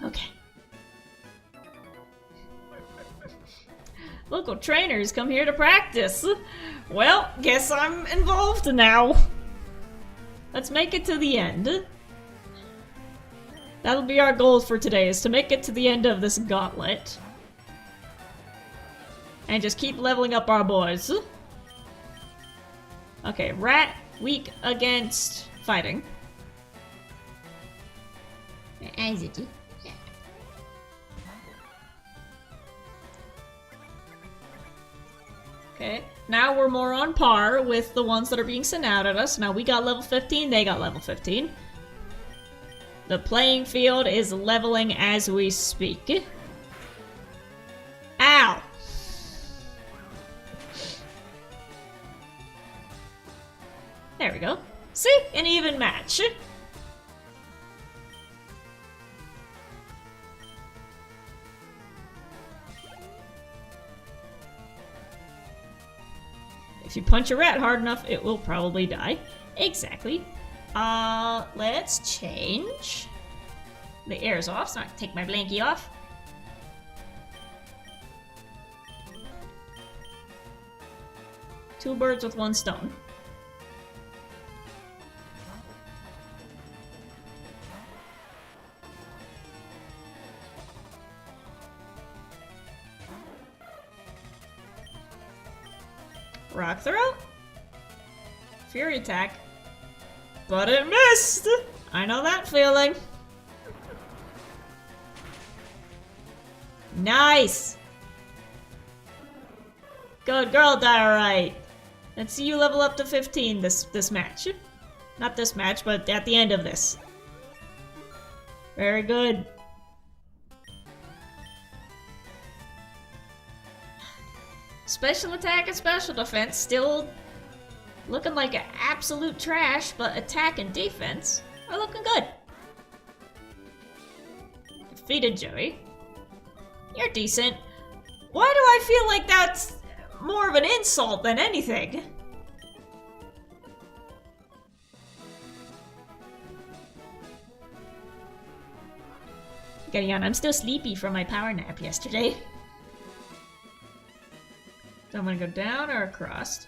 Okay. Local trainers come here to practice. Well, guess I'm involved now. Let's make it to the end. That'll be our goal for today, is to make it to the end of this gauntlet. And just keep leveling up our boys. Okay, Rat, weak against fighting. Okay, now we're more on par with the ones that are being sent out at us. Now we got level 15, they got level 15. The playing field is leveling as we speak. Ow! There we go. See? An even match. If you punch a rat hard enough, it will probably die. Exactly. Let's change. The air's off, so I can take my blankie off. Two birds with one stone. Rock throw. Fury attack. But it missed! I know that feeling. Nice! Good girl, Diorite. Let's see you level up to 15 this match. Not this match, but at the end of this. Very good. Special attack and special defense still looking like absolute trash, but attack and defense are looking good. Defeated Joey. You're decent. Why do I feel like that's more of an insult than anything? Getting on, I'm still sleepy from my power nap yesterday. So I'm gonna go down or across.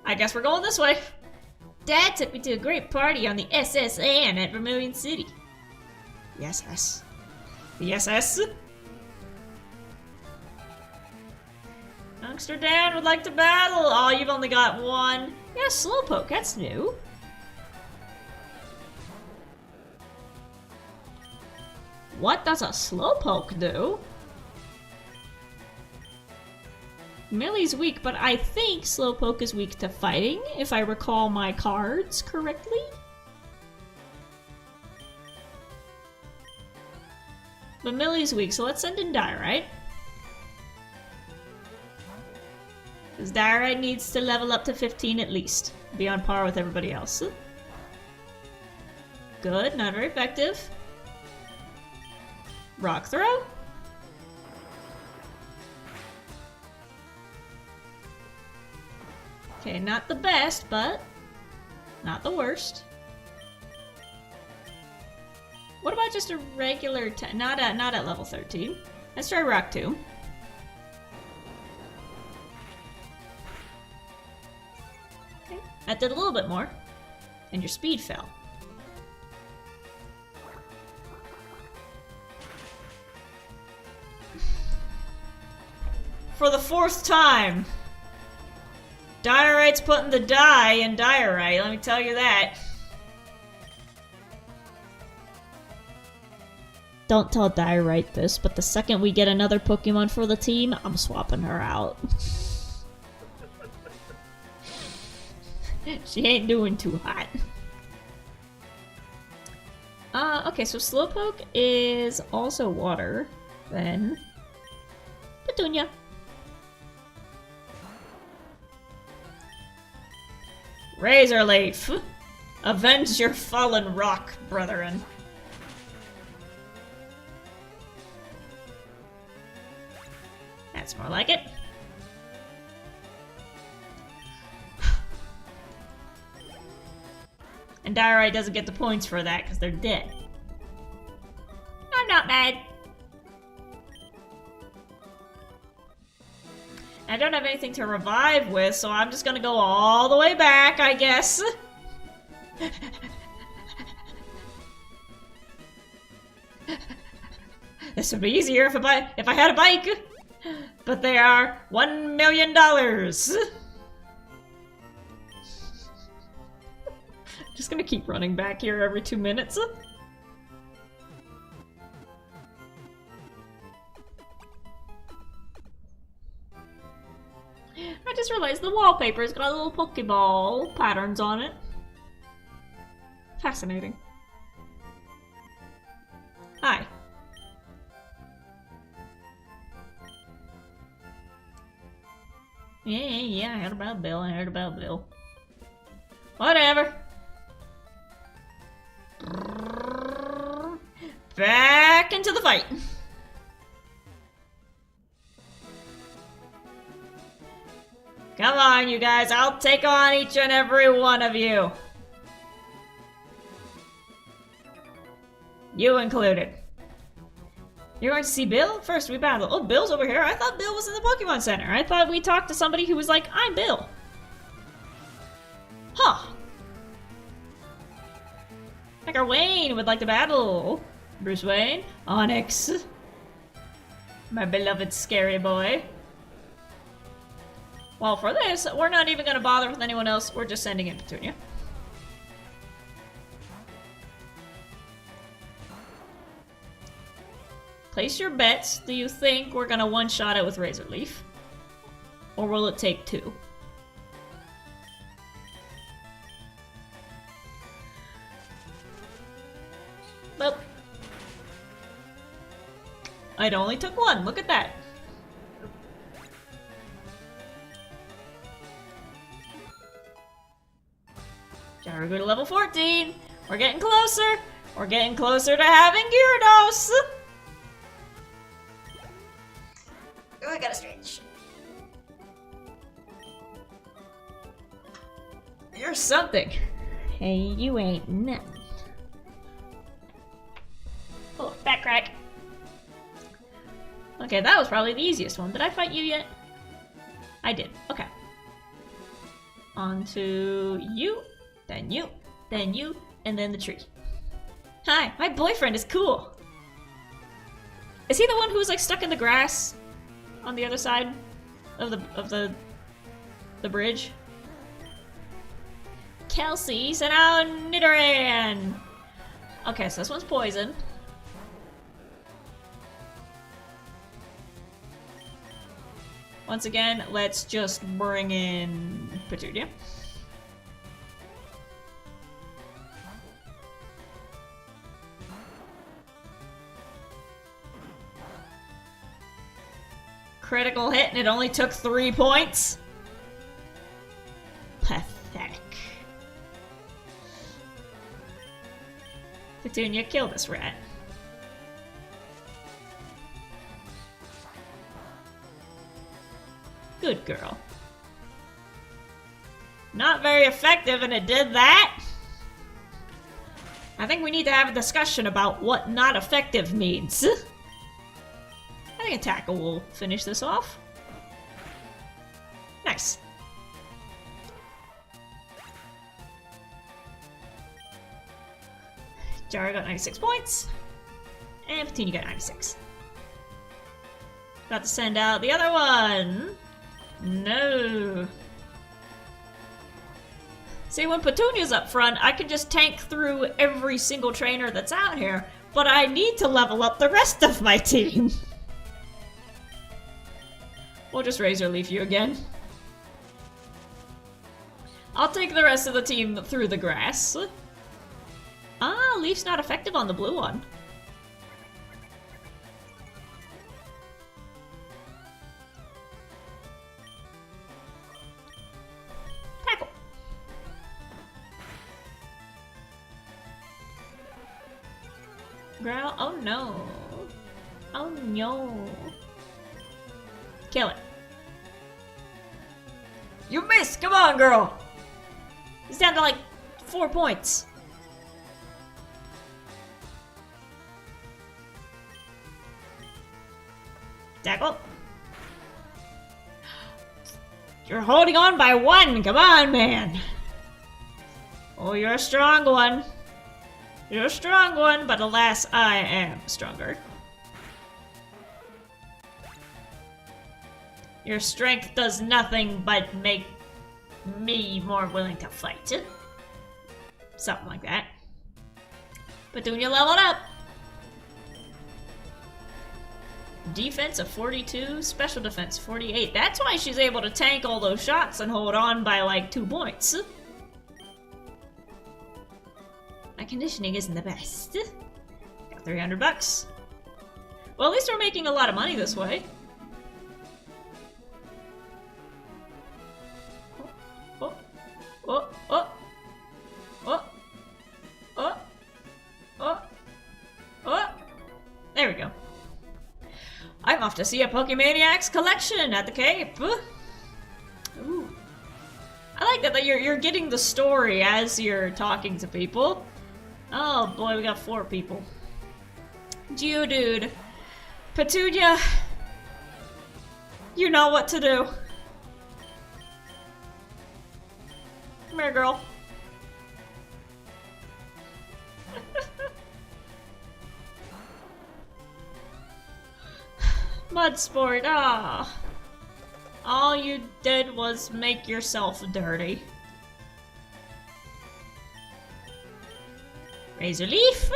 I guess we're going this way. Dad took me to a great party on the SSN at Vermilion City. The SS. The SS? Youngster Dan would like to battle! Oh, you've only got one. Yeah, Slowpoke, that's new. What does a Slowpoke do? Millie's weak, but I think Slowpoke is weak to fighting, if I recall my cards correctly. But Millie's weak, so let's send in Diorite. Because Diorite needs to level up to 15 at least. Be on par with everybody else. Good, not very effective. Rock Throw? Okay, not the best, but not the worst. What about just a regular not at level 13. Let's try Rock 2. Okay, that did a little bit more. And your speed fell. For the 4th time! Diorite's putting the die in Diorite, let me tell you that. Don't tell Diorite this, but the second we get another Pokemon for the team, I'm swapping her out. She ain't doing too hot. Okay, so Slowpoke is also water. Then Petunia. Razor Leaf! Avenge your fallen rock, brethren. That's more like it. And Diorite doesn't get the points for that because they're dead. I'm not mad. I don't have anything to revive with, so I'm just gonna go all the way back, I guess. This would be easier if I had a bike. But they are $1 million. Just gonna keep running back here every 2 minutes. I just realized the wallpaper's got little Pokeball patterns on it. Fascinating. Hi. Yeah, I heard about Bill. Whatever. Back into the fight. Come on, you guys. I'll take on each and every one of you. You included. You're going to see Bill? First we battle. Oh, Bill's over here. I thought Bill was in the Pokemon Center. I thought we talked to somebody who was like, I'm Bill. Huh. Like Wayne would like to battle. Bruce Wayne. Onyx. My beloved scary boy. Well, for this, we're not even going to bother with anyone else. We're just sending in Petunia. Place your bets. Do you think we're going to one-shot it with Razor Leaf? Or will it take 2? Well, it only took 1. Look at that. Gyarados to level 14. We're getting closer. We're getting closer to having Gyarados. Oh, I gotta stretch. You're something. Hey, you ain't nothing. Oh, back crack. Okay, that was probably the easiest one. Did I fight you yet? I did. Okay. On to you, then you, then you, and then the tree. Hi, my boyfriend is cool. Is he the one who's like stuck in the grass on the other side? of the bridge. Kelsey, send out Nidoran! Okay, so this one's poison. Once again, let's just bring in Petunia. Critical hit and it only took 3 points? Pathetic. Petunia, kill this rat. Good girl. Not very effective, and it did that? I think we need to have a discussion about what not effective means. I think a tackle will finish this off. Nice. Jara got 96 points. And Petunia got 96. Got to send out the other one. No. See, when Petunia's up front, I can just tank through every single trainer that's out here, but I need to level up the rest of my team. We'll just Razor Leaf you again. I'll take the rest of the team through the grass. Ah, Leaf's not effective on the blue one. Tackle. Growl. Oh no. Oh no. Kill it. You missed! Come on, girl! He's down to like 4 points. Tackle. You're holding on by 1! Come on, man! Oh, you're a strong one. You're a strong one, but alas, I am stronger. Your strength does nothing but make me more willing to fight. Something like that. Petunia leveled up! Defense of 42, special defense 48. That's why she's able to tank all those shots and hold on by like 2 points. My conditioning isn't the best. Got 300 bucks. Well, at least we're making a lot of money this way. Oh, oh, oh, oh, oh, oh, oh. There we go. I'm off to see a Pokemaniacs collection at the Cape. Ooh. I like that you're getting the story as you're talking to people. Oh boy, we got 4 people. Geodude. Petunia. You know what to do. Come here, girl. Mud sport, ah. All you did was make yourself dirty. Razor Leaf.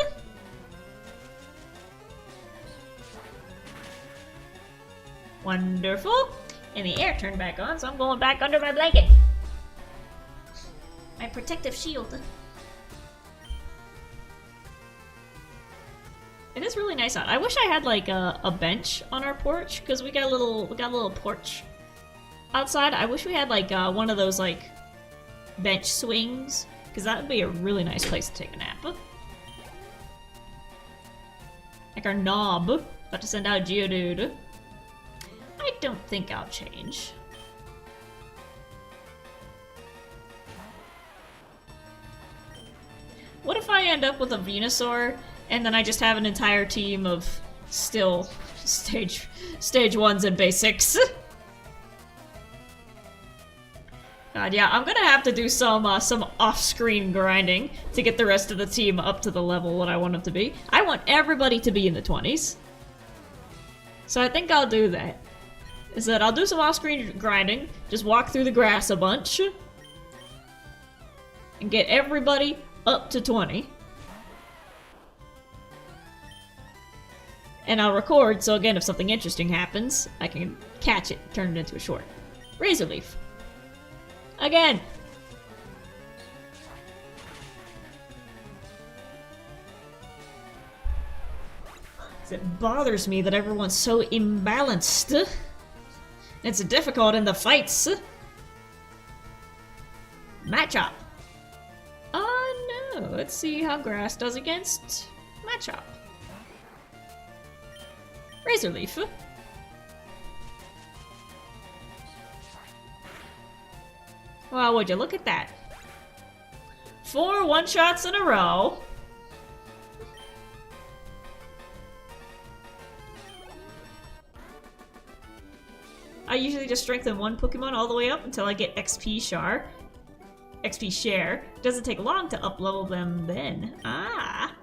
Wonderful. And the air turned back on, so I'm going back under my blanket. My protective shield. It is really nice out. I wish I had like a bench on our porch because we got a little porch outside. I wish we had like one of those like bench swings because that would be a really nice place to take a nap. Like our knob. About to send out Geodude. I don't think I'll change. What if I end up with a Venusaur and then I just have an entire team of still stage 1s and basics? God, yeah, I'm gonna have to do some off-screen grinding to get the rest of the team up to the level that I want them to be. I want everybody to be in the 20s. So I think I'll do that. is that I'll do some off-screen grinding, just walk through the grass a bunch, and get everybody up to 20. And I'll record, so again, if something interesting happens, I can catch it, turn it into a short. Razor Leaf. Again! It bothers me that everyone's so imbalanced. It's difficult in the fights. Matchup. Oh no, let's see how grass does against Matchup. Razor Leaf. Well, would you look at that? 4 one-shots in a row. I usually just strengthen one Pokemon all the way up until I get XP share. XP share. It doesn't take long to up-level them then. Ah!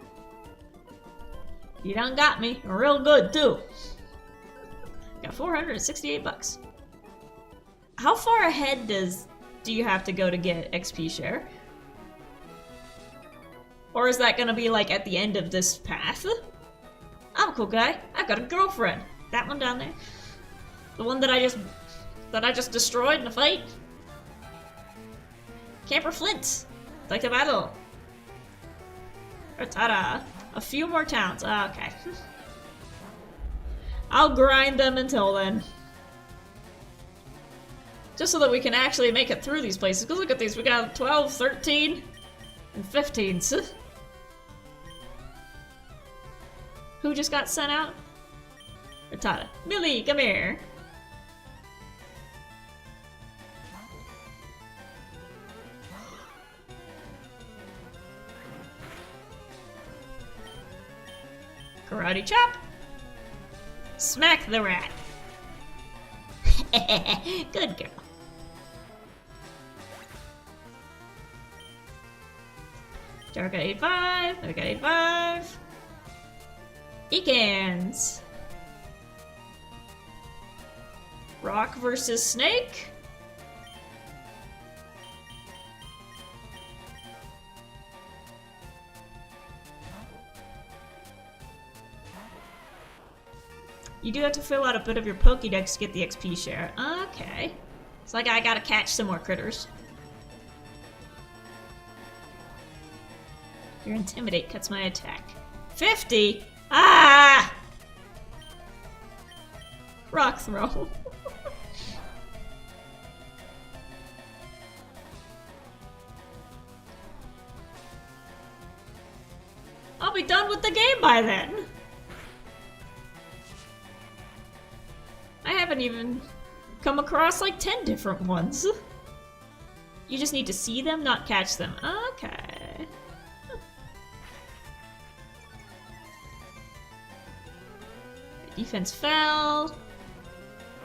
You done got me. Real good, too. Got 468 bucks. How far ahead do you have to go to get XP share? Or is that gonna be like at the end of this path? I'm a cool guy. I've got a girlfriend. That one down there. The one that I just destroyed in a fight. Camper Flint. Like the battle. Ta-da. A few more towns. Okay. I'll grind them until then. Just so that we can actually make it through these places. Because look at these. We got 12, 13, and 15. Who just got sent out? Rattata. Millie, come here. Karate chop. Smack the rat. Good girl. Jarka 85. I got 85. Ecans. Rock versus Snake. You do have to fill out a bit of your Pokédex to get the XP share. Okay. It's like I gotta catch some more critters. Your Intimidate cuts my attack. 50? Ah! Rock throw. I'll be done with the game by then. I haven't even come across like 10 different ones. You just need to see them, not catch them. Okay. Defense fell.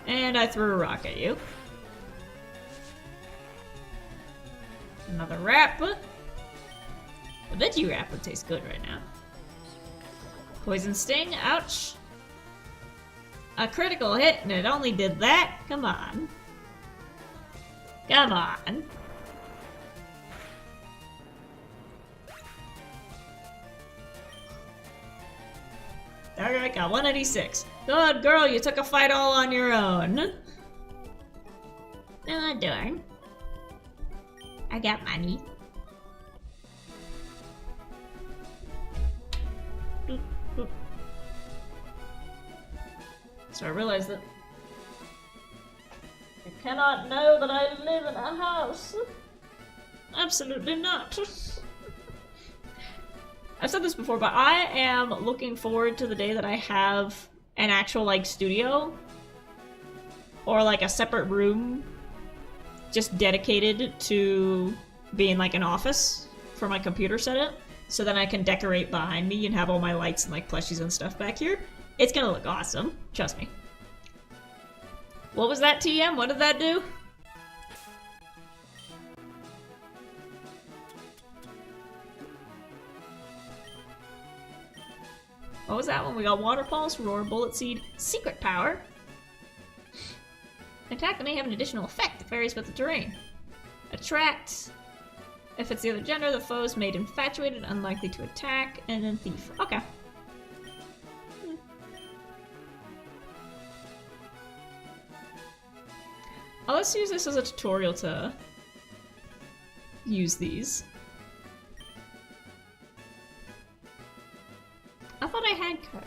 And I threw a rock at you. Another wrap. I bet you wrap would taste good right now. Poison Sting, ouch. A critical hit and it only did that? Come on. Come on. Alright, got 186. Good girl, you took a fight all on your own. Oh, darn. I got money. So I realized that I cannot know that I live in a house. Absolutely not. I've said this before, but I am looking forward to the day that I have an actual, like, studio. Or, like, a separate room just dedicated to being, like, an office for my computer setup. So then I can decorate behind me and have all my lights and, like, plushies and stuff back here. It's gonna look awesome. Trust me. What was that, TM? What did that do? What was that one? We got Water Pulse, Roar, Bullet Seed, Secret Power. An attack that may have an additional effect that varies with the terrain. Attract. If it's the other gender, the foe is made infatuated, unlikely to attack, and then thief. Okay. Oh, let's use this as a tutorial to use these. I thought I had cut.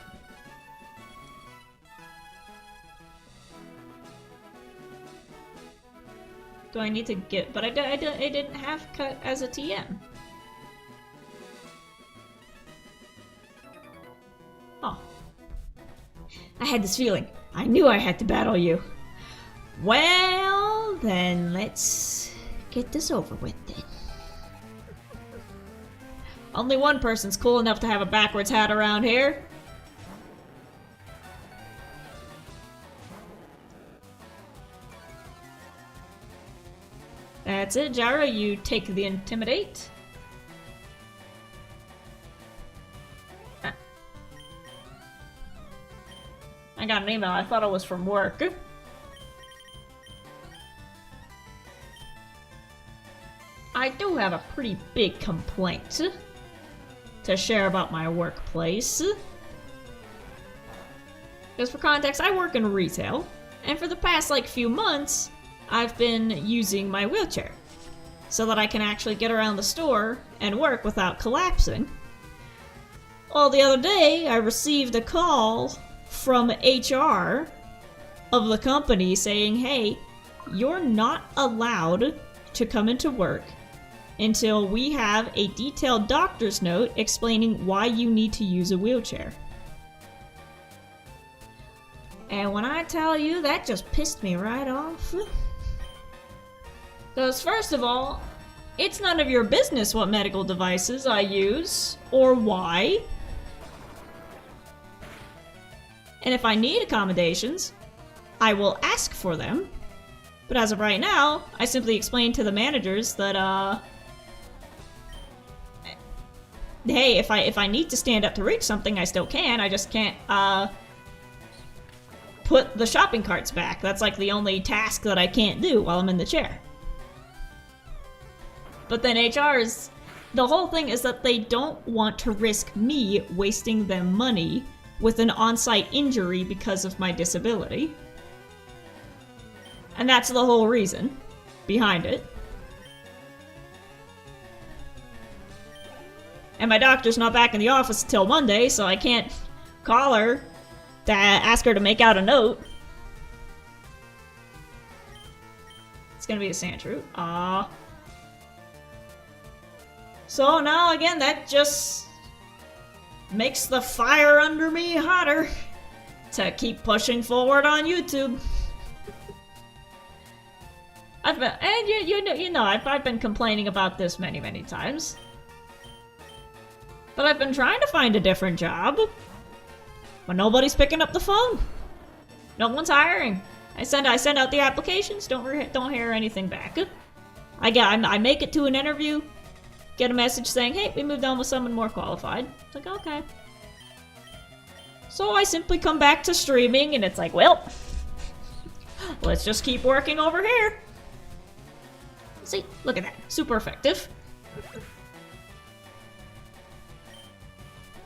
Do I need to get? But I didn't have cut as a TM. Oh. I had this feeling. I knew I had to battle you. Well, then let's get this over with then. Only one person's cool enough to have a backwards hat around here. That's it, Jara. You take the intimidate. Ah. I got an email. I thought it was from work. I do have a pretty big complaint to share about my workplace. Because for context, I work in retail, and for the past few months, I've been using my wheelchair so that I can actually get around the store and work without collapsing. Well, the other day, I received a call from HR of the company saying, hey, you're not allowed to come into work until we have a detailed doctor's note explaining why you need to use a wheelchair. And when I tell you, that just pissed me right off. Because first of all, it's none of your business what medical devices I use, or why. And if I need accommodations, I will ask for them. But as of right now, I simply explained to the managers that, hey, if I need to stand up to reach something, I still can. I just can't, put the shopping carts back. That's the only task that I can't do while I'm in the chair. But then HR's... The whole thing is that they don't want to risk me wasting them money with an on-site injury because of my disability. And that's the whole reason behind it. And my doctor's not back in the office until Monday, so I can't call her to ask her to make out a note. It's gonna be a sand route. So now again, that just makes the fire under me hotter to keep pushing forward on YouTube. I've been, and you know, I've been complaining about this many times. But I've been trying to find a different job, but nobody's picking up the phone. No one's hiring. I send out the applications, don't hear anything back. I make it to an interview, get a message saying, hey, we moved on with someone more qualified. It's like, okay. So I simply come back to streaming, and it's like, well, let's just keep working over here. See, look at that. Super effective.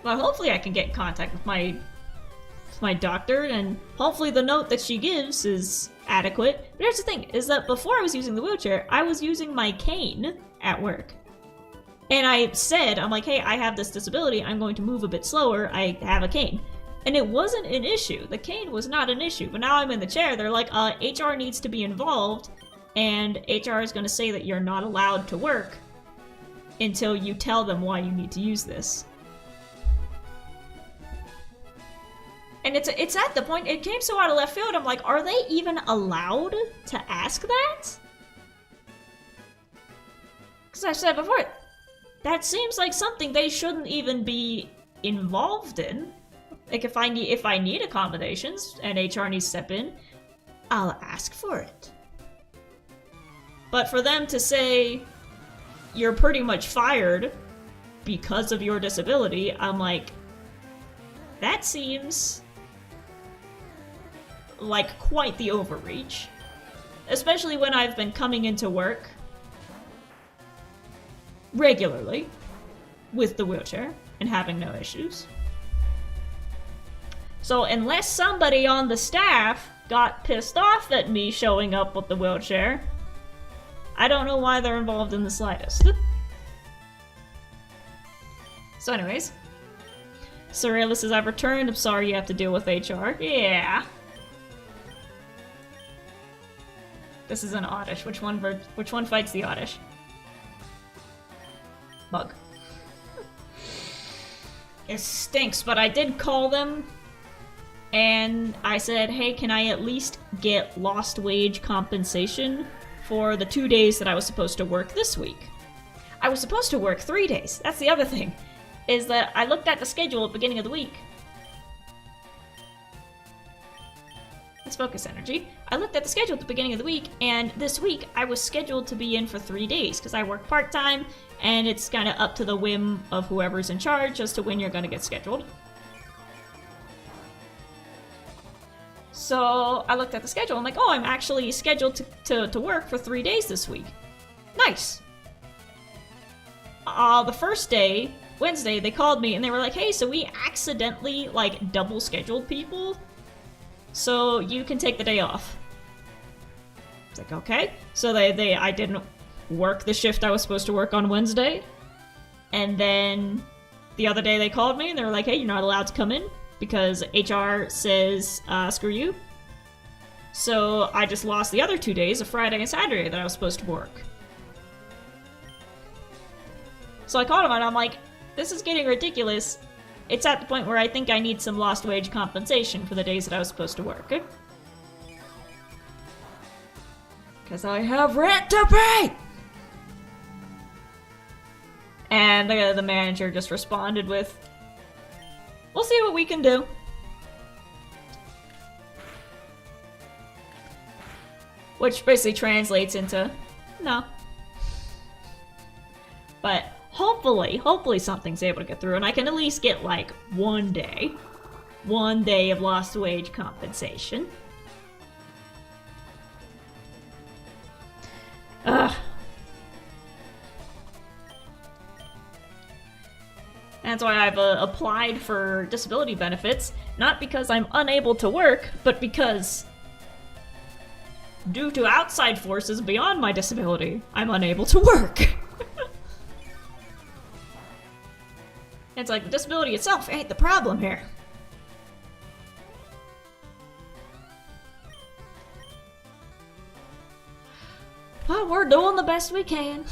Well, hopefully I can get in contact with my doctor, and hopefully the note that she gives is adequate. But here's the thing, is that before I was using the wheelchair, I was using my cane at work. And I said, I'm like, hey, I have this disability, I'm going to move a bit slower, I have a cane. And it wasn't an issue. The cane was not an issue. But now I'm in the chair, they're like, HR needs to be involved, and HR is going to say that you're not allowed to work until you tell them why you need to use this. And it's at the point, it came so out of left field, I'm like, are they even allowed to ask that? Because I said before, that seems like something they shouldn't even be involved in. Like, if I need accommodations and HR needs to step in, I'll ask for it. But for them to say, you're pretty much fired because of your disability, I'm like, that seems like quite the overreach. Especially when I've been coming into work regularly with the wheelchair and having no issues. So unless somebody on the staff got pissed off at me showing up with the wheelchair, I don't know why they're involved in the slightest. So anyways, Surrealist says, I've returned. I'm sorry you have to deal with HR. Yeah. This is an Oddish. Which one fights the Oddish? Bug. It stinks, but I did call them and I said, hey, can I at least get lost wage compensation for the 2 days that I was supposed to work this week? I was supposed to work 3 days. That's the other thing, is that I looked at the schedule at the beginning of the week. Let's focus energy. I looked at the schedule at the beginning of the week, and this week I was scheduled to be in for 3 days because I work part-time, and it's kind of up to the whim of whoever's in charge as to when you're going to get scheduled. So I looked at the schedule. I'm like, oh, I'm actually scheduled to work for 3 days this week. Nice. The first day, Wednesday, they called me and they were like, hey, so we accidentally like double scheduled people, so you can take the day off. It's like, okay. So I didn't work the shift I was supposed to work on Wednesday, and then the other day they called me and they were like, hey, you're not allowed to come in because HR says, screw you. So I just lost the other 2 days, a Friday and Saturday, that I was supposed to work. So I called him and I'm like, this is getting ridiculous. It's at the point where I think I need some lost wage compensation for the days that I was supposed to work. Because I have rent to pay! And the manager just responded with, we'll see what we can do. Which basically translates into, no. But hopefully something's able to get through, and I can at least get like 1 day. 1 day of lost wage compensation. Ugh. That's why I've applied for disability benefits, not because I'm unable to work, but because due to outside forces beyond my disability, I'm unable to work. It's like the disability itself ain't the problem here. Well, we're doing the best we can.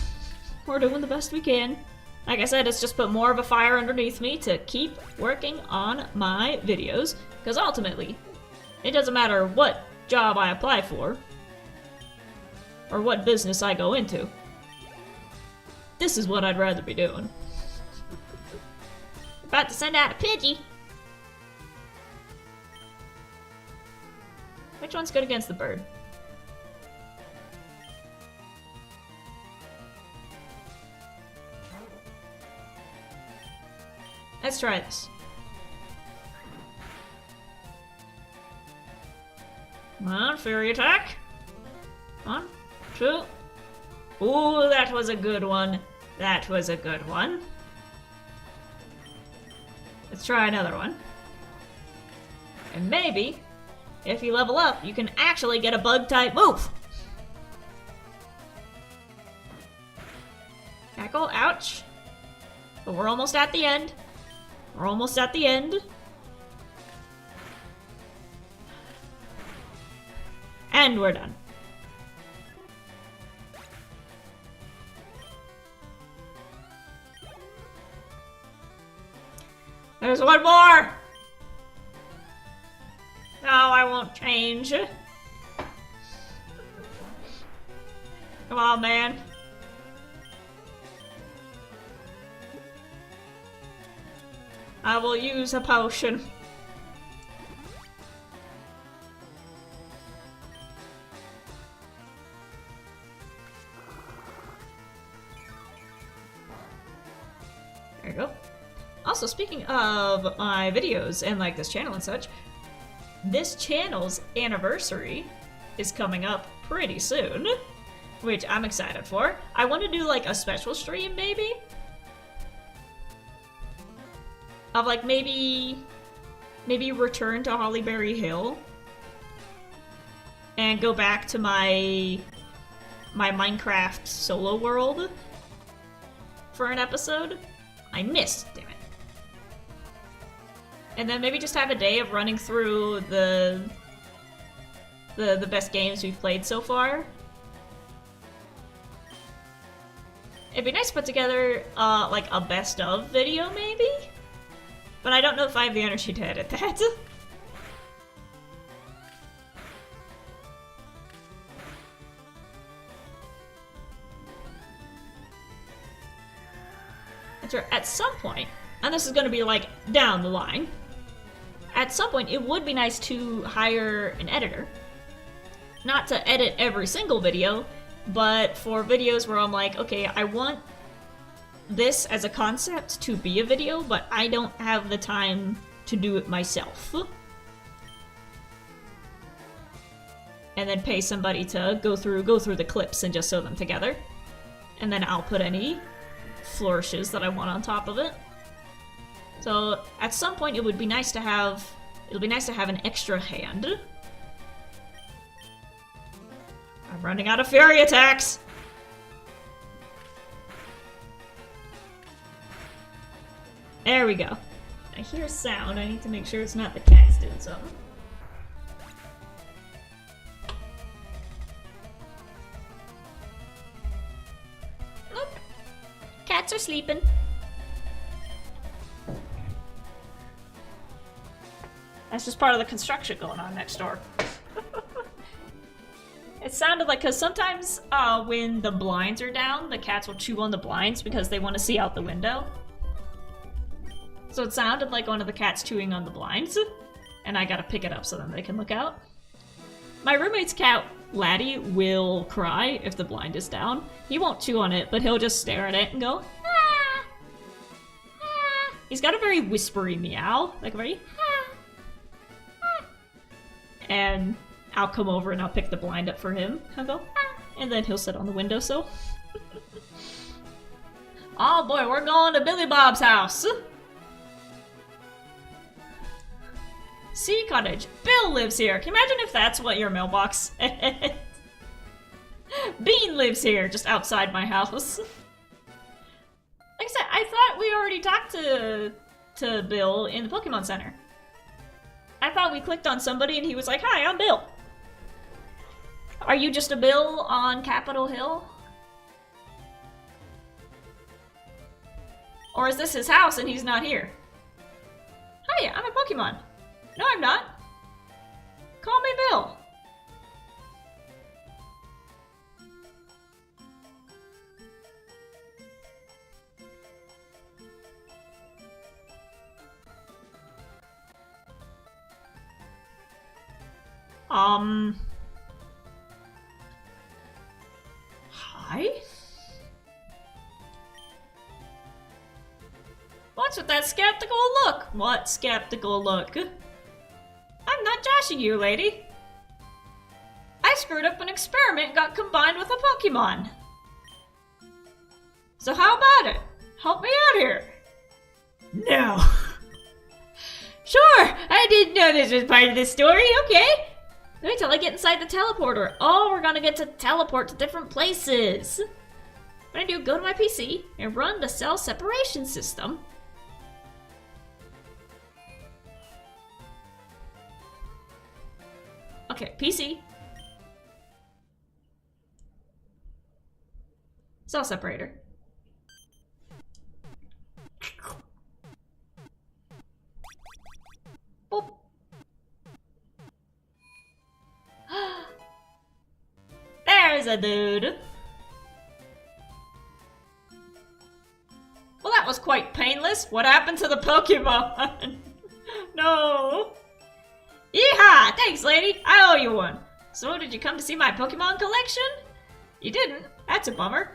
We're doing the best we can. Like I said, it's just put more of a fire underneath me to keep working on my videos, because ultimately, it doesn't matter what job I apply for, or what business I go into. This is what I'd rather be doing. About to send out a Pidgey. Which one's good against the bird? Let's try this. Come on, Fury Attack. 1, 2. Ooh, that was a good one. That was a good one. Let's try another one. And maybe, if you level up, you can actually get a bug-type move. Tackle, ouch. But we're almost at the end. We're almost at the end. And we're done. There's one more! No, I won't change. Come on, man. I will use a potion. There you go. Also, speaking of my videos and like this channel and such, this channel's anniversary is coming up pretty soon, which I'm excited for. I want to do like a special stream, maybe? Of like maybe return to Hollyberry Hill and go back to my Minecraft solo world for an episode. I missed, damn it. And then maybe just have a day of running through the best games we've played so far. It'd be nice to put together like a best of video maybe? But I don't know if I have the energy to edit that. At some point, and this is going to be like down the line, at some point it would be nice to hire an editor. Not to edit every single video, but for videos where I'm like, okay, I want this as a concept to be a video, but I don't have the time to do it myself. And then pay somebody to go through the clips and just sew them together. And then I'll put any flourishes that I want on top of it. So at some point it would be nice to have an extra hand. I'm running out of fairy attacks. There we go. I hear sound. I need to make sure it's not the cats doing something. Nope. Cats are sleeping. That's just part of the construction going on next door. It sounded like, because sometimes when the blinds are down, the cats will chew on the blinds because they want to see out the window. So it sounded like one of the cats chewing on the blinds, and I gotta pick it up so then they can look out. My roommate's cat, Laddie, will cry if the blind is down. He won't chew on it, but he'll just stare at it and go, ah! Ah! He's got a very whispery meow, like a very, ah! Ah! And I'll come over and I'll pick the blind up for him. I'll go, ah! And then he'll sit on the windowsill. Oh boy, we're going to Billy Bob's house! Sea Cottage. Bill lives here. Can you imagine if that's what your mailbox said? Bean lives here, just outside my house. Like I said, I thought we already talked to Bill in the Pokemon Center. I thought we clicked on somebody and he was like, hi, I'm Bill. Are you just a Bill on Capitol Hill? Or is this his house and he's not here? Hiya, I'm a Pokemon. No, I'm not. Call me Bill. Hi? What's with that skeptical look? What skeptical look? I'm not joshing you, lady. I screwed up an experiment and got combined with a Pokemon. So how about it? Help me out here. No. Sure, I didn't know this was part of the story, okay. Wait till I get inside the teleporter. Oh, we're gonna get to teleport to different places. What I do, go to my PC and run the cell separation system. Okay, PC. Cell separator. Boop. There's a dude. Well, that was quite painless. What happened to the Pokemon? No. Yeehaw! Thanks, lady. I owe you one. So, did you come to see my Pokemon collection? You didn't? That's a bummer.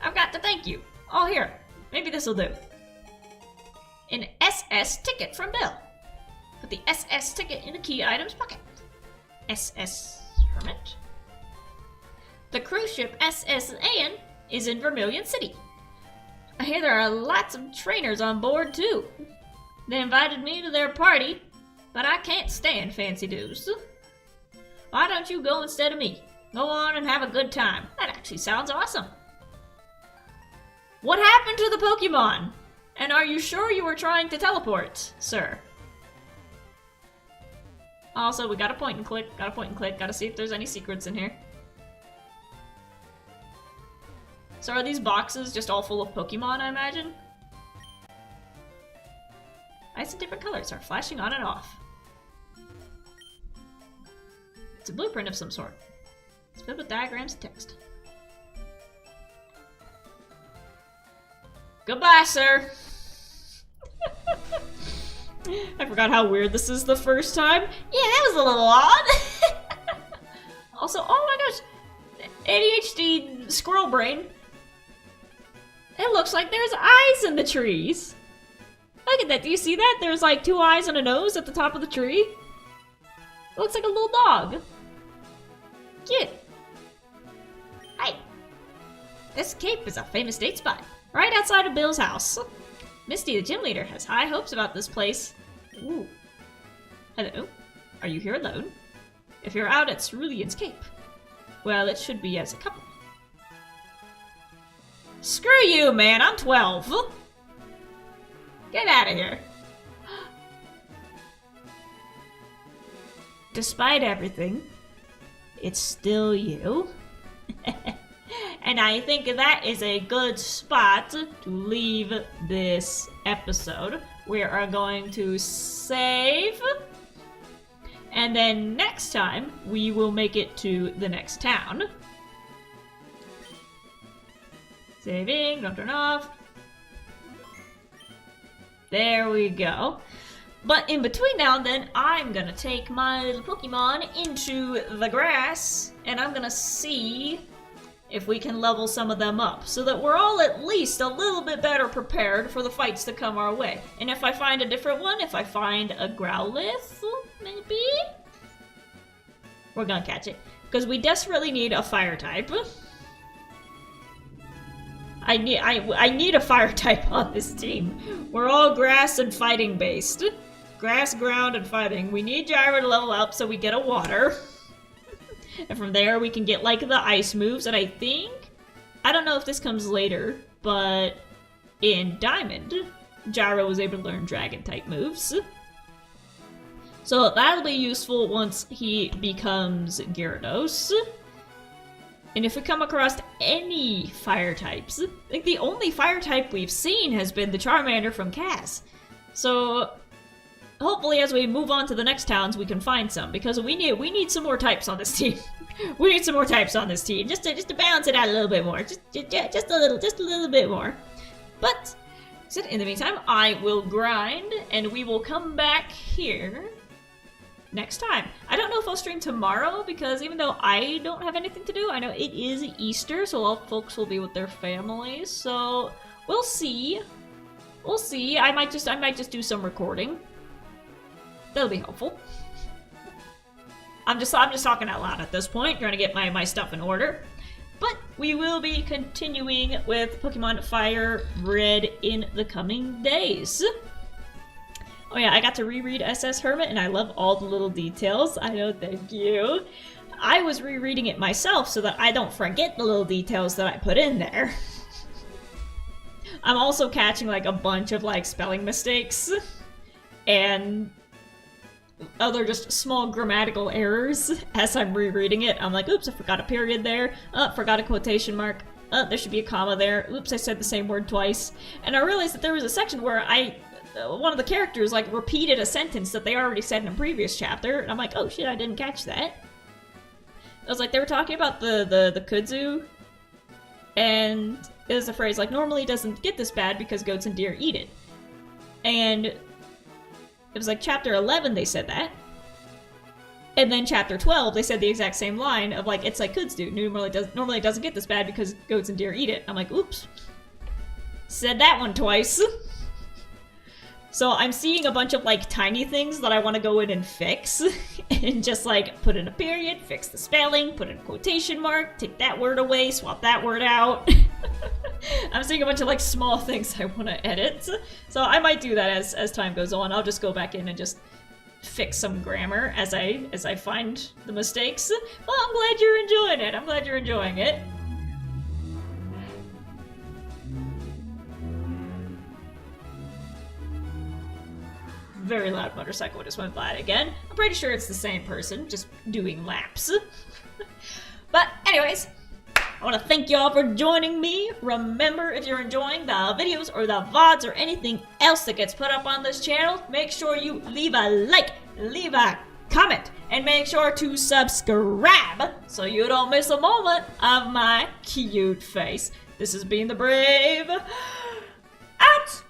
I've got to thank you. Oh, here. Maybe this'll do. An SS ticket from Bill. Put the SS ticket in the key items pocket. SS. Hermit. The cruise ship SS Anne is in Vermilion City. I hear there are lots of trainers on board too. They invited me to their party, but I can't stand fancy dues. Why don't you go instead of me? Go on and have a good time. That actually sounds awesome. What happened to the Pokemon? And are you sure you were trying to teleport, sir? Also, we gotta point and click, gotta see if there's any secrets in here. So are these boxes just all full of Pokemon, I imagine? Lights in different colors are flashing on and off. It's a blueprint of some sort. It's filled with diagrams and text. Goodbye, sir! I forgot how weird this is the first time. Yeah, that was a little odd. Also, oh my gosh, ADHD squirrel brain. It looks like there's eyes in the trees. Look at that, do you see that? There's like 2 eyes and a nose at the top of the tree. It looks like a little dog. Cute. Hi. This cape is a famous date spot, right outside of Bill's house. Misty, the gym leader, has high hopes about this place. Ooh. Hello? Are you here alone? If you're out at Cerulean's Cape, well, it should be as a couple. Screw you, man! I'm 12! Get out of here! Despite everything, it's still you. And I think that is a good spot to leave this episode. We are going to save. And then next time, we will make it to the next town. Saving, don't turn off. There we go. But in between now and then, I'm gonna take my little Pokemon into the grass, and I'm gonna see if we can level some of them up, so that we're all at least a little bit better prepared for the fights that come our way. And if I find a different one, if I find a Growlithe, maybe? We're gonna catch it. Because we desperately need a fire type. I need a fire type on this team. We're all grass and fighting based. Grass, ground, and fighting. We need Gyro to level up so we get a water. And from there we can get like the ice moves, and I don't know if this comes later, but in Diamond, Gyro was able to learn dragon type moves. So that'll be useful once he becomes Gyarados. And if we come across any fire types, I think the only fire type we've seen has been the Charmander from Cass. So hopefully as we move on to the next towns we can find some, because we need some more types on this team. We need some more types on this team, just to balance it out a little bit more. Just a little bit more. But in the meantime, I will grind and we will come back here next time. I don't know if I'll stream tomorrow, because even though I don't have anything to do, I know it is Easter, so all folks will be with their families. So we'll see. We'll see. I might just do some recording. That'll be helpful. I'm just talking out loud at this point, trying to get my stuff in order. But we will be continuing with Pokemon FireRed in the coming days. Oh yeah, I got to reread SS Hermit, and I love all the little details. I know, thank you. I was rereading it myself so that I don't forget the little details that I put in there. I'm also catching like a bunch of like spelling mistakes and other just small grammatical errors as I'm rereading it. I'm like, oops, I forgot a period there. Forgot a quotation mark. There should be a comma there. Oops, I said the same word twice. And I realized that there was a section where one of the characters like repeated a sentence that they already said in a previous chapter, and I'm like, oh shit, I didn't catch that. I was like, they were talking about the kudzu, and it was a phrase like, normally it doesn't get this bad because goats and deer eat it. And it was like chapter 11 they said that, and then chapter 12 they said the exact same line of like, it's like kudzu, normally it doesn't get this bad because goats and deer eat it. I'm like, oops, said that one twice. So I'm seeing a bunch of like tiny things that I want to go in and fix and just like put in a period, fix the spelling, put in a quotation mark, take that word away, swap that word out. I'm seeing a bunch of like small things I want to edit. So I might do that as time goes on. I'll just go back in and just fix some grammar as I find the mistakes. Well, I'm glad you're enjoying it. I'm glad you're enjoying it. Very loud motorcycle just went by again. I'm pretty sure it's the same person, just doing laps. But anyways, I want to thank y'all for joining me. Remember, if you're enjoying the videos or the VODs or anything else that gets put up on this channel, make sure you leave a like, leave a comment, and make sure to subscribe so you don't miss a moment of my cute face. This has been The Brave, out!